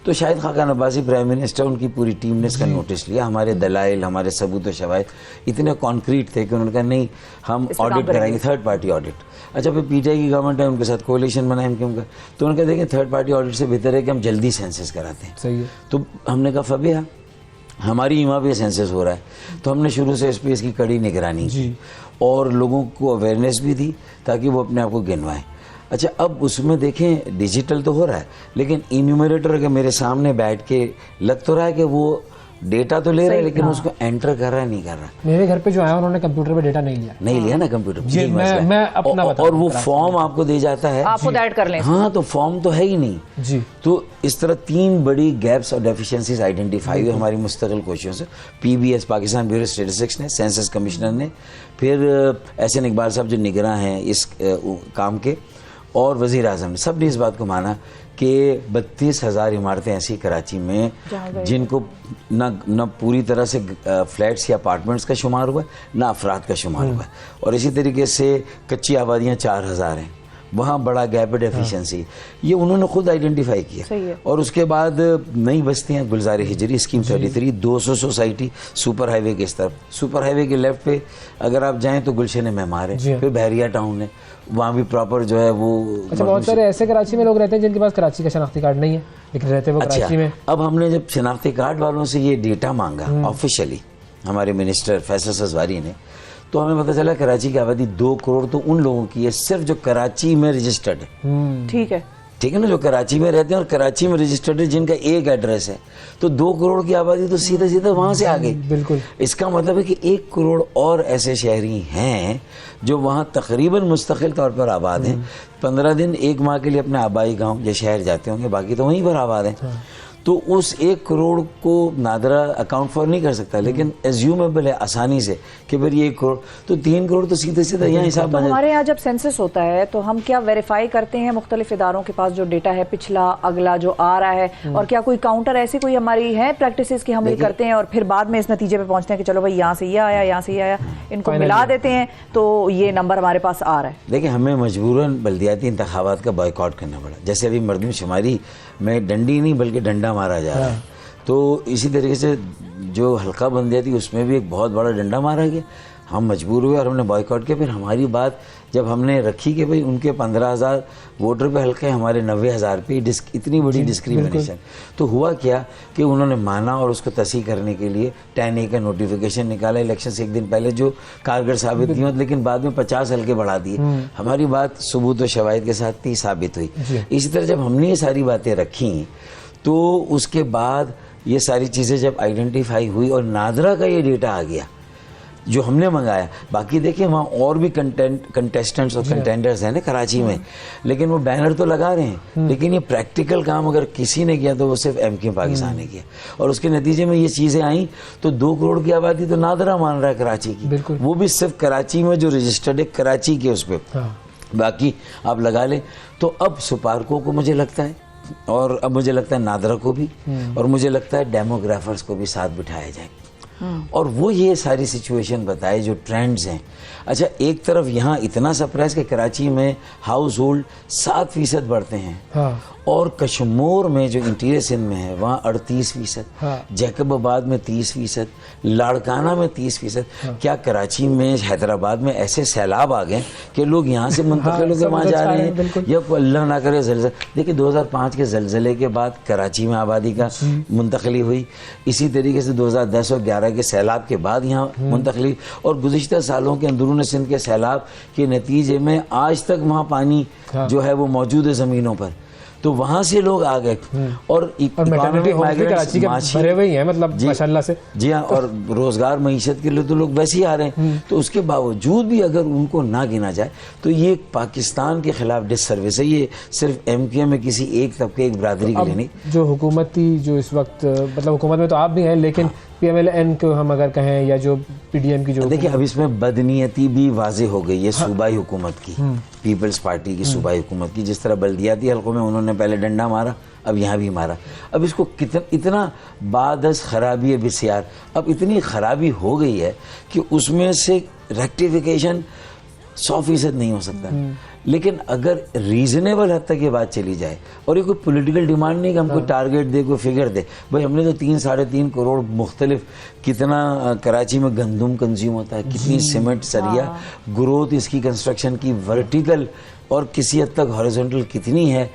तो शाहिद खाकान अब्बासी प्राइम मिनिस्टर, उनकी पूरी टीम ने इसका नोटिस लिया। हमारे दलाइल, हमारे सबूत व शवाहिद इतने कॉन्क्रीट थे कि उन्होंने कहा नहीं हम इस पे काम ऑडिट कराएंगे, करेंगे। Third party audit. अच्छा, फिर पीटीआई की गवर्नमेंट है, उनके साथ कोalition बना एमक्यूएम का, तो उन्होंने कहा देखिए थर्ड पार्टी ऑडिट से बेहतर है कि हम जल्दी सेंसस कराते हैं। सही है। तो हमने कहा फबिया हमारी यहाँ पे सेंसस हो रहा है, तो हमने शुरू से इस पर इसकी कड़ी निगरानी की और लोगों को अवेयरनेस भी दी ताकि वो अपने आप को गिनवाएं। अच्छा, अब उसमें देखें डिजिटल तो हो रहा है, लेकिन इन्यूमरेटर के मेरे सामने बैठ के लग तो रहा है कि वो डेटा तो ले रहा है, लेकिन उसको एंटर कर रहा है नहीं कर रहा। मेरे घर पे जो आया उन्होंने कंप्यूटर पे डेटा नहीं लिया। नहीं लिया ना कंप्यूटर जी, यही मसला है। मैं अपना और बताऊं वो कराची फॉर्म आपको दे जाता है, आप खुद ऐड कर लें। हाँ, तो फॉर्म तो है ही नहीं जी। तो इस तरह 3 बड़ी गैप्स और डेफिशिएंसीज आइडेंटिफाई हुई हमारी मुस्तकिल कोशिशों से। पीबीएस पाकिस्तान ब्यूरो स्टैटिस्टिक्स ने, सेंसस कमिश्नर ने, फिर एहसन इकबाल साहब जो निगरान हैं इस काम के, और वज़ीर आज़म ने, सब ने इस बात को माना कि 32,000 इमारतें ऐसी कराची में जिनको न पूरी तरह से फ्लैट्स या अपार्टमेंट्स का शुमार हुआ है, ना अफराद का शुमार हुआ है, और इसी तरीके से कच्ची आबादियाँ 4,000 हैं, वहाँ बड़ा गैप है, डेफिशिएंसी। ये उन्होंने खुद आइडेंटिफाई किया। और उसके बाद नई बस्तियाँ, गुलजार हिजरी स्कीम 33, 200 सोसाइटी सुपर हाईवे के इस तरफ, सुपर हाईवे के लेफ्ट पे अगर आप जाएं तो गुलशन मेमार है, फिर बहरिया टाउन है, वहाँ भी प्रॉपर जो है वो। अच्छा, बहुत सारे ऐसे कराची में लोग रहते हैं जिनके पास कराची का शनाख्ती कार्ड नहीं है लेकिन रहते वो कराची में। अब हमने जब शनाख्ती कार्ड वालों से ये डेटा मांगा ऑफिशियली, हमारे मिनिस्टर फैसल सजवारी ने, तो हमें पता चला कराची की आबादी 2 करोड़ तो उन लोगों की है सिर्फ जो कराची में रजिस्टर्ड है। ठीक है ना, जो कराची में रहते हैं और कराची में रजिस्टर्ड है, जिनका एक एड्रेस है, तो 2 करोड़ की आबादी तो सीधा सीधा वहां से आ गई। बिल्कुल। इसका मतलब है कि 1 करोड़ और ऐसे शहरी हैं जो वहां तकरीबन मुस्तकिल तौर पर आबाद हैं। 15 दिन 1 माह के लिए अपने आबाई गांव या शहर जाते होंगे, बाकी तो वहीं पर आबाद हैं। तो उस 1 करोड़ को नादरा अकाउंट फॉर नहीं कर सकता, लेकिन एज्यूमेबल है आसानी से कि फिर ये 1 करोड़, तो 3 करोड़ तो सीधे सीधा यहाँ हिसाब बन जाता है। हमारे यहाँ जब सेंसस होता है तो हम क्या वेरीफाई करते हैं मुख्तलिफ इदारों के पास जो डेटा है, पिछला अगला जो आ रहा है, और क्या कोई काउंटर ऐसी कोई हमारी है प्रैक्टिसेस की हम ये करते हैं और फिर बाद में इस नतीजे पे पहुंचते हैं कि चलो भाई यहाँ से ये आया, यहाँ से ये आया, इनको मिला देते हैं तो ये नंबर हमारे पास आ रहा है। देखिए, हमें मजबूरन बल्दियाती इंतखाबात का बॉयकॉट करना पड़ा। जैसे अभी मरदमशुमारी में डंडी नहीं बल्कि डंडा मारा जा रहा है, तो इसी तरीके से जो हल्का बंदिया थी उसमें भी एक बहुत बड़ा डंडा मारा गया। हम मजबूर हुए और हमने बॉयकॉट किया। फिर हमारी बात जब हमने रखी कि भाई उनके 15,000 वोटर पे हल्के, हमारे 90,000 पे इतनी बड़ी डिस्क्रिमिनेशन, तो हुआ क्या कि उन्होंने माना और उसको तस्हीह करने के लिए 10A का नोटिफिकेशन निकाला इलेक्शन से 1 दिन पहले, जो कारगर साबित नहीं हुआ, लेकिन बाद में 50 हल्के बढ़ा दिए। हमारी बात सबूत व शवाहिद के साथ 30 साबित हुई। इसी तरह जब हमने ये सारी बातें रखी तो उसके बाद ये सारी चीज़ें जब आइडेंटिफाई हुई और नादरा का ये डेटा आ गया जो हमने मंगाया। बाकी देखिए वहाँ और भी कंटेस्टेंट्स और कंटेंडर्स हैं ना कराची में, लेकिन वो बैनर तो लगा रहे हैं, लेकिन ये प्रैक्टिकल काम अगर किसी ने किया तो वो सिर्फ एमक्यू पाकिस्तान ने किया, और उसके नतीजे में ये चीज़ें आई। तो 2 करोड़ की आबादी तो नादरा मान रहा है कराची की, वो भी सिर्फ कराची में जो रजिस्टर्ड है कराची के उस पर, बाकी आप लगा लें। तो अब सुपारको को मुझे लगता है, और अब मुझे लगता है नादरा को भी, और मुझे लगता है डेमोग्राफर्स को भी साथ बिठाया जाए और वो ये सारी सिचुएशन बताए जो ट्रेंड्स हैं। अच्छा, एक तरफ यहाँ इतना सरप्राइज कि कराची में हाउस होल्ड 7% बढ़ते हैं, और कश्मीर में जो इंटीरियर सिंध में है वहाँ 38%, जैकबाबाद में 30%, लाड़काना में 30%। क्या कराची में, हैदराबाद में ऐसे सैलाब आ गए कि लोग यहाँ से मुंतकिल होकर वहाँ जा रहे हैं, या अल्लाह ना करे ज़लज़ला। देखिए 2005 के ज़लज़ले के बाद कराची में आबादी का मुंतकली हुई, इसी तरीके से 2010 और 11 के सैलाब के बाद यहाँ मुंतकली, और गुज़िश्ता सालों के अंदरून सिंध के सैलाब के नतीजे में आज तक वहाँ पानी जो है वो मौजूद है ज़मीनों पर, तो वहाँ से लोग आ गए। और मैटरनिटी होम भी कराची के भरे हुए हैं, मतलब माशाल्लाह से। जी हाँ, और रोजगार मईशत के लिए तो लोग वैसे ही आ रहे हैं। तो उसके बावजूद भी अगर उनको ना गिना जाए तो ये पाकिस्तान के खिलाफ डिससर्विस है। ये सिर्फ एमक्यू में किसी एक तबके, एक बरादरी के लिए नहीं। जो हुकूमत थी जो इस वक्त, मतलब हुकूमत में तो आप भी हैं, लेकिन PMLN को हम अगर कहें या जो PDM की जो, देखिए अब इसमें बदनीयती भी वाजे हो गई है सूबाई हुकूमत की, पीपल्स पार्टी की सूबाई हुकूमत की। जिस तरह बल्दियाती हल्कों में उन्होंने पहले डंडा मारा, अब यहाँ भी मारा। अब इसको इतना बादस खराबी है बिस्यार, अब इतनी खराबी हो गई है कि उसमें से रेक्टिफिकेशन 100% नहीं हो सकता। लेकिन अगर रीजनेबल हद तक ये बात चली जाए, और ये कोई पॉलिटिकल डिमांड नहीं कि हमको टारगेट दे, कोई फिगर दे, भाई हमने तो 3-3.5 करोड़ मुख्तलिफ, कितना कराची में गंदम कंज्यूम होता है, कितनी सीमेंट सरिया, ग्रोथ इसकी कंस्ट्रक्शन की वर्टिकल और किसी हद तक हॉरिजॉन्टल कितनी है।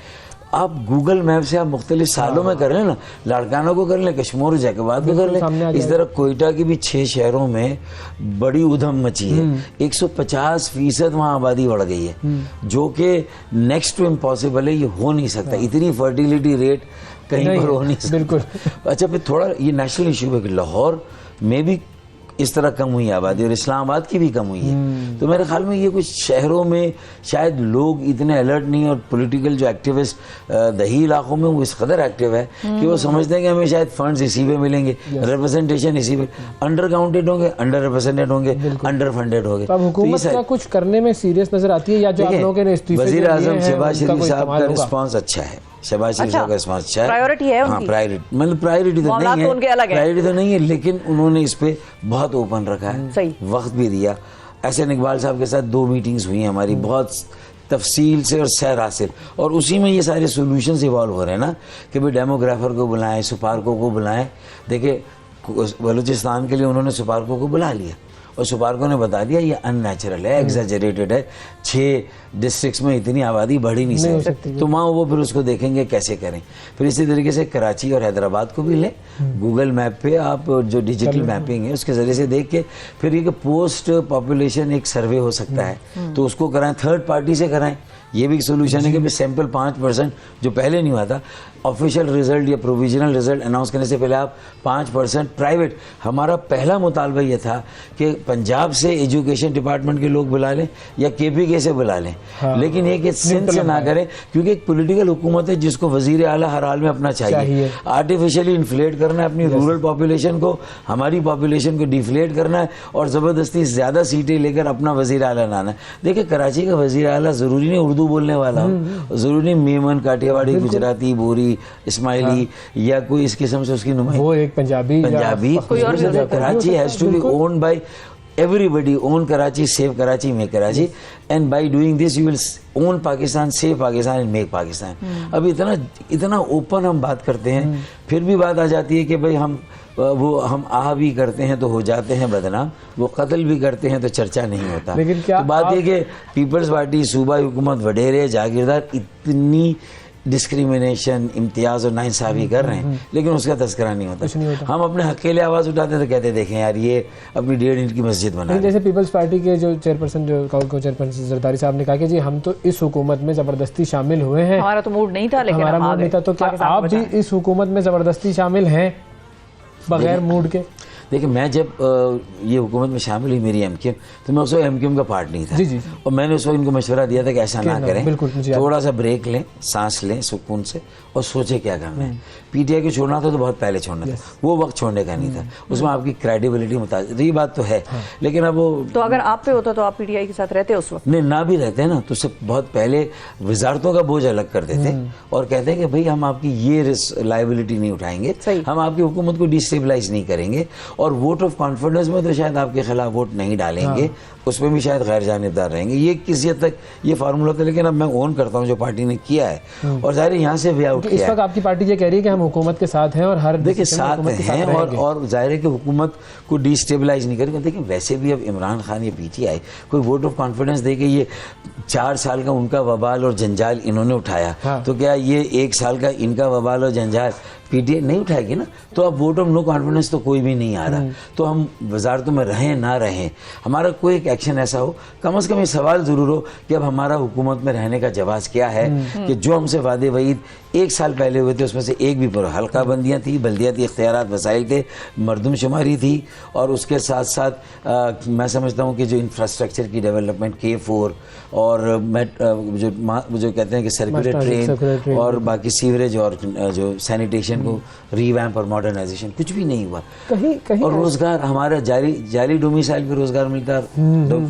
आप गूगल मैप से आप मुख्तलिफ सालों में कर लें ना, लाड़काना को कर लें, कश्मीर जैकबाद को कर लें, इस तरह कोयटा की भी 6 शहरों में बड़ी उधम मची है। 150% वहाँ आबादी बढ़ गई है, जो कि नेक्स्ट टू इम्पॉसिबल है, ये हो नहीं सकता। इतनी फर्टिलिटी रेट कहीं पर हो नहीं सकता। बिल्कुल। अच्छा, फिर थोड़ा ये नेशनल इशू है कि लाहौर में भी इस तरह कम हुई आबादी और इस्लामाबाद की भी कम हुई है। तो मेरे ख्याल में ये कुछ शहरों में शायद लोग इतने अलर्ट नहीं, और पॉलिटिकल जो एक्टिविस्ट दही इलाकों में वो इस कदर एक्टिव है कि वो समझते हैं कि हमें शायद फंड्स इसी पे मिलेंगे, रिप्रेजेंटेशन इसी पे, अंडर काउंटेड होंगे, अंडर रिप्रेजेंटेड होंगे, अंडर फंडेड होंगे। तो अब हुकूमत क्या कुछ करने में सीरियस नजर आती है, या जो आप लोगों ने इस्तीफे वजीर आजम शहबाज शरीफ शरीफ साहब का रिस्पांस अच्छा है, शहबाज शरीफ साहब का रिस्पांस अच्छा है, प्रायोरिटी है उनकी? हाँ, प्रायोरिटी मतलब प्रायोरिटी तो मामला नहीं तो उनके अलग है, है। प्रायोरिटी तो नहीं है, लेकिन उन्होंने इस पे बहुत ओपन रखा है, सही। वक्त भी दिया। एहसन इकबाल साहब के साथ 2 मीटिंग्स हुई हैं हमारी, बहुत तफसील से और सैर हासिल, और उसी में ये सारे सोल्यूशंस इवॉल्व हो रहे हैं ना कि भाई डेमोग्राफर को बुलाएं, सुपारकों को बुलाएं। देखिए बलूचिस्तान के लिए उन्होंने सुपारकों को बुला लिया, और सुपारकों ने बता दिया ये अननेचुरल है, एग्जैजरेटेड है, 6 डिस्ट्रिक्ट्स में इतनी आबादी बढ़ ही नहीं सकती, तो वहाँ वो फिर उसको देखेंगे कैसे करें। फिर इसी तरीके से कराची और हैदराबाद को भी लें, गूगल मैप पे आप जो डिजिटल मैपिंग है उसके ज़रिए से देख के फिर ये पोस्ट पॉपुलेशन एक सर्वे हो सकता है, तो उसको कराएं, थर्ड पार्टी से कराएं। ये भी एक सोल्यूशन है कि सैंपल 5% जो पहले नहीं हुआ था, ऑफिशियल रिजल्ट या प्रोविजनल रिजल्ट अनाउंस करने से पहले आप 5% प्राइवेट। हमारा पहला मुतालबा ये था कि पंजाब से एजुकेशन डिपार्टमेंट के लोग बुला लें या KPK से बुला लें, लेकिन ये कि सिंध से ना करें, क्योंकि एक पॉलिटिकल हुकूमत है जिसको वजीर आला हर हाल में अपना चाहिए। आर्टिफिशियली इन्फ्लेट करना है अपनी रूरल पॉपुलेशन को, हमारी पॉपुलेशन को डिफ्लेट करना है, और ज़बरदस्ती ज़्यादा सीटें लेकर अपना वजीर आला लाना है। देखिए कराची का वजीर आला ज़रूरी नहीं उर्दू बोलने वाला हो, ज़रूरी नहीं मेमन, काठियावाड़ी, गुजराती, बोरी, इस्माइली या कोई इस किस्म से उसकी नुमाइंदगी, वो एक Punjabi Karachi has to be owned by everybody, own Karachi, save Karachi, make Karachi, and by doing this you will own Pakistan, save Pakistan and make Pakistan। अब इतना ओपन हम बात करते हैं, फिर भी बात आ जाती है कि भाई हम आह भी करते हैं तो हो जाते हैं बदनाम, वो कत्ल भी करते हैं तो चर्चा नहीं होता। लेकिन क्या तो बात ये कि पीपल्स पार्टी, सूबाई हुकूमत, वडेरे, जागीरदार इतनी डिस्क्रिमिनेशन, इम्तियाज और नाइंसाफी कर रहे हैं, लेकिन उसका तस्करा नहीं होता। हम अपने हक के लिए आवाज़ उठाते हैं तो कहते देखें यार ये अपनी 1.5 इंच की मस्जिद बना। जैसे पीपल्स पार्टी के जो चेयरपर्सन, जो काउंसिल चेयरपर्सन जरदारी साहब ने कहा कि जी हम तो इस हुकूमत में ज़बरदस्ती शामिल हुए हैं, हमारा तो मूड नहीं था, लेकिन हमारा मूड नहीं था, तो क्या आप भी इस हुकूमत में ज़बरदस्ती शामिल हैं बगैर मूड के? देखिए मैं जब ये हुकूमत में शामिल हुई मेरी MKM, तो मैं उस वक्त MKM का पार्ट नहीं था। जी। और मैंने उस वक्त इनको मशवरा दिया था कि ऐसा ना करें, बिल्कुल, थोड़ा सा ब्रेक लें, सांस लें सुकून से, और सोचे क्या करना है। PTI को छोड़ना था तो बहुत पहले छोड़ना था, वो वक्त छोड़ने का नहीं था, उसमें आपकी क्रेडिबिलिटी मुताबिक, तो ये बात तो है। लेकिन अब वो तो अगर आप पे होता तो आप PTI के साथ रहते उस वक्त? नहीं, ना भी रहते ना तो उससे बहुत पहले वजारतों का बोझ अलग करते थे और कहते हैं कि भाई हम आपकी ये लाइबिलिटी नहीं उठाएंगे, हम आपकी हुकूमत को डिस्टेबलाइज नहीं करेंगे, और वोट ऑफ कॉन्फिडेंस में तो शायद आपके खिलाफ वोट नहीं डालेंगे, उसमें भी शायद गैर जानिबदार रहेंगे। ये किसी हद तक ये फार्मूला था, लेकिन अब मैं ओन करता हूँ जो पार्टी ने किया है, और ज़ाहिर यहाँ से वे आउट किया। इस वक्त आपकी पार्टी ये कह रही है कि हम हुकूमत के साथ हैं और हर देखिए साथ हैं, और जाहिर है कि हुकूमत को डिस्टेबलाइज नहीं करेंगे। देखिए वैसे भी अब इमरान खान या PTI कोई वोट ऑफ कॉन्फिडेंस दे के ये 4 साल का उनका वबाल और जंजाल इन्होंने उठाया, तो क्या ये 1 साल का इनका वबाल और जंजाल PTI नहीं उठाएगी ना? तो अब वोट ऑफ नो कॉन्फिडेंस तो कोई भी नहीं आ रहा, तो हम वजारतों में रहें ना रहें, हमारा कोई एक एक्शन ऐसा हो, कम से कम ये सवाल ज़रूर हो कि अब हमारा हुकूमत में रहने का जवाब क्या है, कि जो हमसे वादे वईद 1 साल पहले हुए थे उसमें से एक भी पूरा, हल्का बंदियाँ थी, बल्दियाती इख्तियारात वसाइल थे, मरदमशुमारी थी, और उसके साथ साथ मैं समझता हूँ कि जो इंफ्रास्ट्रक्चर की डेवलपमेंट, K4 और जो कहते हैं कि सर्कुलर ट्रेन और बाकी सीवरेज और जो सैनिटेशन को रीवैम्प और मॉडर्नाइजेशन, कुछ भी नहीं हुआ। कहीं कहीं और रोजगार हमारा जाली डोमिसाइल पे रोजगार मिलता है,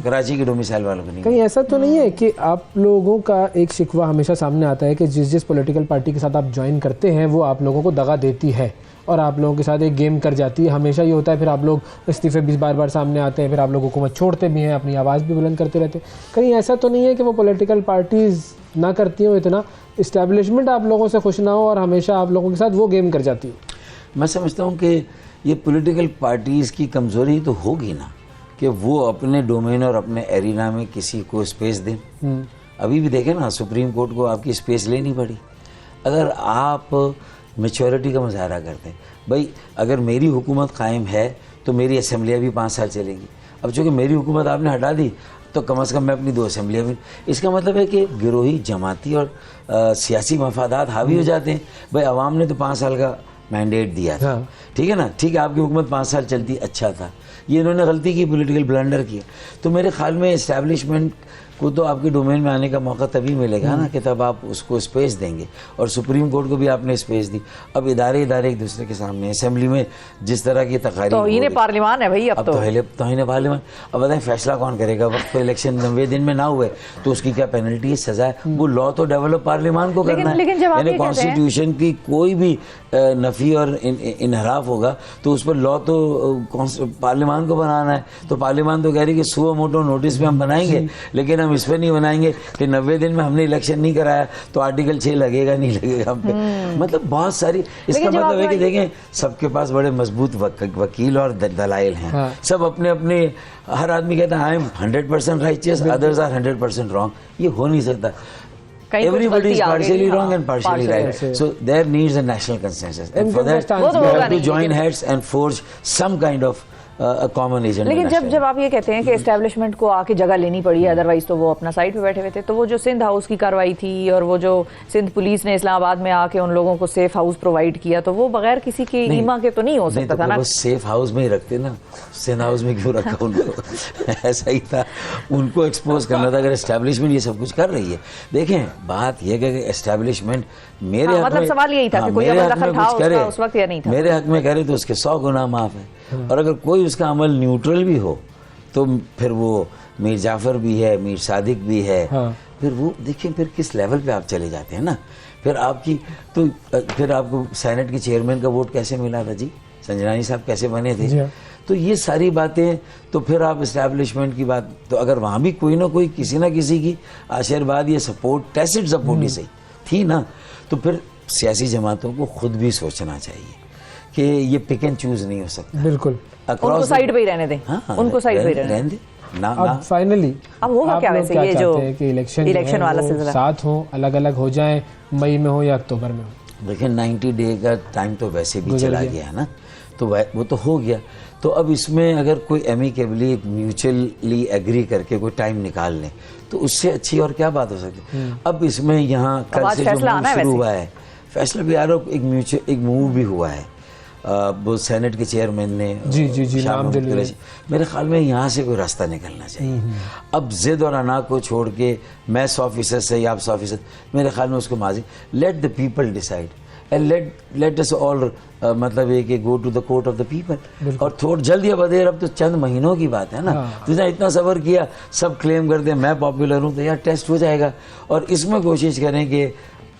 कराची के डोमिसाइल वालों को नहीं। कहीं ऐसा तो नहीं है कि आप लोगों का एक शिकवा हमेशा सामने आता है कि जिस पॉलिटिकल पार्टी के साथ आप ज्वाइन करते हैं वो आप लोगों को दगा देती है और आप लोगों के साथ एक गेम कर जाती है, हमेशा ये होता है, फिर आप लोग इस्तीफे भी बार सामने आते हैं, फिर आप लोग हुकूमत छोड़ते भी हैं, अपनी आवाज़ भी बुलंद करते रहते हैं। कहीं ऐसा तो नहीं है कि वो पॉलिटिकल पार्टीज़ ना करती हो इतना, इस्टेब्लिशमेंट आप लोगों से खुश ना हो और हमेशा आप लोगों के साथ वो गेम कर जाती हो? मैं समझता हूँ कि ये पॉलिटिकल पार्टीज़ की कमज़ोरी तो होगी ना कि वो अपने डोमेन और अपने एरिना में किसी को स्पेस दें। अभी भी देखें ना, सुप्रीम कोर्ट को आपकी स्पेस लेनी पड़ी। अगर आप मेच्योरिटी का मुजाहरा करते हैं, भाई अगर मेरी हुकूमत कायम है तो मेरी असम्बलियाँ भी 5 साल चलेंगी। अब चूँकि मेरी हुकूमत आपने हटा दी तो कम से कम मैं अपनी 2 असम्बलियाँ भी, इसका मतलब है कि गिरोही, जमाती और सियासी मफादात हावी हो जाते हैं। भाई अवाम ने तो 5 साल का मैंडेट दिया था, ठीक है ना, ठीक है, आपकी हुकूमत 5 साल चलती, अच्छा था। ये इन्होंने गलती की, पॉलिटिकल ब्लंडर किया। तो मेरे ख्याल में इस्टेब्लिशमेंट को तो आपके डोमेन में आने का मौका तभी मिलेगा ना कि तब आप उसको स्पेस देंगे। और सुप्रीम कोर्ट को भी आपने स्पेस दी। अब इदारे एक दूसरे के सामने, असेंबली में जिस तरह की तकारीर, तौहीन पार्लियामान है भाई। अब तो तौहीन पार्लियामान। अब बताएं फैसला कौन करेगा? वक्त पे इलेक्शन 90 दिन में ना हुए तो उसकी क्या पेनल्टी है, सजा है? वो लॉ तो डेवलप पार्लियामान को करना है। यानी कॉन्स्टिट्यूशन की कोई भी नफी और इनहराफ होगा तो उस पर लॉ तो पार्लियामान को बनाना है। तो पार्लियामान तो कह रही है कि सुओ मोटो नोटिस पे हम बनाएंगे, लेकिन हम इस पर नहीं बनाएंगे कि 90 दिन में हमने इलेक्शन नहीं कराया तो आर्टिकल 6 लगेगा नहीं लगेगा हम पे। मतलब बहुत सारी, इसका मतलब है कि देखें सबके पास बड़े मजबूत वकील और दलाइल हैं। सब अपने अपने, हर आदमी कहता है I am 100% righteous, others are 100% wrong. ये हो नहीं सकता। Everybody is partially wrong and partially right. So there needs a national consensus. And for that, you have to join heads and forge some kind of common agent. लेकिन जब आप ये कहते हैं कि एस्टेब्लिशमेंट को आके जगह लेनी पड़ी है, अदरवाइज तो वो अपना साइड पे बैठे हुए थे, तो वो जो सिंध हाउस की कार्रवाई थी और वो जो सिंध पुलिस ने इस्लामाबाद में आके उन लोगों को सेफ हाउस प्रोवाइड किया, तो वो बगैर किसी की ईमा के तो नहीं हो सकता था ना? वो सेफ हाउस में ही रखते ना, सिंध हाउस में क्यों रखा उनको? ऐसा ही था, उनको एक्सपोज करना था। अगर एस्टेब्लिशमेंट ये सब कुछ कर रही है, देखें बात ये कि एस्टेब्लिशमेंट मेरे हक में, सवाल यही था कि कोई दखल था उस वक्त या नहीं था। मेरे हक में करे तो उसके 100 गुना माफ है, और अगर कोई उसका अमल न्यूट्रल भी हो तो फिर वो मीर जाफर भी है, मीर सादिक भी है, फिर वो देखिए फिर किस लेवल पे आप चले जाते हैं ना। फिर आपकी तो फिर आपको सेनेट के चेयरमैन का वोट कैसे मिला था जी? संजनानी साहब कैसे बने थे? तो ये सारी बातें, तो फिर आप इस्टेब्लिशमेंट की बात, तो अगर वहाँ भी कोई ना कोई किसी ना किसी की आशीर्वाद या सपोर्ट, टैसिट सपोर्ट ही सही थी ना, तो फिर सियासी जमातों को खुद भी सोचना चाहिए कि ये पिक एंड चूज नहीं हो सकता। बिल्कुल, उनको साइड पे ही रहने दें। हाँ, उनको साइड पे ही रहने दें ना। अब फाइनली अब होगा क्या? वैसे ये जो इलेक्शन वाला सिलसिला, साथ हो, अलग अलग हो जाए, मई में हो या अक्टूबर में हो। देखिए 90 डे का टाइम तो वैसे भी चला गया है ना, तो वो तो हो गया। तो अब इसमें अगर कोई एमिकेबली म्यूचुअली एग्री करके कोई टाइम निकाल लें तो उससे अच्छी और क्या बात हो सकती है। अब इसमें यहाँ कल से जो मूव शुरू हुआ है, फैसला भी आ रहा, एक मूव भी हुआ है, वो सेनेट के चेयरमैन ने मेरे ख्याल में यहाँ से कोई रास्ता निकलना चाहिए। अब जिद और अना को छोड़ के मैं 100% सही आप 100%, मेरे ख्याल में उसको माजी, let the people decide and let us all, मतलब ये कि go to the court of the people. और थोड़ा जल्द या बदेर, अब तो चंद महीनों की बात है ना, तुझे इतना सब्र किया, सब क्लेम कर दे मैं पॉपुलर हूँ, तो यार टेस्ट हो जाएगा। और इसमें कोशिश करें कि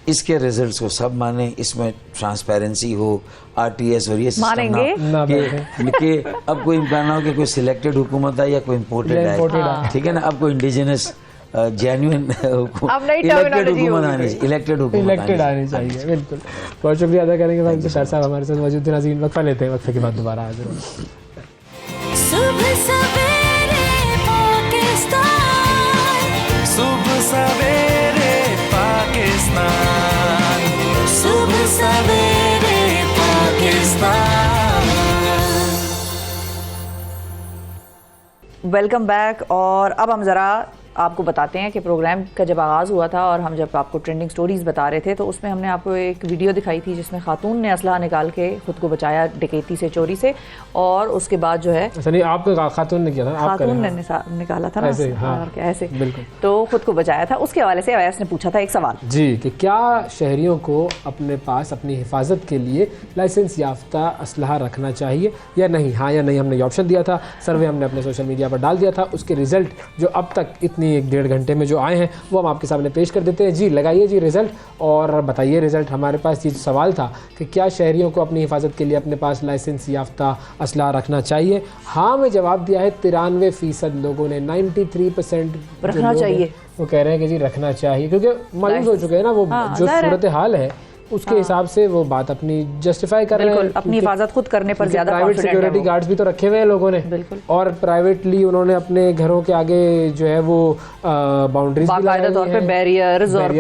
इसके रिजल्ट्स को सब माने, इसमें ट्रांसपेरेंसी हो, आरटीएस और ये सिस्टम कि अब कोई इम्कान ना हो कि कोई सिलेक्टेड हुकूमत है या कोई इम्पोर्टेड है, ठीक है ना। अब कोई इंडिजिनस जेन्युइन इलेक्टेड हुकूमत आनी चाहिए। बिल्कुल, बहुत शुक्रिया अदा करेंगे भाई शाह साहब हमारे साथ मौजूद थे। नाज़रीन वक्फा लेते हैं, वक्फे के बाद दोबारा हाजिर होंगे। सुबह सवेरे पाकिस्तान, सुबह सवेरे पाकिस्तान, सुबह सवेरे पाकिस्तान। Welcome back. और अब हम ज़रा आपको बताते हैं कि प्रोग्राम का जब आगाज़ हुआ था और हम जब आपको ट्रेंडिंग स्टोरीज़ बता रहे थे तो उसमें हमने आपको एक वीडियो दिखाई थी जिसमें खातून ने असलहा निकाल के खुद को बचाया डकैती से, चोरी से, और उसके बाद जो है अच्छा नहीं आपको खातून ने किया था, आप खातून ने निकाला था ना ऐसे, हाँ, और क्या ऐसे बिल्कुल। तो खुद को बचाया था। उसके हवाले से अवैस ने पूछा था एक सवाल जी कि क्या शहरियों को अपने पास अपनी हिफाजत के लिए लाइसेंस याफ्ता असलहा रखना चाहिए या नहीं, हाँ या नहीं। हमने ये ऑप्शन दिया था, सर्वे हमने अपने सोशल मीडिया पर डाल दिया था। उसके रिजल्ट जो अब तक इतनी 1-1.5 घंटे में जो आए हैं वो हम आपके सामने पेश कर देते हैं। जी लगाइए जी रिजल्ट और बताइए रिजल्ट। हमारे पास ये सवाल था कि क्या शहरियों को अपनी हिफाजत के लिए अपने पास लाइसेंस याफ्ता असलहा रखना चाहिए। हाँ में जवाब दिया है 93% लोगों ने, 93% रखना चाहिए। वो कह रहे हैं कि जी रखना चाहिए क्योंकि मालूम हो चुके हैं ना वो जो सूरत हाल है उसके हिसाब से वो बात अपनी जस्टिफाई कर रहे हैं। अपनी हिफाजत खुद करने पर ज्यादा प्राइवेट सिक्योरिटी गार्ड्स भी तो रखे हुए हैं लोगों ने, और प्राइवेटली उन्होंने अपने घरों के आगे जो है वो बाउंड्रीज बाकायदा तौर पे बैरियर्स और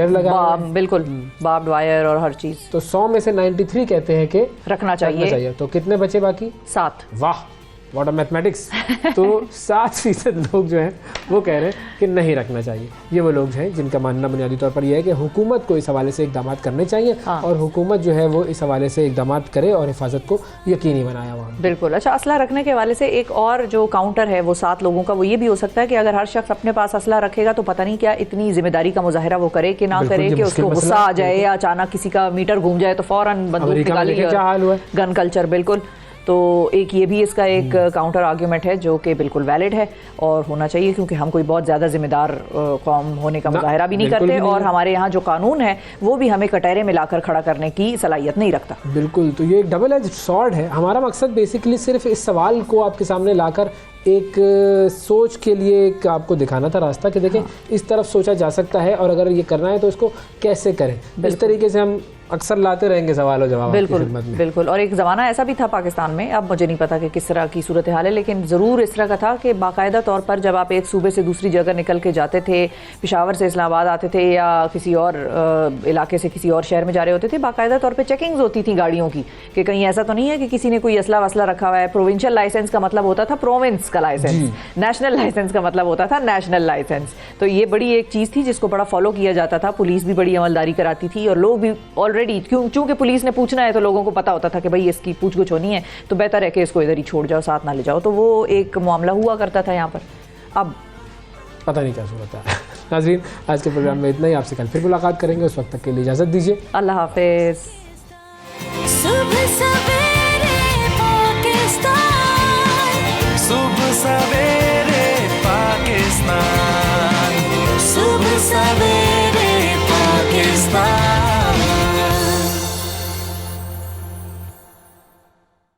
बिल्कुल बार्ब्ड वायर और हर चीज। तो 100 में से 93 कहते हैं कि रखना चाहिए। तो कितने बचे बाकी? 7। वाह व्हाट अ मैथमेटिक्स। तो 7% लोग जो हैं वो कह रहे हैं कि नहीं रखना चाहिए। ये वो लोग हैं जिनका मानना बुनियादी तौर पर यह है कि हुकूमत को इस हवाले से इकदाम करने चाहिए, और हुकूमत जो है वो इस हवाले से इकदाम करे और हिफाजत को यकीनी बनाया वहाँ। बिल्कुल। अच्छा, असला रखने के हवाले से एक और जो काउंटर है वो 7 लोगों का, वो ये भी हो सकता है कि अगर हर शख्स अपने पास असला रखेगा तो पता नहीं क्या इतनी जिम्मेदारी का मुजाहरा वो करे कि ना करे, कि उसको गुस्सा आ जाए या अचानक किसी का मीटर घूम जाए तो फौरन बंदूक निकाली। क्या हाल हुआ? गन कल्चर, बिल्कुल। तो एक ये भी इसका एक काउंटर आर्ग्यूमेंट है जो कि बिल्कुल वैलिड है और होना चाहिए, क्योंकि हम कोई बहुत ज़्यादा जिम्मेदार कौम होने का मुजाहरा भी नहीं करते, और हमारे यहाँ जो कानून है वो भी हमें कटहरे में लाकर खड़ा करने की सलाहियत नहीं रखता। बिल्कुल। तो ये एक डबल एज स्वॉर्ड है। हमारा मकसद बेसिकली सिर्फ इस सवाल को आपके सामने लाकर एक सोच के लिए एक आपको दिखाना था रास्ता कि देखें इस तरफ सोचा जा सकता है, और अगर ये करना है तो इसको कैसे करें। इस तरीके से हम अक्सर लाते रहेंगे सवाल और जवाब। बिल्कुल बिल्कुल। और एक ज़माना ऐसा भी था पाकिस्तान में, अब मुझे नहीं पता कि किस तरह की सूरत हाल है, लेकिन ज़रूर इस तरह का था कि बाकायदा तौर पर जब आप एक सूबे से दूसरी जगह निकल के जाते थे, पेशावर से इस्लामाबाद आते थे या किसी और इलाके से किसी और शहर में जा रहे होते थे, बाकायदा तौर पर चेकिंग्स होती थी गाड़ियों की कि कहीं ऐसा तो नहीं है कि किसी ने कोई असला वसला रखा हुआ है। प्रोविंशियल लाइसेंस का मतलब होता था प्रोविंस का लाइसेंस, नेशनल लाइसेंस का मतलब होता था नेशनल लाइसेंस। तो ये बड़ी एक चीज़ थी जिसको बड़ा फॉलो किया जाता था, पुलिस भी बड़ी अमलदारी कराती थी और लोग भी ऑलरेडी, क्योंकि पुलिस ने पूछना है तो लोगों को पता होता था कि भाई इसकी पूछगछ होनी है तो बेहतर है कि इसको इधर ही छोड़ जाओ, साथ ना ले जाओ। तो वो एक मामला हुआ करता था यहाँ पर। अब पता नहीं क्या सूरत है। नाज़रीन, आज के प्रोग्राम में इतना ही। आपसे कल फिर मुलाकात करेंगे, उस वक्त तक के लिए इजाज़त दीजिए। अल्लाह हाफिज़।